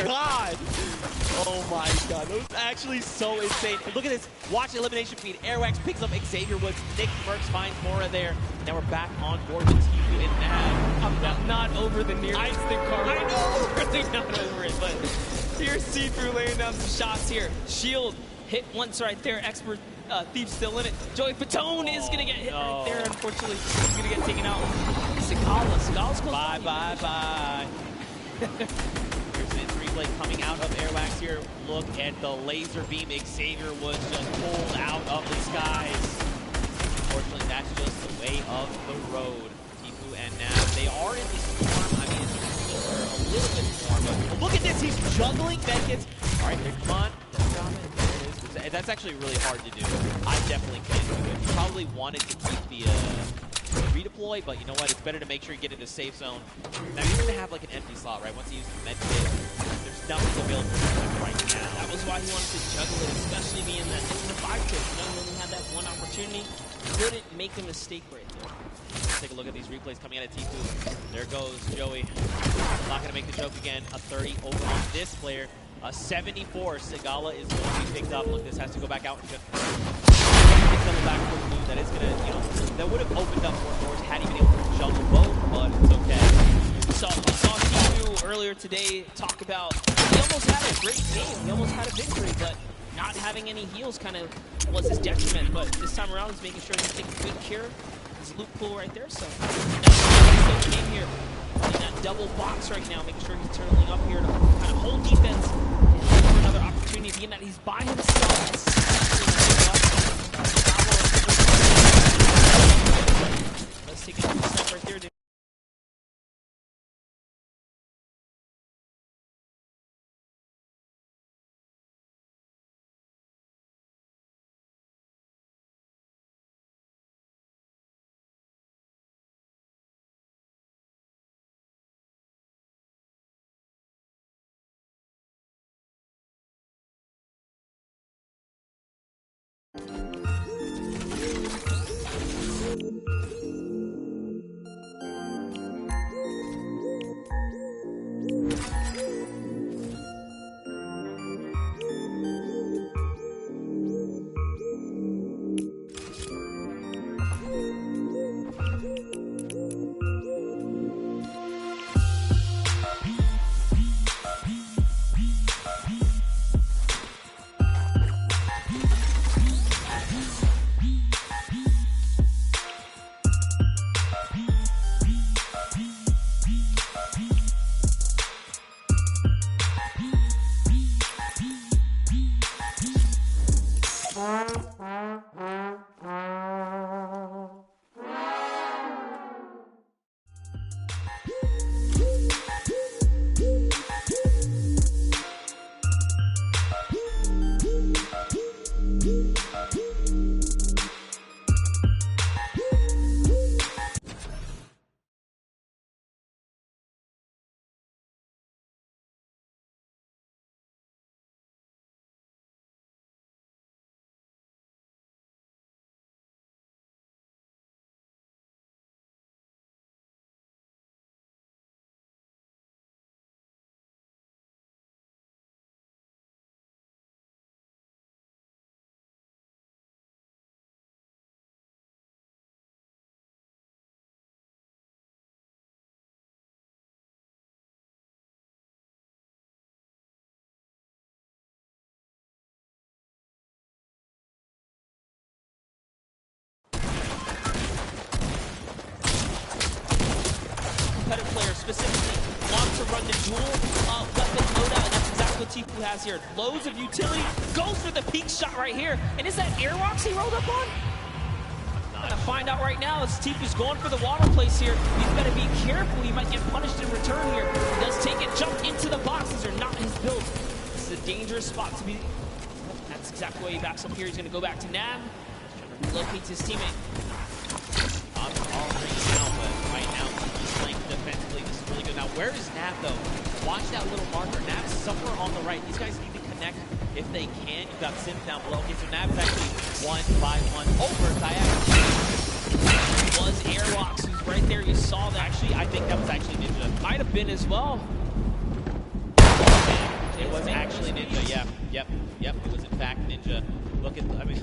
Speaker 3: god! Oh my god, that was actually so insane. Look at this, watch elimination feed. Airwax picks up Xavier Woods, Nick Merckx finds Mora there. Now we're back on board with Tifu and Nav.
Speaker 16: I'm not over the near instant car. I know, really not over it, but here's Tifu laying down some shots here. Shield hit once right there, Expert Thief still in it. Joey Fatone is going to get hit right there, unfortunately. He's going to get taken out. Sigala's close.
Speaker 3: Bye. Here's an replay coming out of Airwax here. Look at the laser beam Xavier Woods just pulled out of the skies. Unfortunately, that's just the way of the road. Tifu and Nav, they are in the storm. I mean, it's a little bit more, but look at this. He's juggling Beckett. All right, here, come on. That's actually really hard to do. I definitely can't do it. You probably wanted to keep the redeploy, but you know what? It's better to make sure you get into safe zone. Now you're going to have like an empty slot, right? Once you use the med kit, there's nothing available for him right now.
Speaker 16: That was why he wanted to juggle it, especially being that in the 5 kill. You know, when he had that one opportunity, couldn't make a mistake right there.
Speaker 3: Let's take a look at these replays coming out of Tifu. There goes Joey. Not going to make the joke again. A 30 over on this player. A 74. Sigala is going to be picked up. Look, this has to go back out. Double back for Blue. That is going to, you know, that would have opened up more doors had he been able to juggle both, but it's okay.
Speaker 16: So we saw Tifu earlier today talk about he almost had a great game. He almost had a victory, but not having any heals kind of was his detriment. But this time around, he's making sure he's taking good care of his loot pool right there. So that's the game here. In that double box right now, making sure he's turning up here to kind of hold defense and look for another opportunity, being that he's by himself. Let's take a step right there. Specifically wants to run the dual weapon loadout, and that's exactly what Tifu has here. Loads of utility, goes for the peak shot right here. And is that Airwalks he rolled up on? Gonna find out right now as Tifu's going for the water place here. He's gotta be careful, he might get punished in return here. He does take it, jump into the boxes, are not his build. This is a dangerous spot to be. That's exactly why he backs up here. He's gonna go back to Nav, trying to relocate his teammate.
Speaker 3: I'm all bringing out, but right now he's playing defensively. This is really good. Now, where is Nav, though? Watch that little marker. Nav's somewhere on the right. These guys need to connect if they can. You've got Sims down below. Okay, so Nav is actually 1-5-1 over diagonal.
Speaker 16: Was Airwalks, who's right there. You saw that.
Speaker 3: Actually, I think that was actually Ninja.
Speaker 16: Might have been as well.
Speaker 3: It was actually Ninja, yeah. Yep, it was in fact Ninja. Look at, I mean,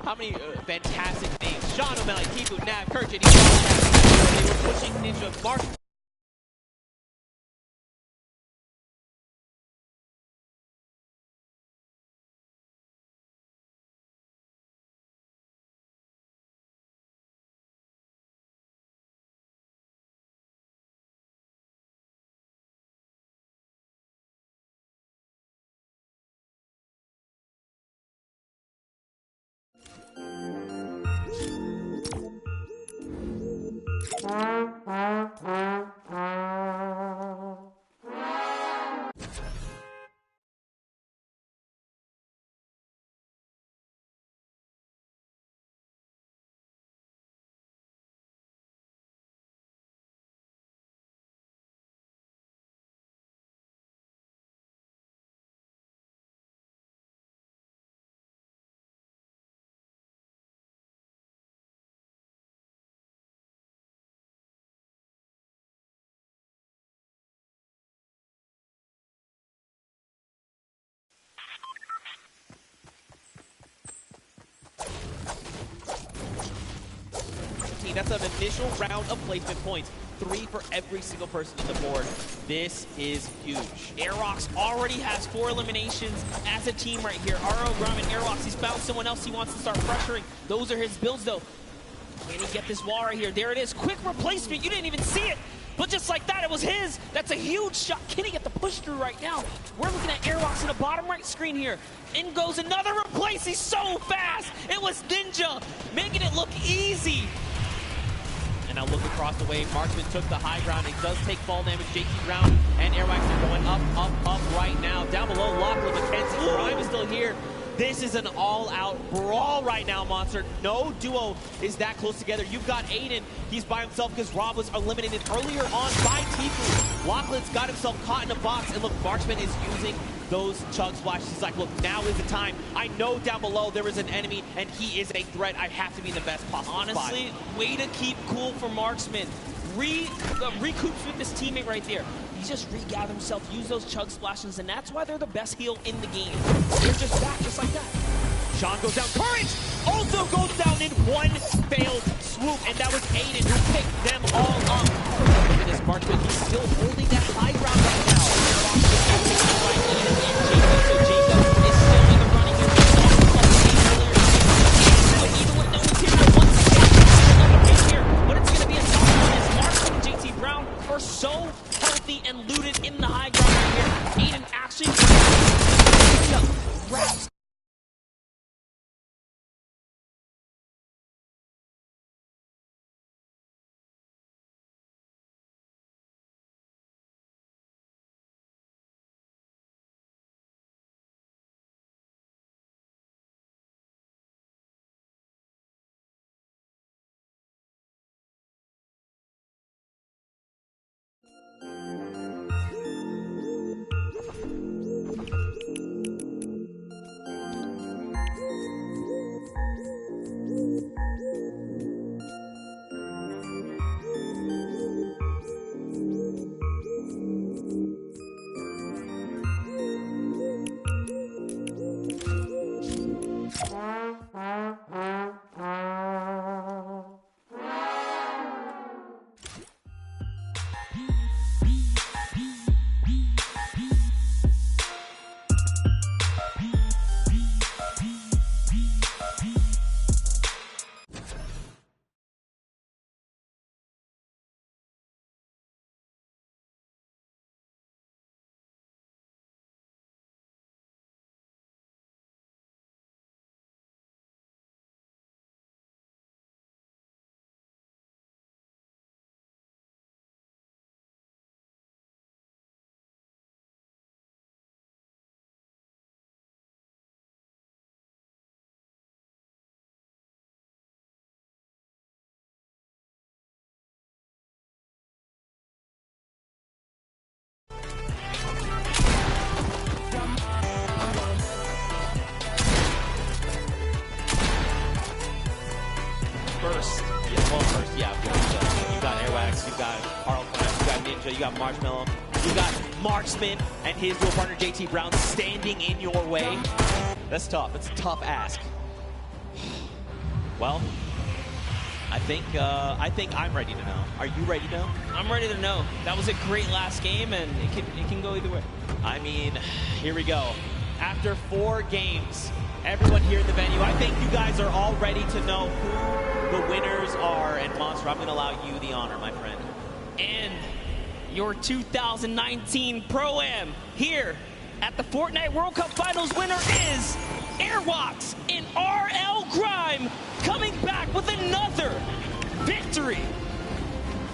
Speaker 3: how many fantastic names. Sean O'Malley, Kifu, Nav, Kirk, and they were pushing Ninja. Mark. That's an initial round of placement points. 3 for every single person on the board. This is huge.
Speaker 16: Airrocks already has 4 eliminations as a team right here. RO, Grom, and Airrocks, he's found someone else he wants to start pressuring. Those are his builds, though. Can he get this wall right here? There it is. Quick replacement. You didn't even see it. But just like that, it was his. That's a huge shot. Can he get the push through right now? We're looking at Airrocks in the bottom right screen here. In goes another replace. He's so fast. It was Ninja, making it look easy.
Speaker 3: And now look across the way. Marksman took the high ground. It does take fall damage. JT Brown and Airwax are going up right now. Down below, Lockwood, Mackenzie Prime is still here. This is an all-out brawl right now, Monster. No duo is that close together. You've got Aiden. He's by himself because Rob was eliminated earlier on by Tifu. Lockwood's got himself caught in a box. And look, Marksman is using those chug splashes. He's like, look, now is the time. I know down below there is an enemy, and he is a threat. I have to be in the best possible
Speaker 16: Honestly,
Speaker 3: spot.
Speaker 16: Way to keep cool for Marksman. Recoups with this teammate right there. He just regathered himself, use those chug splashes, and that's why they're the best heal in the game. They're just back, just like that.
Speaker 3: Sean goes down. Courage also goes down in one failed swoop, and that was Aiden who picked them all up. Look at this Marksman. He's still holding that high ground right now. So Jacob is still in the running here.
Speaker 16: Even with no one's here, not one second here, but it's going to be a tough one as Marksman and JT Brown are so healthy and looted in the high ground right here. Aiden actually wraps.
Speaker 3: You got Airwax, you got Arl Clash, you got Ninja, you got Marshmallow, you got Marksman and his dual partner JT Brown standing in your way. That's tough. That's a tough ask. Well, I think I'm ready to know. Are you ready to know?
Speaker 16: I'm ready to know. That was a great last game, and it can go either way.
Speaker 3: I mean, here we go. After 4 games, everyone here in the venue, I think you guys are all ready to know who the winners are. And Monster, I'm going to allow you the honor, my friend.
Speaker 16: And your 2019 Pro-Am here at the Fortnite World Cup Finals winner is Airwalks in RL Grime, coming back with another victory.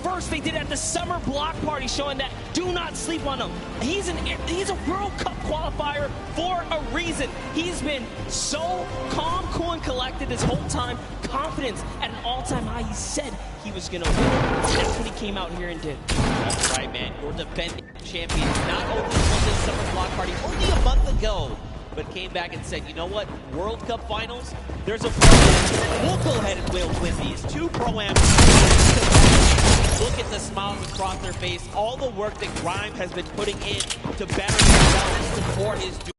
Speaker 16: First, they did it at the summer block party, showing that do not sleep on him. He's a World Cup qualifier for a reason. He's been so calm, cool, and collected this whole time. Confidence at an all-time high. He said he was going to win. That's what he came out here and did.
Speaker 3: That's right, man. Your defending champion not only won this summer block party only a month ago, but came back and said, you know what, World Cup Finals, there's a Pro-Am. We'll go ahead and we'll win these 2 Pro-Ams. Look at the smiles across their face, all the work that Grime has been putting in to better himself and support his duo.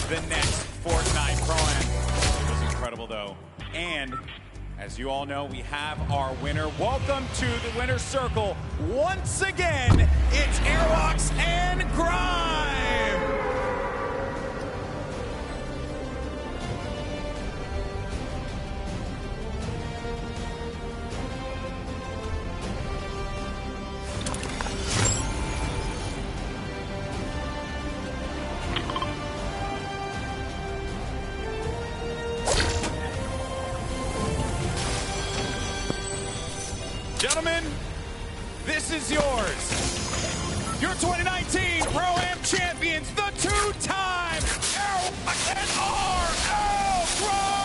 Speaker 6: The next Fortnite Pro-Am. It was incredible, though. And as you all know, we have our winner. Welcome to the winner's circle. Once again, it's Airwalks and Grime. Gentlemen, this is yours. Your 2019 Pro-Am champions, the 2-time Airwalks and RL Grime!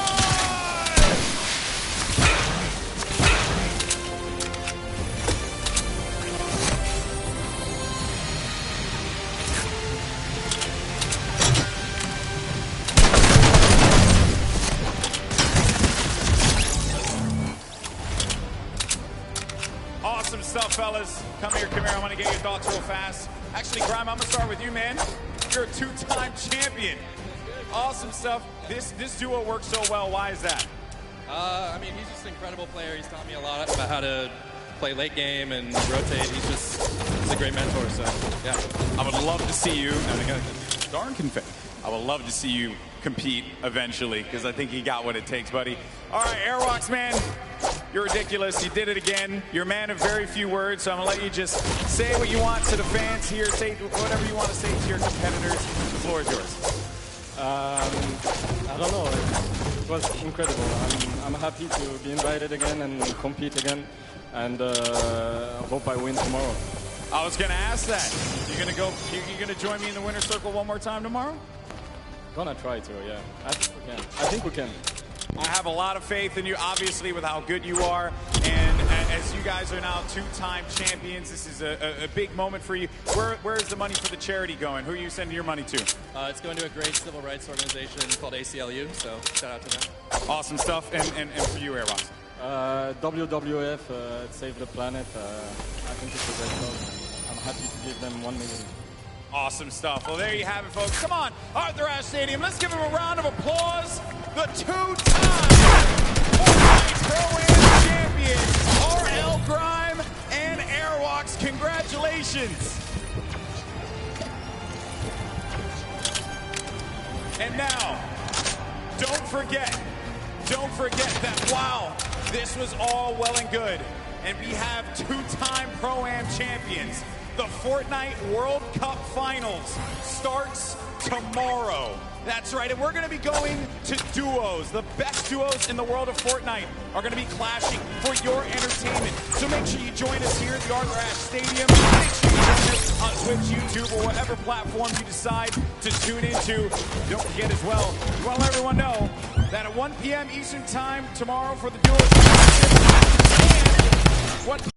Speaker 6: Awesome stuff, fellas. Come here. I want to get your thoughts real fast. Actually, Grime, I'm going to start with you, man. You're a 2-time champion. Awesome stuff. This duo works so well. Why is that?
Speaker 20: I mean, he's just an incredible player. He's taught me a lot about how to play late game and rotate. He's a great mentor, so, yeah.
Speaker 6: I would love to see you, and I got darn confetti. I would love to see you compete eventually, because I think you got what it takes, buddy. All right, Airwalks, man. You're ridiculous. You did it again. You're a man of very few words, so I'm going to let you just say what you want to the fans here. Say whatever you want to say to your competitors. The floor is yours.
Speaker 2: I don't know. It was incredible. I'm happy to be invited again and compete again, and I hope I win tomorrow.
Speaker 6: I was gonna ask that. You're gonna join me in the winner's circle one more time tomorrow?
Speaker 2: Gonna try to, yeah. I think we can.
Speaker 6: I have a lot of faith in you, obviously, with how good you are. And as you guys are now two-time champions, this is a big moment for you. Where is the money for the charity going? Who are you sending your money to?
Speaker 20: It's going to a great civil rights organization called ACLU, so shout out to them.
Speaker 6: Awesome stuff. And for you, Airbox?
Speaker 2: WWF, Save the Planet. I think it's a great cause. I'm happy to give them $1 million.
Speaker 6: Awesome stuff. Well, there you have it, folks. Come on, Arthur Ashe Stadium. Let's give him a round of applause. The two-time Fortnite Pro-Am champions, RL Grime and Airwalks. Congratulations. And now, don't forget that while this was all well and good, and we have two-time Pro-Am champions, the Fortnite World Cup Finals starts tomorrow. That's right, and we're going to be going to duos. The best duos in the world of Fortnite are going to be clashing for your entertainment. So make sure you join us here at the Arthur Ashe Stadium. Make sure you join us on Twitch, YouTube, or whatever platform you decide to tune into. Don't forget as well, we want to let everyone know that at 1 p.m. Eastern Time tomorrow for the duos, and what